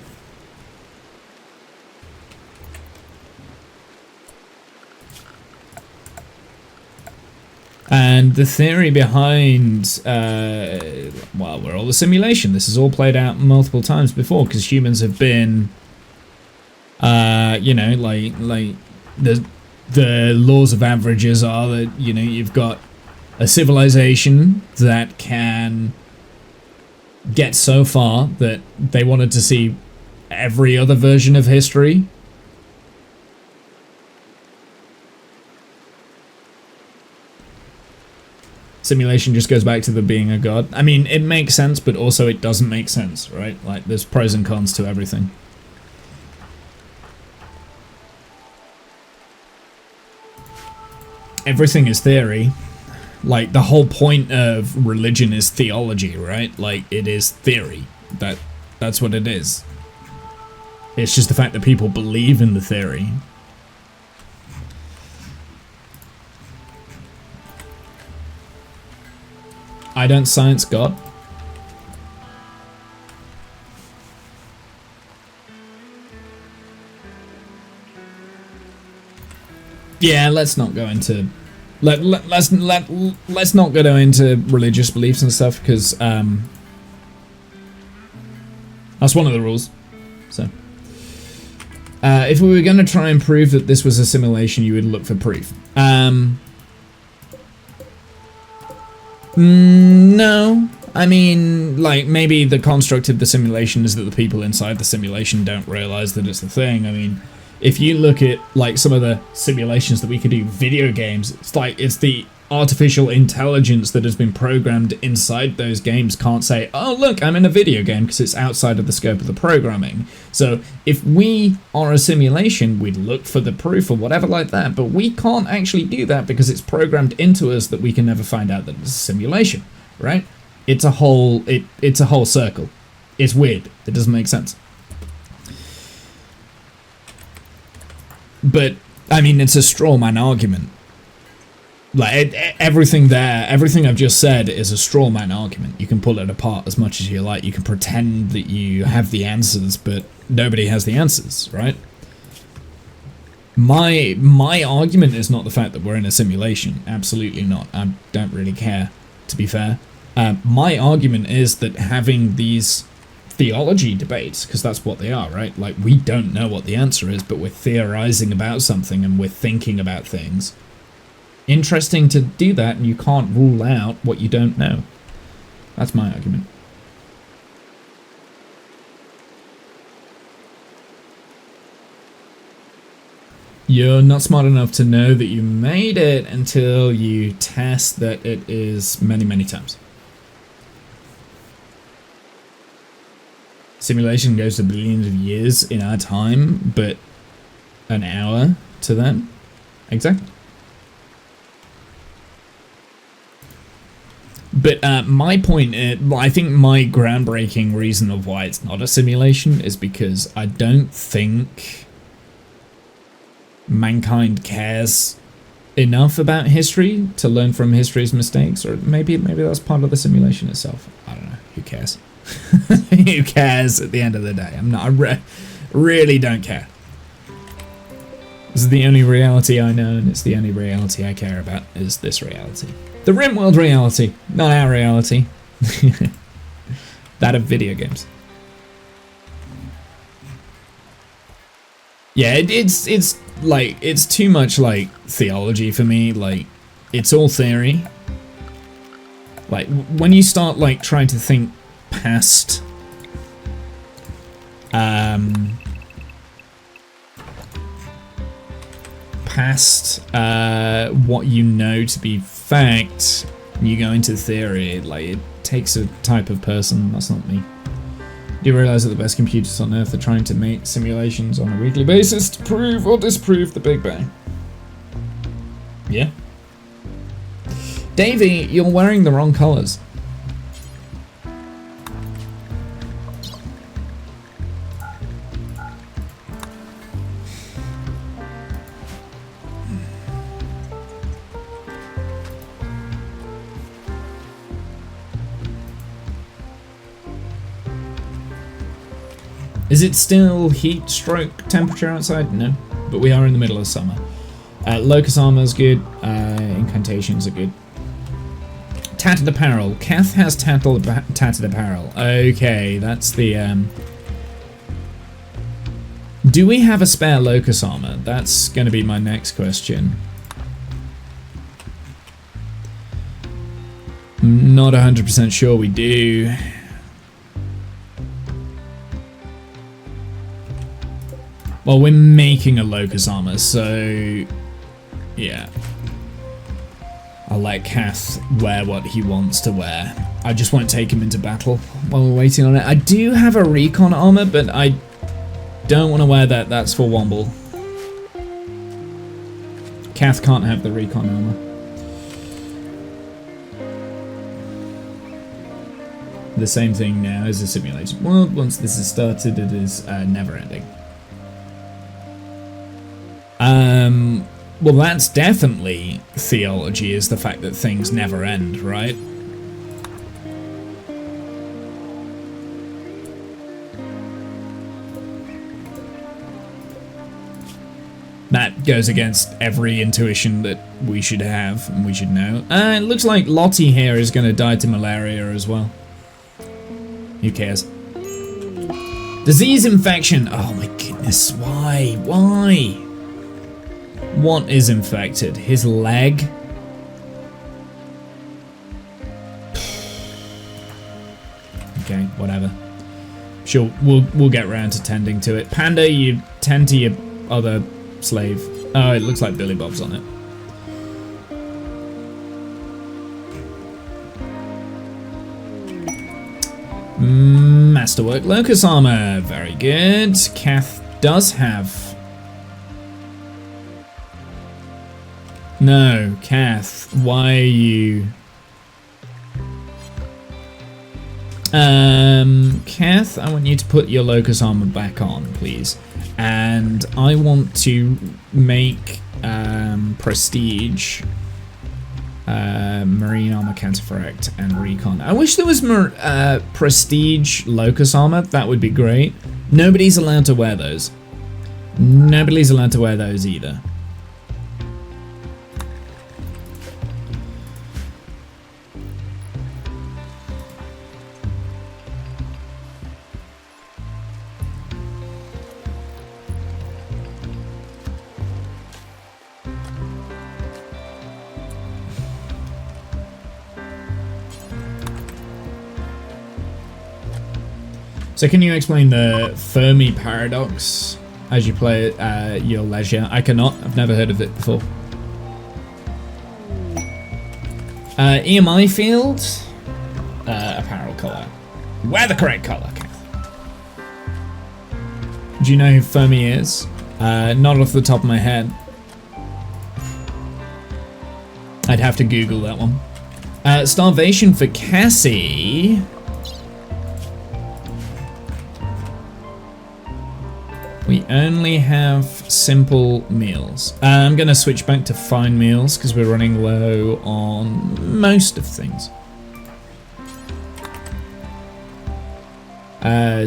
And the theory behind, well, we're all a simulation. This has all played out multiple times before, because humans have been... you know, like the laws of averages are that, you know, you've got a civilization that can get so far that they wanted to see every other version of history. Simulation just goes back to the being a god. I mean, it makes sense, but also it doesn't make sense, right? Like, there's pros and cons to everything. Everything is theory. Like, the whole point of religion is theology, right? Like, it is theory. That's what it is. It's just the fact that people believe in the theory. I don't science God. Yeah, let's not go into let's not go into religious beliefs and stuff, because that's one of the rules. So if we were going to try and prove that this was a simulation, you would look for proof. No, I mean, like, maybe the construct of the simulation is that the people inside the simulation don't realize that it's a thing. I mean, if you look at, like, some of the simulations that we could do, video games, it's like, it's the artificial intelligence that has been programmed inside those games can't say, oh, look, I'm in a video game, because it's outside of the scope of the programming. So if we are a simulation, we'd look for the proof or whatever like that, but we can't actually do that because it's programmed into us that we can never find out that it's a simulation, right? It's a whole, it's a whole circle. It's weird. It doesn't make sense. But, I mean, it's a straw man argument. Like, everything there, everything I've just said is a straw man argument. You can pull it apart as much as you like. You can pretend that you have the answers, but nobody has the answers, right? My argument is not the fact that we're in a simulation. Absolutely not. I don't really care, to be fair. My argument is that having these theology debates, because that's what they are, right? Like, we don't know what the answer is, but we're theorizing about something and we're thinking about things. Interesting to do that, and you can't rule out what you don't know. That's my argument. You're not smart enough to know that you made it until you test that it is many, many times. Simulation goes to billions of years in our time, but an hour to them? Exactly. But my point, I think my groundbreaking reason of why it's not a simulation is because I don't think mankind cares enough about history to learn from history's mistakes, or maybe that's part of the simulation itself. I don't know. Who cares? Who cares at the end of the day? I really don't care. This is the only reality I know, and it's the only reality I care about, is this reality. The Rimworld reality, not our reality. That of video games. Yeah, it's like, it's too much like theology for me. Like, it's all theory. Like, when you start like trying to think past what you know to be fact, you go into theory, like, it takes a type of person. That's not me. Do you realise that the best computers on Earth are trying to make simulations on a weekly basis to prove or disprove the Big Bang? Yeah. Davey, you're wearing the wrong colours. Is it still heat stroke temperature outside? No, but we are in the middle of summer. Locust armor is good. Incantations are good. Tattered apparel. Kath has tattered apparel. Okay, that's the... Do we have a spare locust armor? That's going to be my next question. I'm not 100% sure we do. Well, we're making a locust armor, so yeah. I'll let Kath wear what he wants to wear. I just won't take him into battle while we're waiting on it. I do have a recon armor, but I don't want to wear that. That's for Womble. Kath can't have the recon armor. The same thing now as a simulated world. Once this is started, it is never ending. Well, that's definitely theology, is the fact that things never end, right? That goes against every intuition that we should have and we should know. It looks like Lottie here is going to die to malaria as well. Who cares? Disease infection. Oh my goodness, why? Why? What is infected? His leg? Okay, whatever. Sure, we'll get round to tending to it. Panda, you tend to your other slave. Oh, it looks like Billy Bob's on it. Masterwork locust armor, very good. Kath does have... No, Kath, why are you... Kath, I want you to put your locust armor back on, please. And I want to make prestige, marine armor, counterfract, and recon. I wish there was prestige locust armor. That would be great. Nobody's allowed to wear those. Nobody's allowed to wear those either. So can you explain the Fermi paradox as you play at your leisure? I cannot. I've never heard of it before. EMI field, apparel color. Wear the correct color. Do you know who Fermi is? Not off the top of my head. I'd have to Google that one. Starvation for Cassie. We only have simple meals. I'm gonna switch back to fine meals because we're running low on most of things.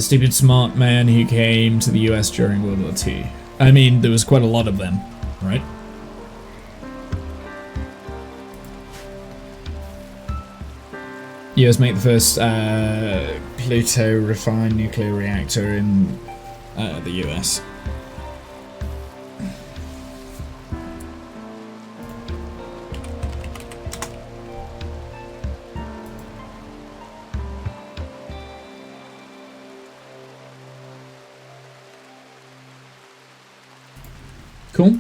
Stupid smart man who came to the US during World War II. I mean, there was quite a lot of them, right? US make the first Pluto refined nuclear reactor in the US. Cool.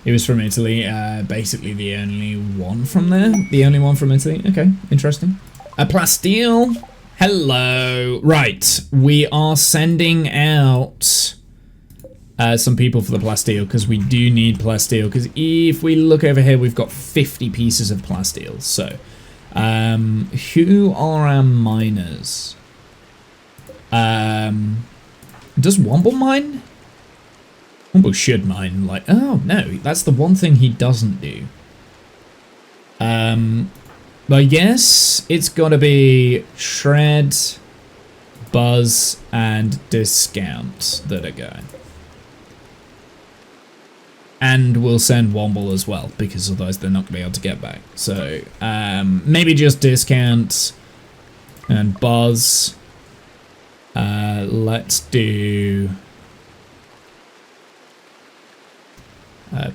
He was from Italy, basically the only one from there. The only one from Italy. Okay, interesting. A plasteel. Hello. Right, we are sending out some people for the plasteel because we do need plasteel. Because if we look over here, we've got 50 pieces of plasteel. So, who are our miners? Does Womble mine? Womble should mine, like, oh no, that's the one thing he doesn't do. But I guess it's gotta be Shred, Buzz, and Discount that are going. And we'll send Womble as well, because otherwise they're not gonna be able to get back. So, maybe just Discount and Buzz. Let's do...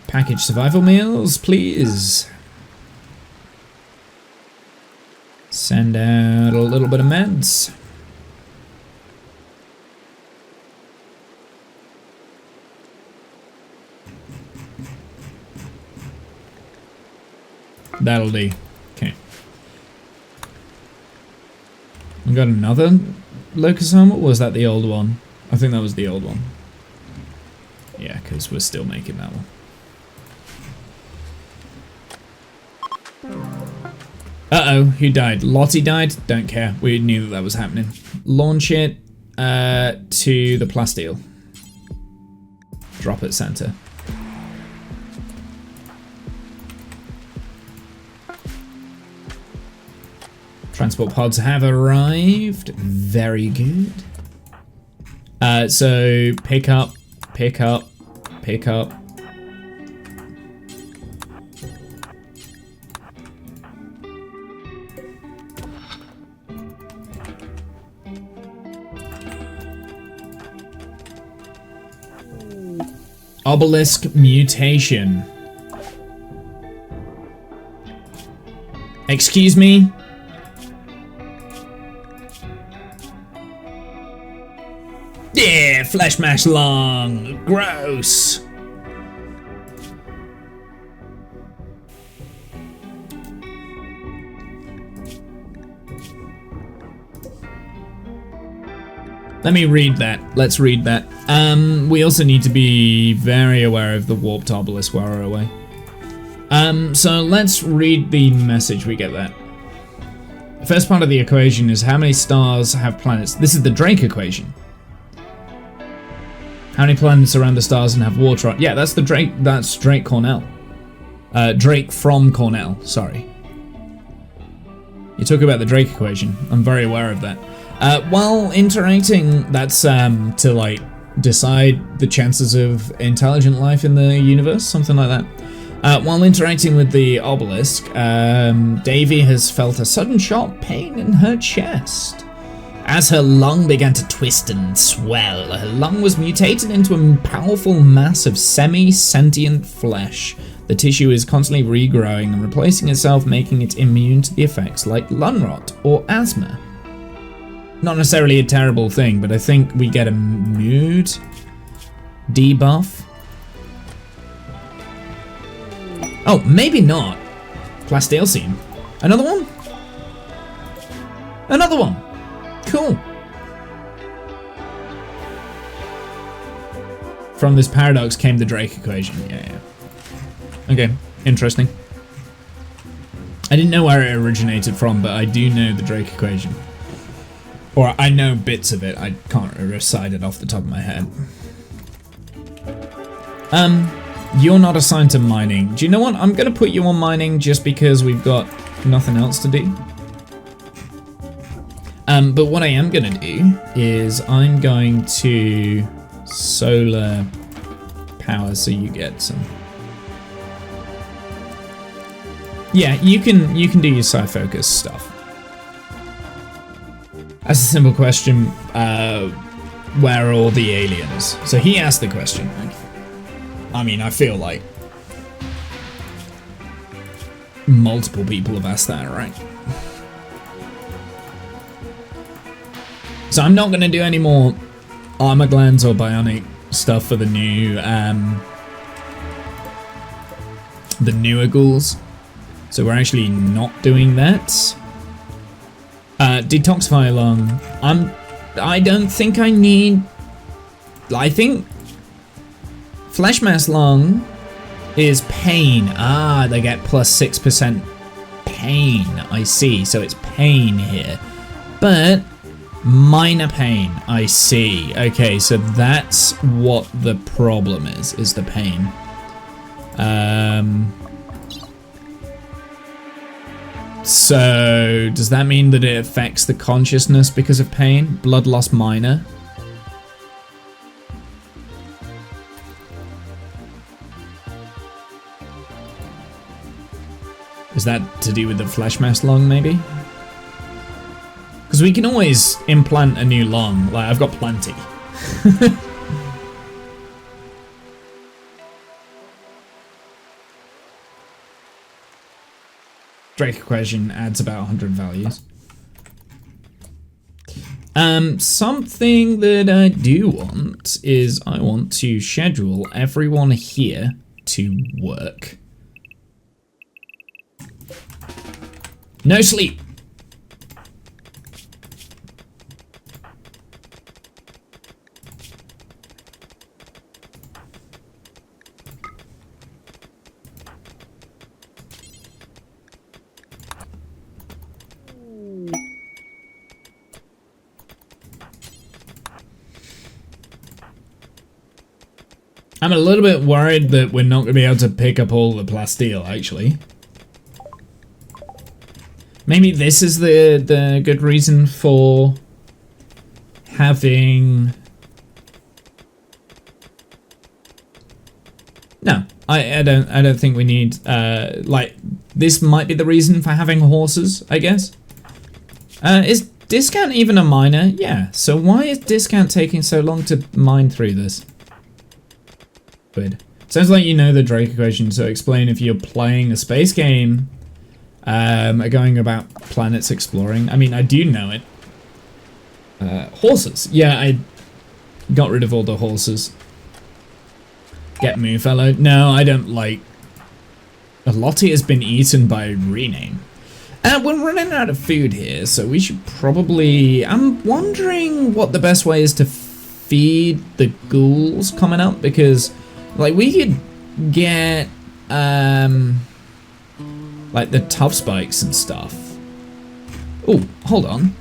package survival meals, please. Send out a little bit of meds. That'll do. Okay. We got another locus helmet, or was that the old one? I think that was the old one. Yeah, because we're still making that one. Uh-oh, who died? Lottie died? Don't care. We knew that was happening. Launch it to the plasteel. Drop at center. Transport pods have arrived. Very good. So pick up, pick up, pick up. Obelisk mutation. Excuse me? Yeah, flesh mash lung. Gross. Let me read that. Let's read that. We also need to be very aware of the warped obelisk while we're away. So let's read the message we get there. The first part of the equation is how many stars have planets. This is the Drake equation. How many planets around the stars and have water on? Yeah, that's the Drake. That's Drake Cornell. Drake from Cornell. Sorry. You talk about the Drake equation. I'm very aware of that. While interacting, that's to like decide the chances of intelligent life in the universe, something like that. While interacting with the obelisk, Davy has felt a sudden sharp pain in her chest. As her lung began to twist and swell, her lung was mutated into a powerful mass of semi-sentient flesh. The tissue is constantly regrowing and replacing itself, making it immune to the effects like lung rot or asthma. Not necessarily a terrible thing, but I think we get a mood debuff. Oh, maybe not. Plasteel seam. Another one? Another one. Cool. From this paradox came the Drake equation. Yeah. Okay, interesting. I didn't know where it originated from, but I do know the Drake equation. Or I know bits of it, I can't recite it off the top of my head. You're not assigned to mining. Do you know what? I'm gonna put you on mining just because we've got nothing else to do. But what I am gonna do is I'm going to solar power so you get some. Yeah, you can do your sci-focus stuff. That's a simple question. Where are all the aliens? So he asked the question. I mean, I feel like multiple people have asked that, right? So I'm not going to do any more armor glands or bionic stuff for the newer ghouls. So we're actually not doing that. Detoxify lung. I don't think I need. I think flesh mass lung is pain. Ah, they get plus 6% pain. I see. So it's pain here, but minor pain. I see. Okay, so that's what the problem is the pain. So, does that mean that it affects the consciousness because of pain? Blood loss minor. Is that to do with the flesh mass lung, maybe? Because we can always implant a new lung. Like, I've got plenty. Drake equation adds about 100 values. Something that I do want is I want to schedule everyone here to work. No sleep. I'm a little bit worried that we're not going to be able to pick up all the plasteel, actually. Maybe this is the good reason for having... No, I don't think we need, like, this might be the reason for having horses, I guess. Is discount even a miner? Yeah, so why is discount taking so long to mine through this? Weird. Sounds like you know the Drake equation, so explain if you're playing a space game, going about planets exploring. I mean, I do know it. Horses. Yeah, I got rid of all the horses. Get Moo Fellow. No, I don't like... Lottie has been eaten by rename. We're running out of food here, so we should probably... I'm wondering what the best way is to feed the ghouls coming up, because... Like, we could get, like, the tough spikes and stuff. Oh, hold on.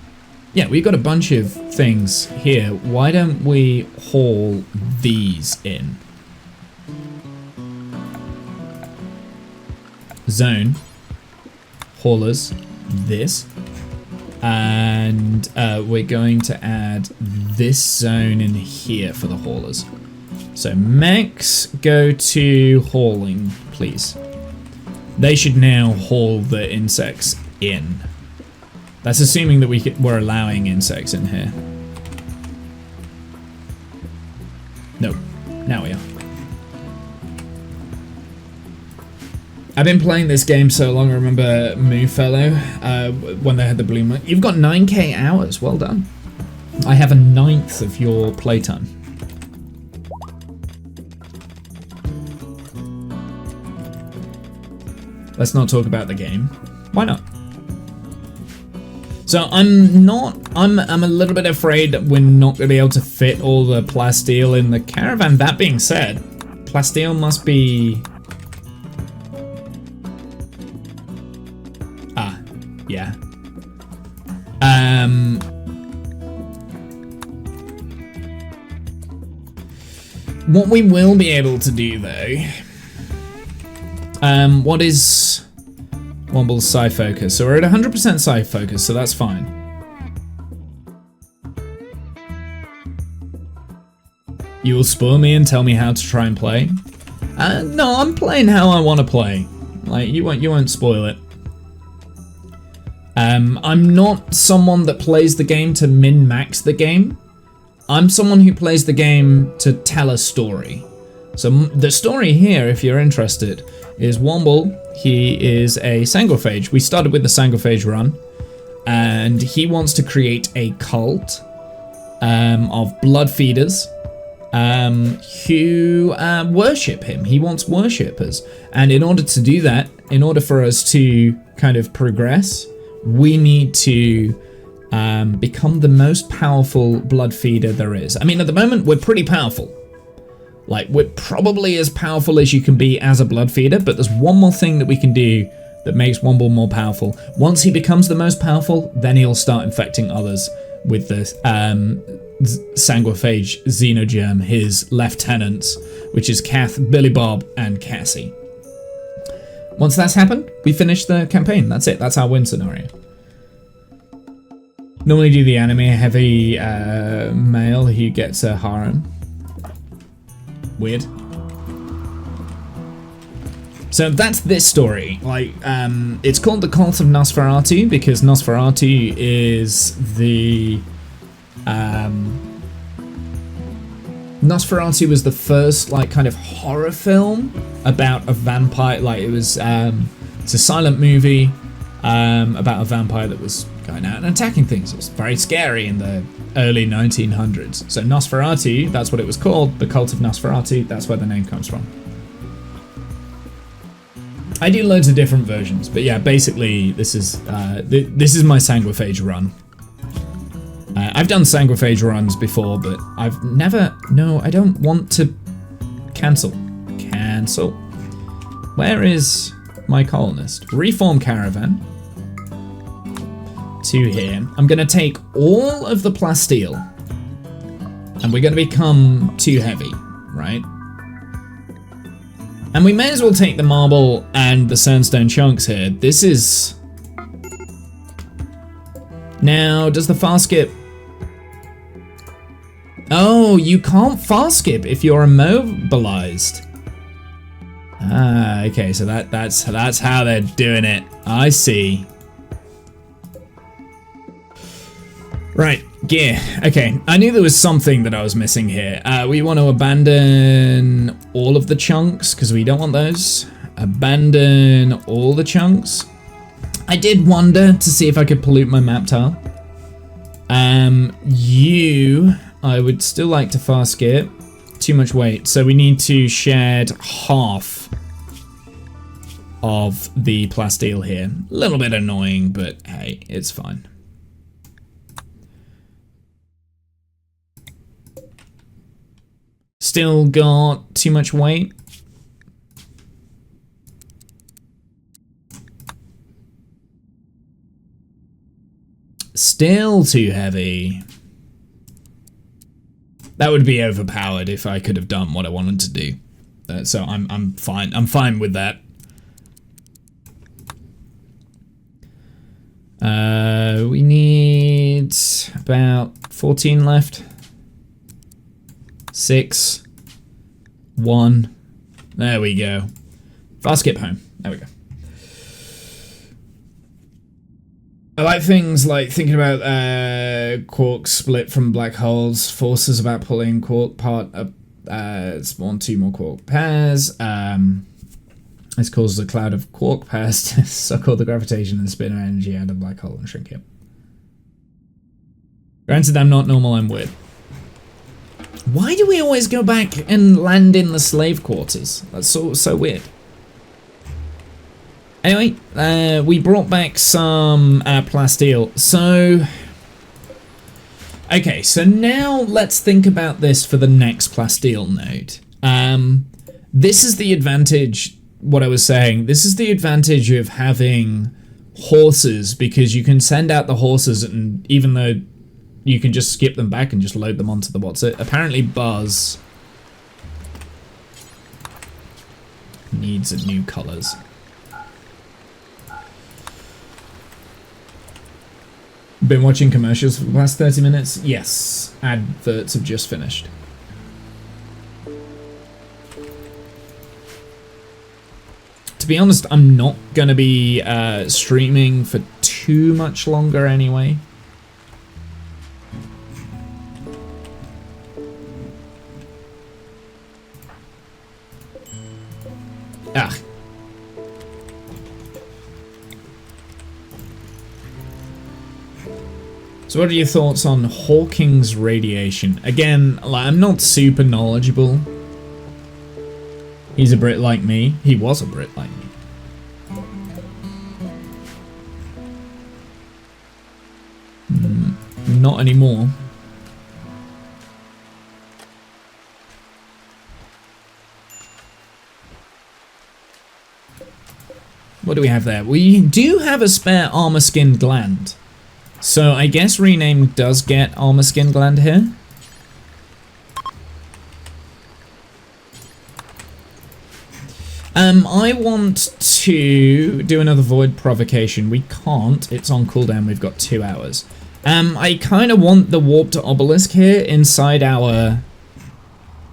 Yeah, we've got a bunch of things here. Why don't we haul these in? Zone. Haulers. This. And we're going to add this zone in here for the haulers. So mechs, go to hauling, please. They should now haul the insects in. That's assuming that we're allowing insects in here. Nope, now we are. I've been playing this game so long, I remember Moo Fellow, when they had the blue moon. You've got 9k hours, well done. I have a 9th of your playtime. Let's not talk about the game. Why not? So I'm a little bit afraid that we're not going to be able to fit all the plasteel in the caravan. That being said, plasteel must be... Ah, yeah. What we will be able to do, though... what is Womble's Psi Focus? So we're at 100% Psi Focus, so that's fine. You will spoil me and tell me how to try and play? No, I'm playing how I want to play. Like, you won't spoil it. I'm not someone that plays the game to min-max the game. I'm someone who plays the game to tell a story. So the story here, if you're interested, is Womble. He is a Sanguiphage. We started with the Sanguiphage run, and he wants to create a cult of blood feeders who worship him. He wants worshippers, and in order to do that, in order for us to kind of progress, we need to become the most powerful blood feeder there is. I mean, at the moment, we're pretty powerful. Like, we're probably as powerful as you can be as a blood feeder, but there's one more thing that we can do that makes Womble more powerful. Once he becomes the most powerful, then he'll start infecting others with the Sanguiphage Xenogerm, his lieutenants, which is Kath, Billy Bob, and Cassie. Once that's happened, we finish the campaign. That's it. That's our win scenario. Normally do the anime heavy male who gets a harem. Weird. So that's this story. Like, it's called the Cult of Nosferatu because Nosferatu is the Nosferatu was the first like kind of horror film about a vampire. Like, it was it's a silent movie about a vampire that was going out and attacking things. It was very scary in the early 1900s. So Nosferatu, that's what it was called, the Cult of Nosferatu, that's where the name comes from. I do loads of different versions, but yeah, basically this is my Sanguiphage run. I've done Sanguiphage runs before, but I've never... No, I don't want to cancel. Cancel. Where is my colonist? Reform caravan. To here. I'm going to take all of the plasteel, and we're going to become too heavy, right? And we may as well take the marble and the sandstone chunks here. This is... Now, does the fast skip... Oh, you can't fast skip if you're immobilized. Ah, okay, so that's how they're doing it. I see. Right, gear. Okay, I knew there was something that I was missing here. We want to abandon all of the chunks, because we don't want those. Abandon all the chunks. I did wonder to see if I could pollute my map tile. I would still like to fast skip. Too much weight, so we need to shed half of the plasteel here. A little bit annoying, but hey, it's fine. Still got too much weight. Still too heavy. That would be overpowered if I could have done what I wanted to do. So I'm fine. I'm fine with that. We need about 14 left. 6, 1. There we go. Fast skip home. There we go. I like things like thinking about quarks split from black holes, forces about pulling quark part up, spawn 2 more quark pairs. This causes a cloud of quark pairs to suck all the gravitation and spin energy out of the black hole and shrink it. Granted, I'm not normal, I'm weird. Why do we always go back and land in the slave quarters? That's so weird. Anyway, we brought back some plasteel. So, okay, so now let's think about this for the next plasteel node. This is the advantage, what I was saying, this is the advantage of having horses, because you can send out the horses, and even though you can just skip them back and just load them onto the what's it. Apparently Buzz needs new colors. Been watching commercials for the past 30 minutes? Yes. Adverts have just finished. To be honest, I'm not going to be streaming for too much longer anyway. Ah. So what are your thoughts on Hawking's radiation? Again, like, I'm not super knowledgeable. He's a Brit like me. He was a Brit like me. Not anymore. What do we have there? We do have a spare armor skin gland. So I guess rename does get armor skin gland here. I want to do another void provocation. We can't. It's on cooldown. We've got 2 hours. I kind of want the warped obelisk here inside our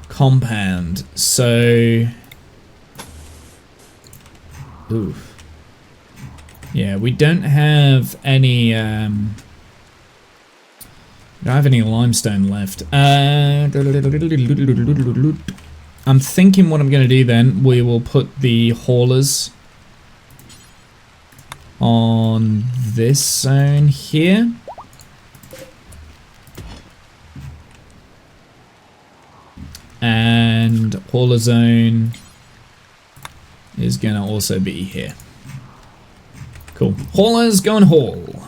compound. So, ooh. Yeah, we don't have any. Don't have any limestone left. I'm thinking what I'm going to do then, we will put the haulers on this zone here. And hauler zone is going to also be here. Cool. Haulers, go and haul.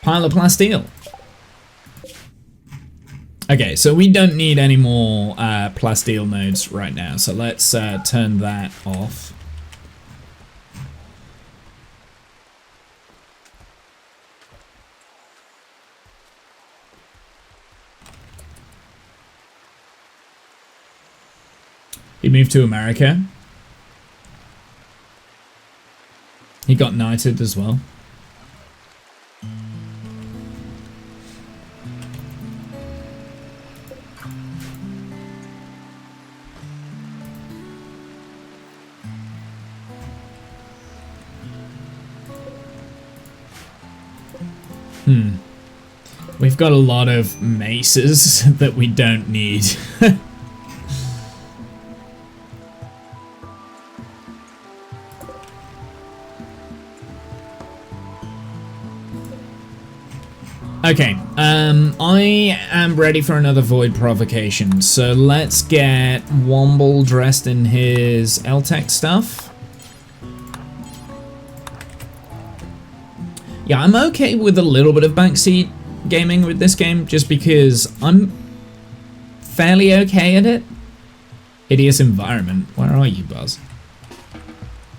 Pile of plasteel. Okay, so we don't need any more plasteel nodes right now, so let's turn that off. He moved to America. He got knighted as well. We've got a lot of maces that we don't need. Okay, I am ready for another void provocation, so let's get Womble dressed in his L-Tech stuff. Yeah, I'm okay with a little bit of backseat gaming with this game, just because I'm fairly okay at it. Hideous environment. Where are you, Buzz?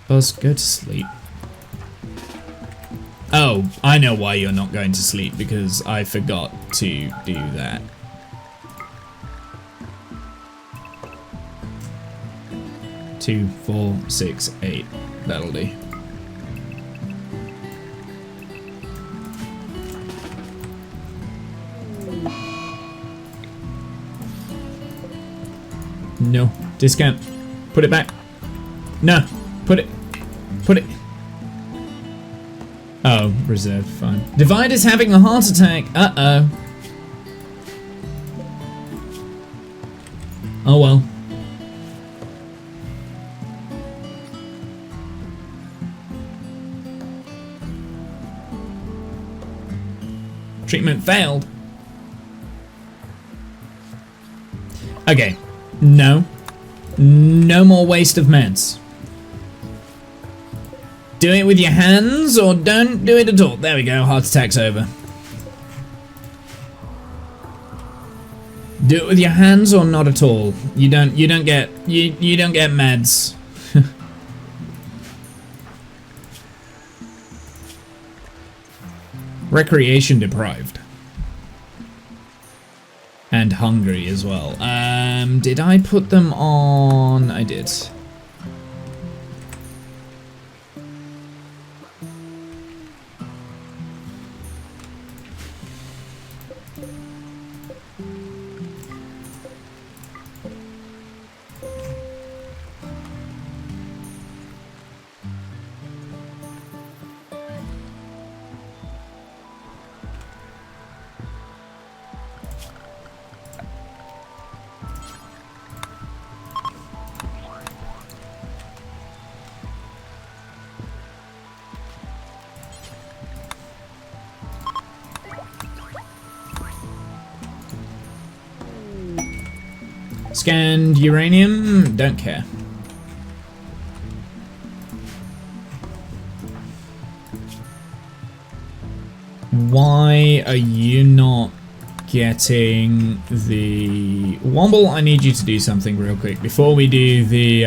Buzz, go to sleep. Oh, I know why you're not going to sleep, because I forgot to do that. Two, 4, 6, 8. That'll do. No. Discount. Put it back. No. Put it. Oh, reserved. Fine. Divide is having a heart attack. Uh-oh. Oh well. Treatment failed. Okay. No. No more waste of meds. Do it with your hands or don't do it at all. There we go. Heart attack's over. Do it with your hands or not at all. You don't get meds. Recreation deprived. And hungry as well. Did I put them on? I did. Scanned uranium, don't care. Why are you not getting the... Womble, I need you to do something real quick before we do the...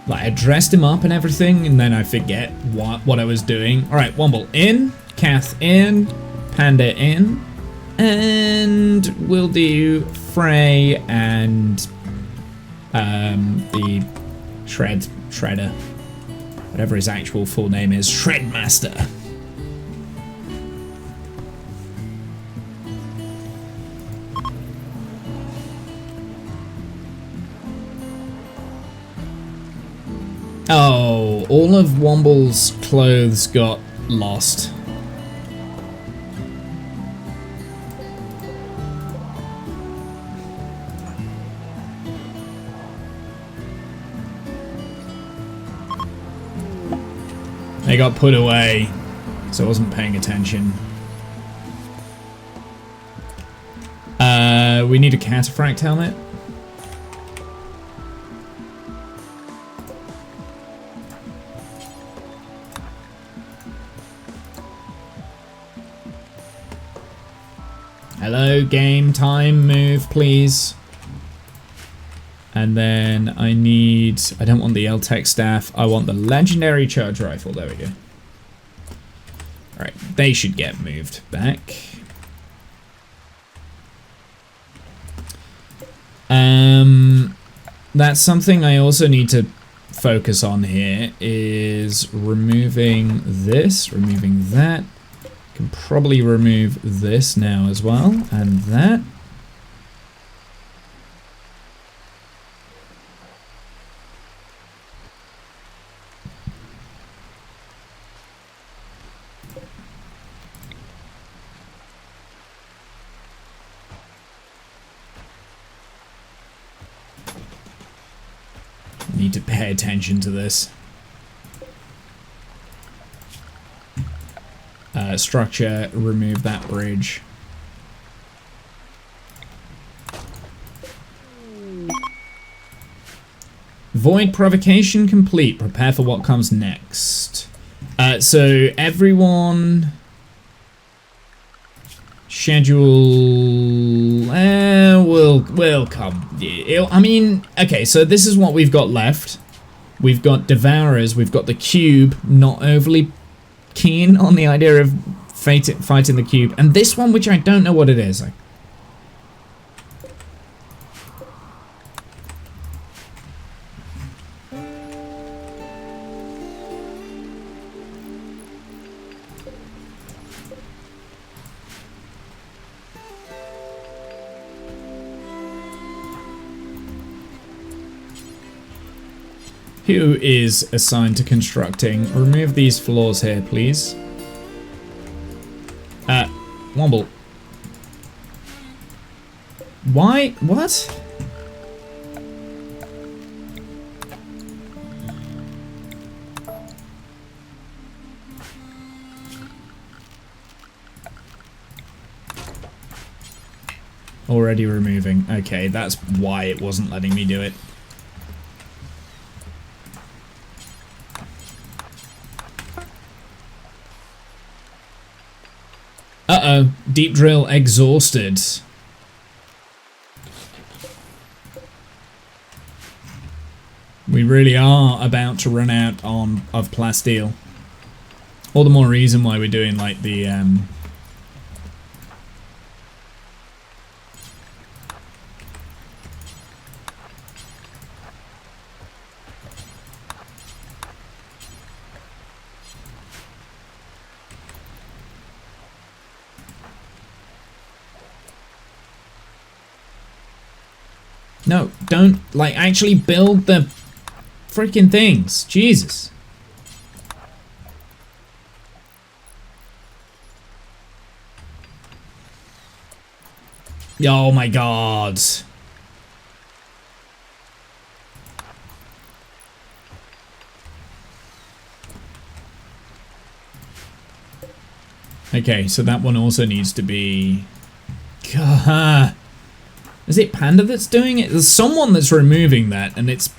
Like, I dressed him up and everything, and then I forget what I was doing. Alright, Womble in, Kath in, Panda in, and we'll do Frey and the Shredder, whatever his actual full name is, Shredmaster. Oh, all of Womble's clothes got lost. They got put away, so I wasn't paying attention. We need a cataphract helmet. Hello, game time, move, please. And then I need... I don't want the L-Tech staff. I want the legendary charge rifle. There we go. Alright, they should get moved back. That's something I also need to focus on here, is removing this, removing that. Can probably remove this now as well, and that. Need to pay attention to this. Structure, remove that bridge. Void provocation complete. Prepare for what comes next. So everyone... Schedule... we'll come. I mean, okay, so this is what we've got left. We've got Devourers, we've got the Cube, not overly keen on the idea of fighting the Cube. And this one, which I don't know what it is. Who is assigned to constructing? Remove these floors here, please. Womble. Why? What? Already removing. Okay, that's why it wasn't letting me do it. Uh-oh, deep drill exhausted. We really are about to run out of plasteel. All the more reason why we're doing like the No, don't, like, actually build the freaking things. Jesus. Oh my god. Okay, so that one also needs to be... God. Is it Panda that's doing it? There's someone that's removing that, and it's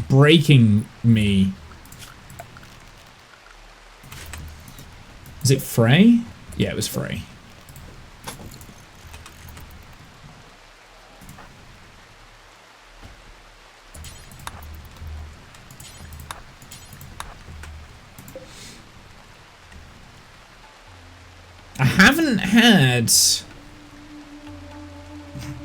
breaking me. Is it Frey? Yeah, it was Frey. I haven't had...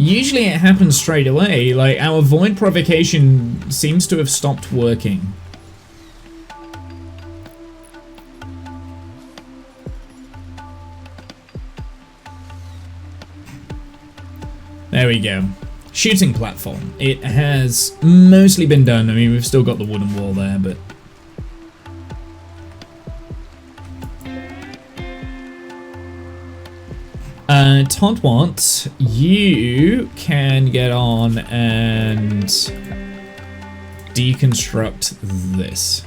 Usually it happens straight away, like our void provocation seems to have stopped working. There we go. Shooting platform. It has mostly been done. I mean, we've still got the wooden wall there, but... Toddwant, you can get on and deconstruct this.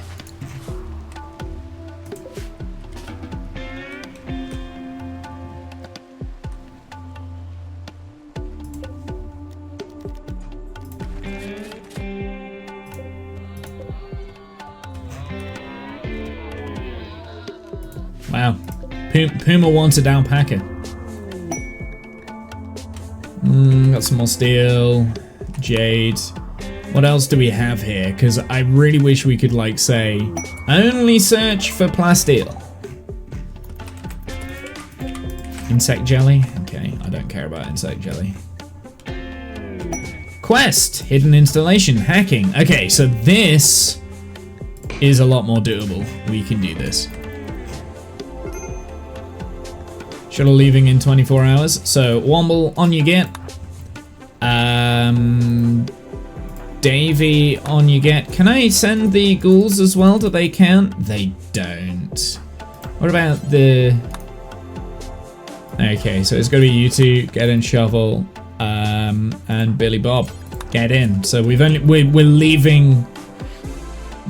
Wow. Puma wanted alpaca. Got some more steel, jade. What else do we have here? Because I really wish we could, like, say, only search for plasteel. Insect jelly? Okay, I don't care about insect jelly. Quest, hidden installation, hacking. Okay, so this is a lot more doable. We can do this. Shuttle leaving in 24 hours. So, Womble, on you get. Davey, on you get. Can I send the ghouls as well? Do they count? They don't. What about the... Okay, so it's going to be you two, get in Shovel, and Billy Bob, get in. So we're leaving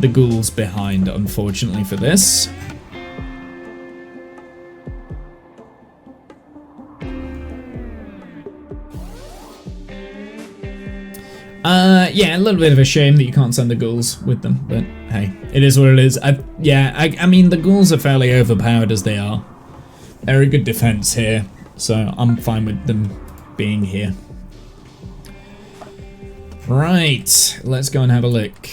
the ghouls behind, unfortunately, for this. Yeah, a little bit of a shame that you can't send the ghouls with them, but hey, it is what it is. I mean, the ghouls are fairly overpowered as they are. They're a good defense here, so I'm fine with them being here. Right, let's go and have a look.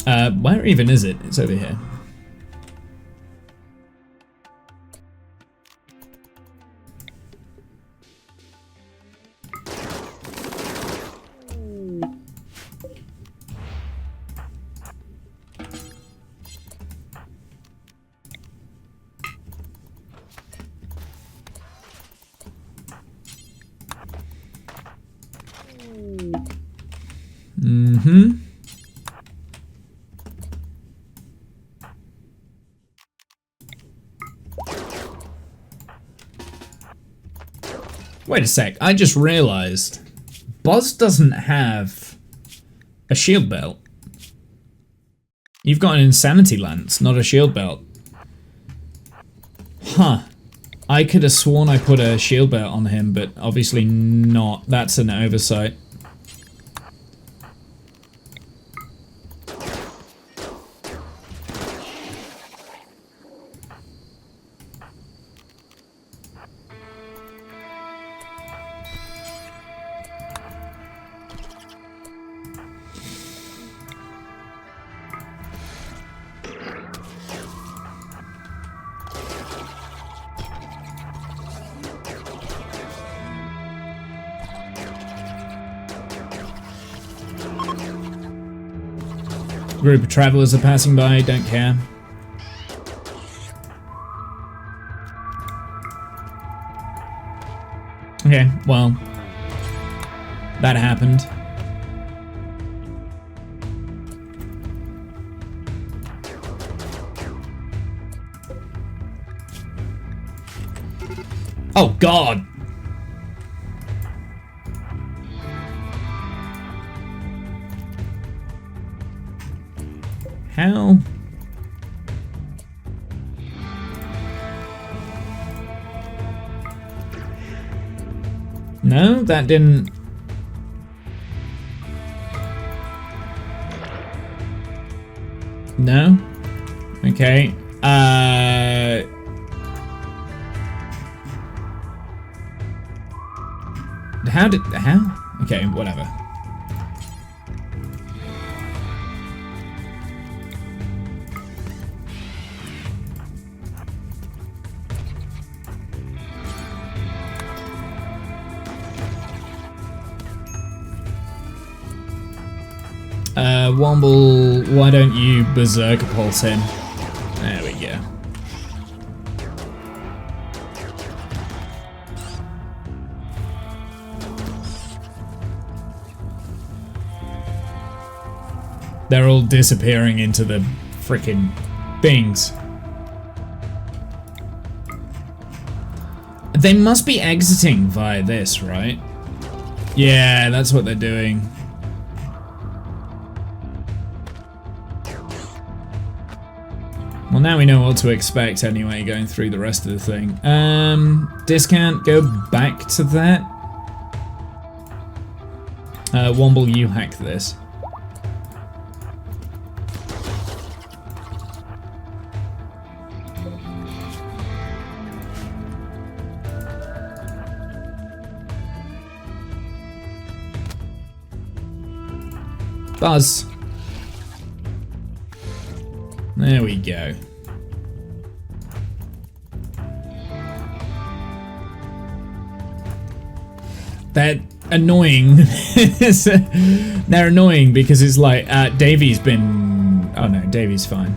Where even is it? It's over here. Wait a sec, I just realized Buzz doesn't have a shield belt. You've got an insanity lance, not a shield belt. Huh. I could have sworn I put a shield belt on him, but obviously not. That's an oversight. Group of travelers are passing by, don't care. Okay, well, that happened. Oh, God. How? No, that didn't. No? Okay. How? Okay, whatever. Womble, why don't you Berserker Pulse him? There we go. They're all disappearing into the frickin' things. They must be exiting via this, right? Yeah, that's what they're doing. Well, now we know what to expect anyway, going through the rest of the thing. Discount, go back to that. Womble, you hack this. Buzz. There we go. They're annoying. They're annoying because it's like, Davy's been... Oh no, Davy's fine.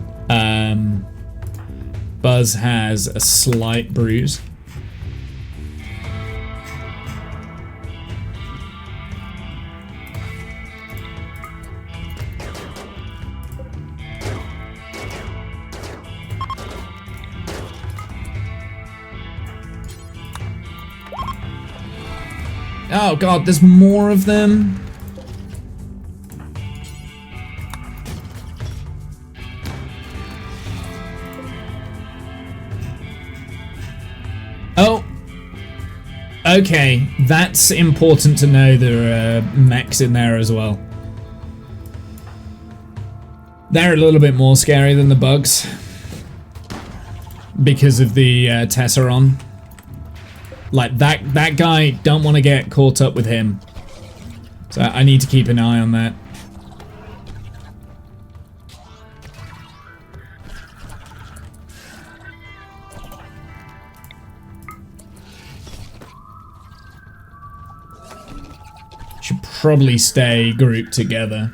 Buzz has a slight bruise. Oh god, there's more of them. Oh. Okay, that's important to know. There are mechs in there as well. They're a little bit more scary than the bugs because of the Tesseron. Like, that guy, don't want to get caught up with him. So I need to keep an eye on that. Should probably stay grouped together.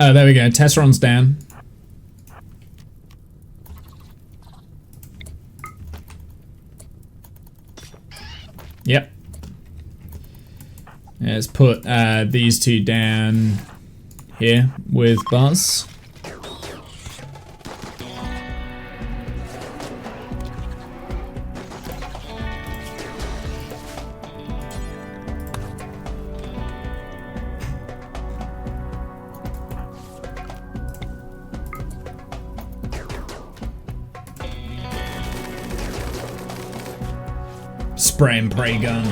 Oh, there we go. Tesseron's down. Yep. Let's put these two down here with Buzz. Spray and pray gun.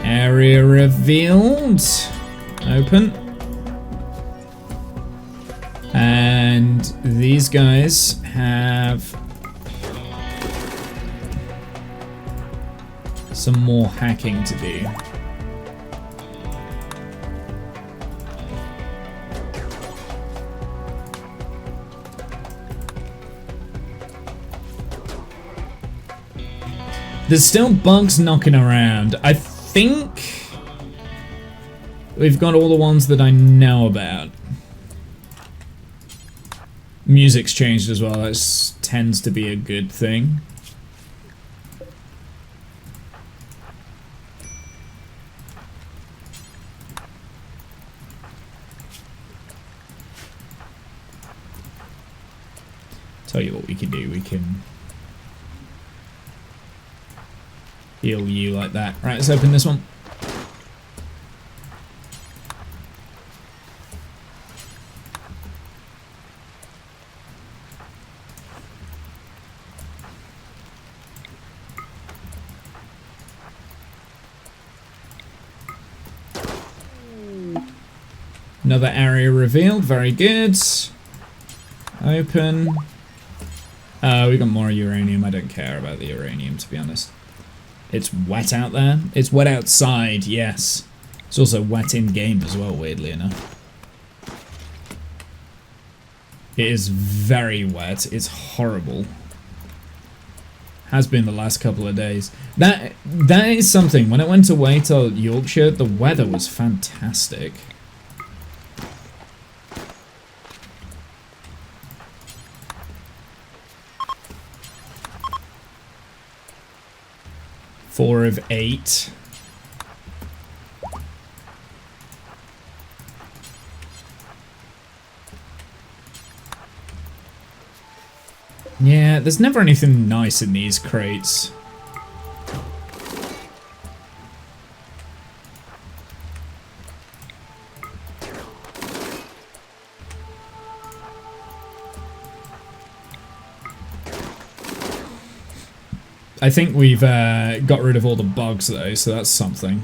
Area revealed. Open. And these guys have... some more hacking to do. There's still bugs knocking around. I think we've got all the ones that I know about. Music's changed as well. That tends to be a good thing. Tell you what we can do. We can heal you like that. Right, let's open this one. Another area revealed. Very good. Open. We got more uranium. I don't care about the uranium, to be honest. It's wet out there. It's wet outside, yes. It's also wet in-game as well, weirdly enough. It is very wet. It's horrible. Has been the last couple of days. That is something. When I went away to Yorkshire, the weather was fantastic. Four of 8. Yeah, there's never anything nice in these crates. I think we've got rid of all the bugs though, so that's something.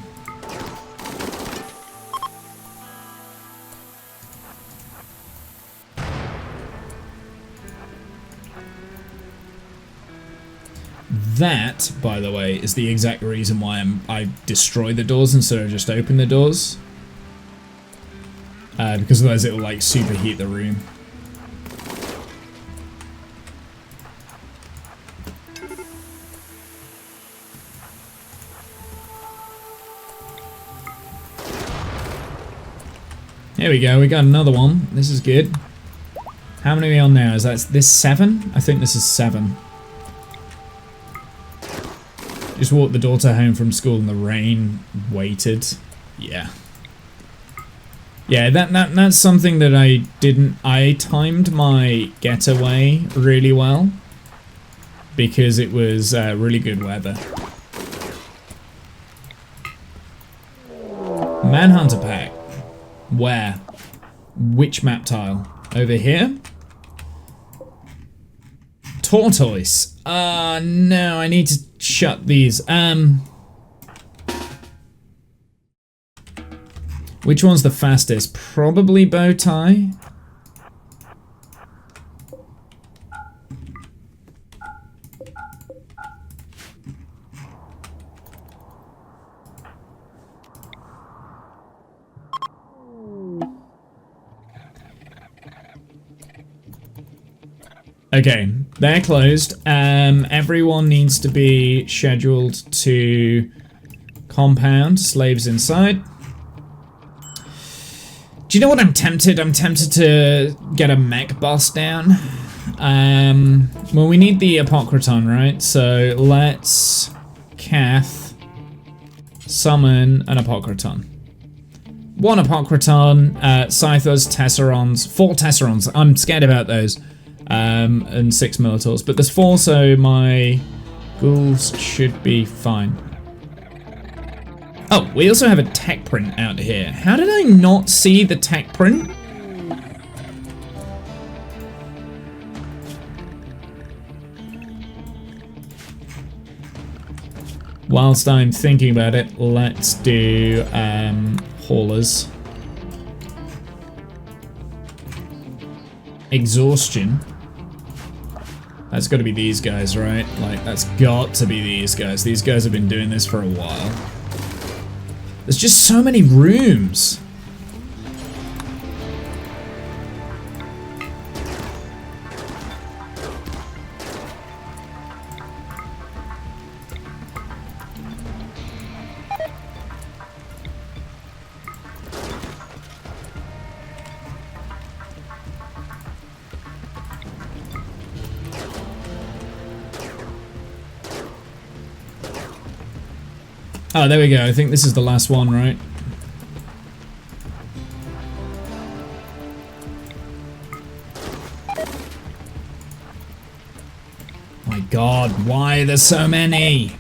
That, by the way, is the exact reason why I destroy the doors instead of just open the doors. Because otherwise it will like superheat the room. Here we go, we got another one. This is good. How many are we on now? Is this 7? I think this is 7. Just walked the daughter home from school in the rain, waited. Yeah. Yeah, that's something that I didn't... I timed my getaway really well. Because it was really good weather. Manhunter pack. Where? Which map tile? Over here? Tortoise. No, I need to shut these. Which one's the fastest? Probably bow tie. Okay, they're closed. Everyone needs to be scheduled to compound. Slaves inside. Do you know what I'm tempted? I'm tempted to get a mech boss down. Well, we need the Apocryton, right? So let's Cath summon an Apocryton. 1 Apocryton, Scythers, Tesserons, 4 Tesserons. I'm scared about those. And 6 Minotaurs, but there's 4, so my ghouls should be fine. Oh, we also have a tech print out here. How did I not see the tech print? Whilst I'm thinking about it, let's do haulers. Exhaustion. That's got to be these guys, right? Like, that's got to be these guys. These guys have been doing this for a while. There's just so many rooms. Oh, there we go. I think this is the last one, right? My God, why are there so many?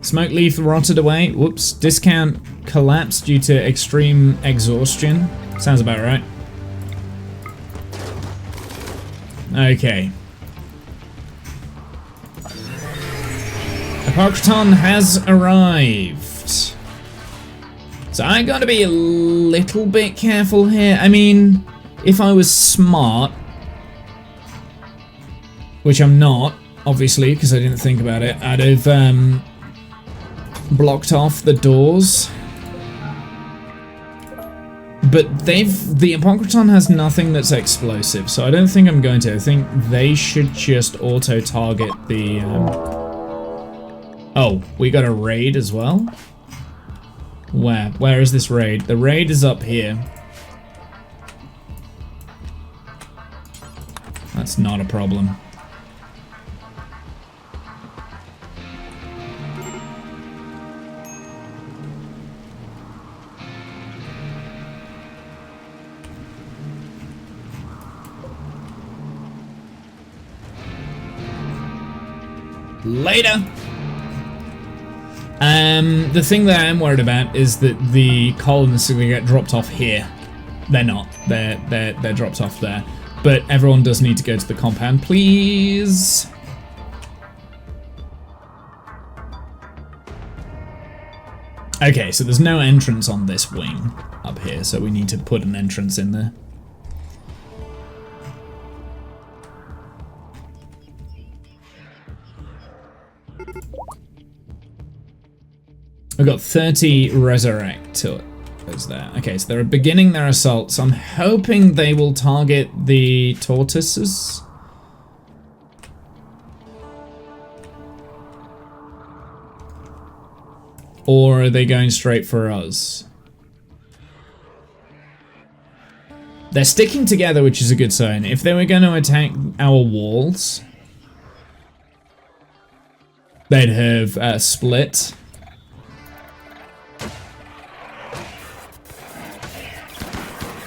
Smoke leaf rotted away. Whoops. Discount collapsed due to extreme exhaustion. Sounds about right. Okay. Apocryton has arrived. So I gotta be a little bit careful here. I mean, if I was smart, which I'm not, obviously, because I didn't think about it, I'd have blocked off the doors. But the Apocryton has nothing that's explosive, so I don't think I'm going to. I think they should just auto-target the... Oh, we got a raid as well? Where? Where is this raid? The raid is up here. That's not a problem. Later! The thing that I am worried about is that the colonists are going to get dropped off here. They're not. They're dropped off there. But everyone does need to go to the compound, please. Okay, so there's no entrance on this wing up here, so we need to put an entrance in there. We've got 30 resurrectors there. Okay, so they're beginning their assaults. I'm hoping they will target the tortoises. Or are they going straight for us? They're sticking together, which is a good sign. If they were going to attack our walls, they'd have split.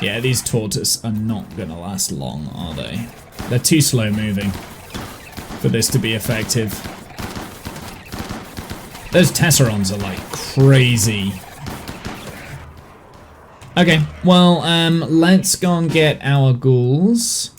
Yeah, these tortoises are not going to last long, are they? They're too slow moving for this to be effective. Those tesserons are like crazy. Okay, well, let's go and get our ghouls.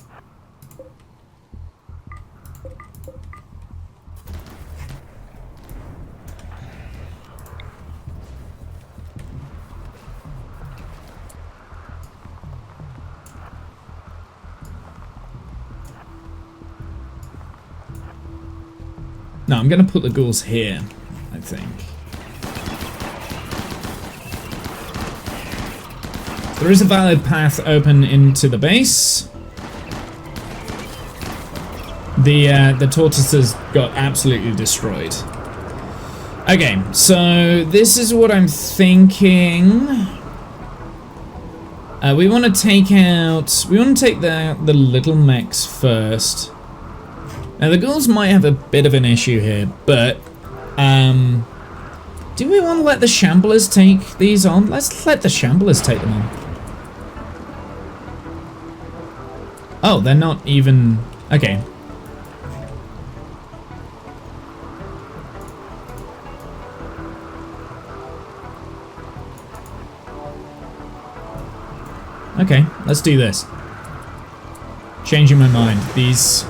No, I'm going to put the ghouls here, I think. There is a valid path open into the base. The tortoises got absolutely destroyed. Okay, so this is what I'm thinking. We want to take out... We want to take the little mechs first. Now, the ghouls might have a bit of an issue here, but... do we want to let the shamblers take these on? Let's let the shamblers take them on. Oh, they're not even... Okay. Okay, let's do this. Changing my mind. These...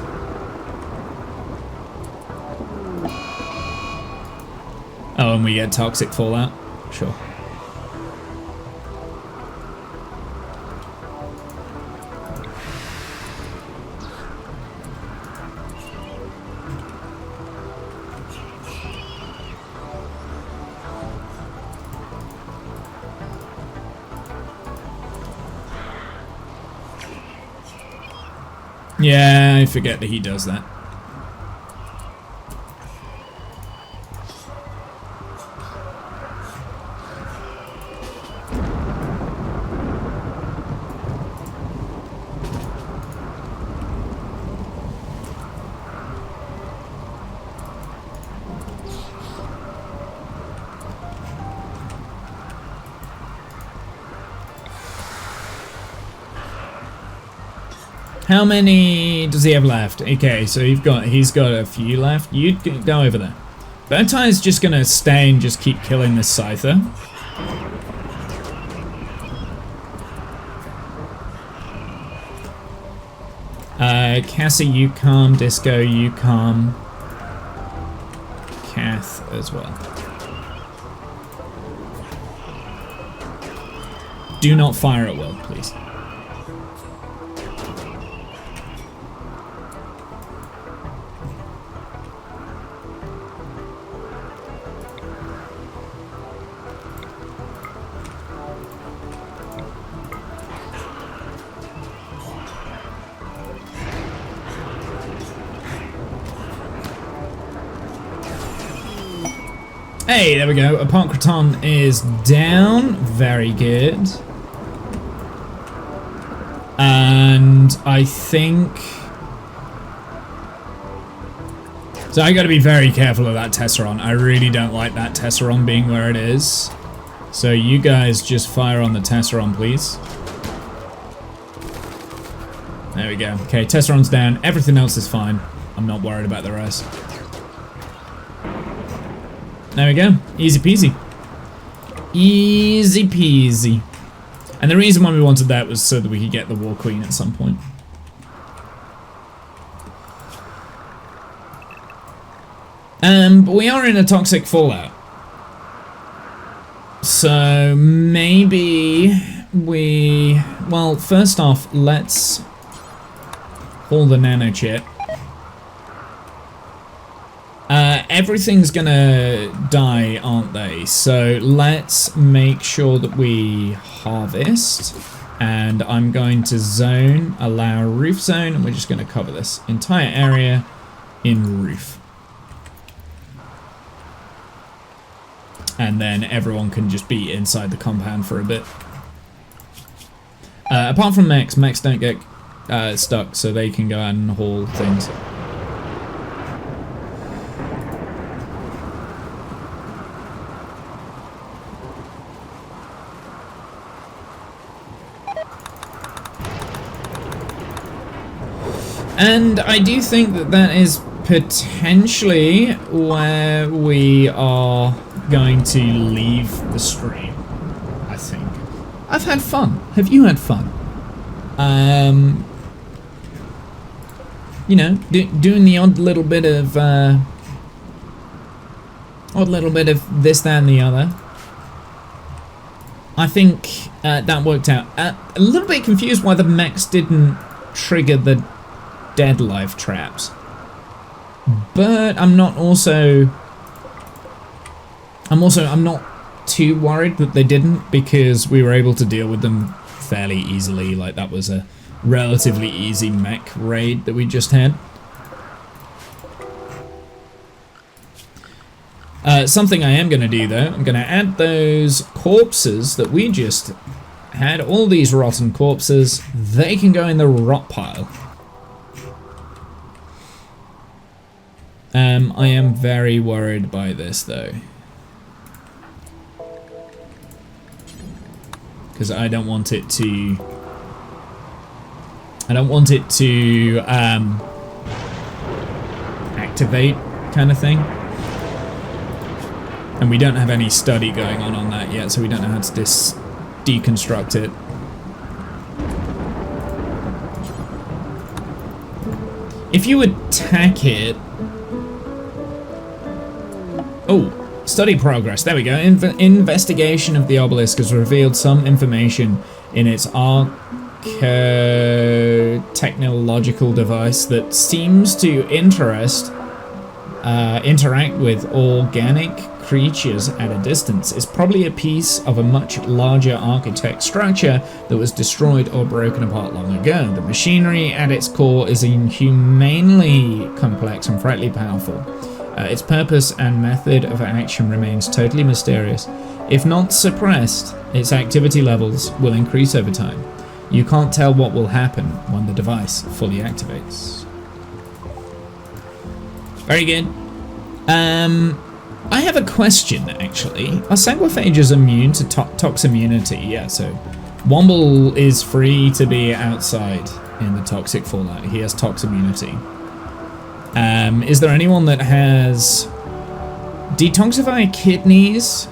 Oh, and we get toxic fallout? Sure. Yeah, I forget that he does that. How many does he have left? Okay, so he's got a few left. You go over there. Bowtie's just gonna stay and just keep killing this Scyther. Cassie, you calm. Disco, you calm. Kath as well. Do not fire at will, please. Hey, there we go. Apocryton is down. Very good. And I think... So I gotta be very careful of that Tesseron. I really don't like that Tesseron being where it is. So you guys just fire on the Tesseron, please. There we go. Okay, Tesseron's down. Everything else is fine. I'm not worried about the rest. There we go. Easy peasy. Easy peasy. And the reason why we wanted that was so that we could get the War Queen at some point. But we are in a toxic fallout. So maybe we... Well, first off, let's haul the nano chip. Everything's gonna die, aren't they? So let's make sure that we harvest. And I'm going to zone, allow roof zone, and we're just gonna cover this entire area in roof. And then everyone can just be inside the compound for a bit. Apart from mechs don't get stuck, so they can go out and haul things. And I do think that that is potentially where we are going to leave the stream, I think. I've had fun. Have you had fun? You know, doing the odd little bit of this, that, and the other. I think that worked out. A little bit confused why the mechs didn't trigger the dead life traps, but I'm not too worried that they didn't, because we were able to deal with them fairly easily. Like, that was a relatively easy mech raid that we just had. Something I am going to do though, I'm going to add those corpses that we just had, all these rotten corpses, they can go in the rot pile. I am very worried by this though, because I don't want it to activate, kind of thing. And we don't have any study going on that yet, so we don't know how to deconstruct it. If you attack it... Oh, study progress. There we go. Investigation of the obelisk has revealed some information in its archaeotechnological device that seems to interest interact with organic creatures at a distance is probably a piece of a much larger architect structure that was destroyed or broken apart long ago. The machinery at its core is inhumanely complex and frightfully powerful. Its purpose and method of action remains totally mysterious. If not suppressed, its activity levels will increase over time. You can't tell what will happen when the device fully activates. Very good. I have a question, actually. Are sanguiphages immune to tox immunity? Yeah, so Womble is free to be outside in the toxic fallout. He has tox immunity. Is there anyone that has detoxify kidneys?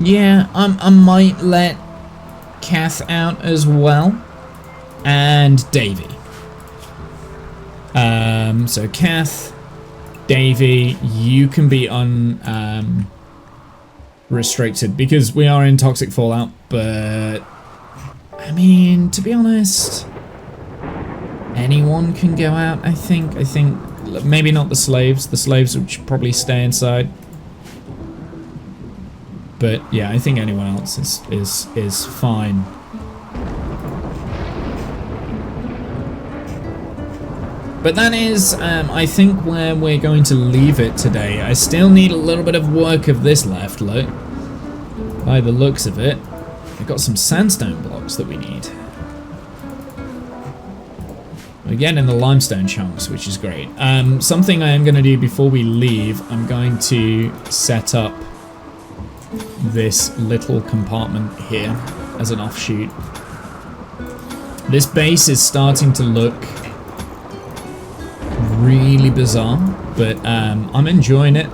Yeah, I might let Kath out as well, and Davy. So Kath, Davy, you can be restricted because we are in toxic fallout, but I mean, to be honest, anyone can go out. I think maybe not the slaves. The slaves would probably stay inside. But yeah, I think anyone else is fine. But that is, I think, where we're going to leave it today. I still need a little bit of work of this left, look. By the looks of it. We've got some sandstone blocks that we need. We're getting the limestone chunks, which is great. Something I am going to do before we leave, I'm going to set up this little compartment here as an offshoot. This base is starting to look really bizarre, but I'm enjoying it.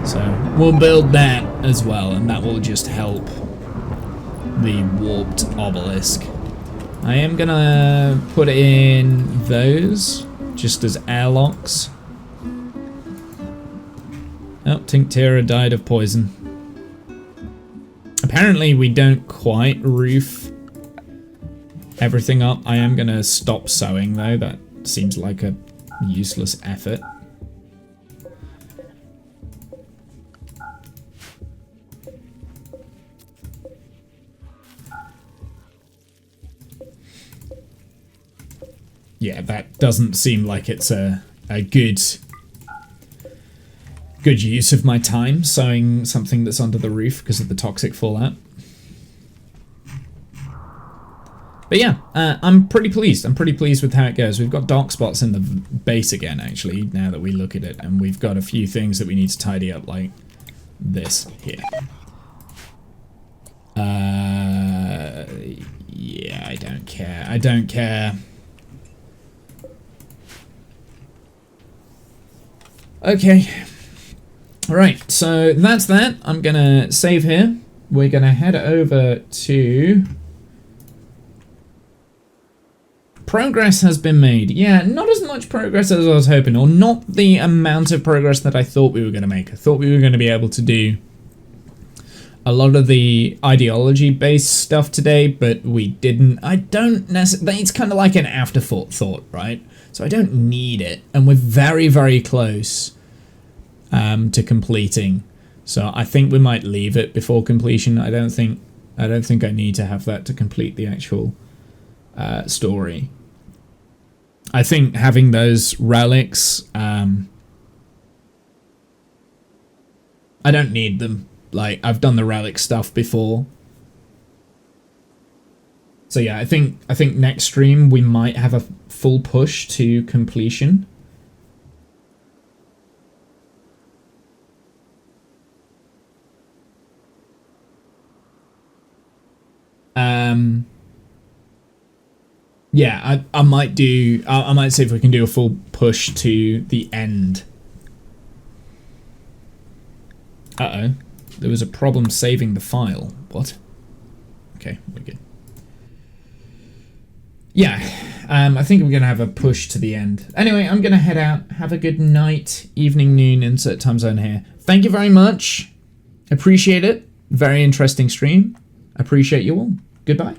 So we'll build that as well, and that will just help the warped obelisk. I am gonna put in those just as airlocks. Oh, Tinctera died of poison. Apparently we don't quite roof everything up. I am gonna stop sewing though. That seems like a useless effort. Yeah, that doesn't seem like it's a good use of my time, sewing something that's under the roof because of the toxic fallout. But yeah, I'm pretty pleased. I'm pretty pleased with how it goes. We've got dark spots in the base again, actually, now that we look at it. And we've got a few things that we need to tidy up, like this here. Yeah, I don't care. I don't care. Okay. Alright, so that's that. I'm gonna save here. We're gonna head over to... Progress has been made. Yeah, not as much progress as I was hoping, or not the amount of progress that I thought we were gonna make. I thought we were gonna be able to do a lot of the ideology-based stuff today, but we didn't. I don't necessarily... It's kind of like an afterthought, right? So I don't need it, and we're very, very close to completing. So I think we might leave it before completion. I don't think I need to have that to complete the actual story. I think having those relics, I don't need them. Like, I've done the relic stuff before. So yeah, I think next stream we might have a full push to completion. Yeah, I might do. I might see if we can do a full push to the end. Uh-oh. There was a problem saving the file. What? Okay, we're good. Yeah, I think we're going to have a push to the end. Anyway, I'm going to head out. Have a good night, evening, noon, insert time zone here. Thank you very much. Appreciate it. Very interesting stream. Appreciate you all. Goodbye.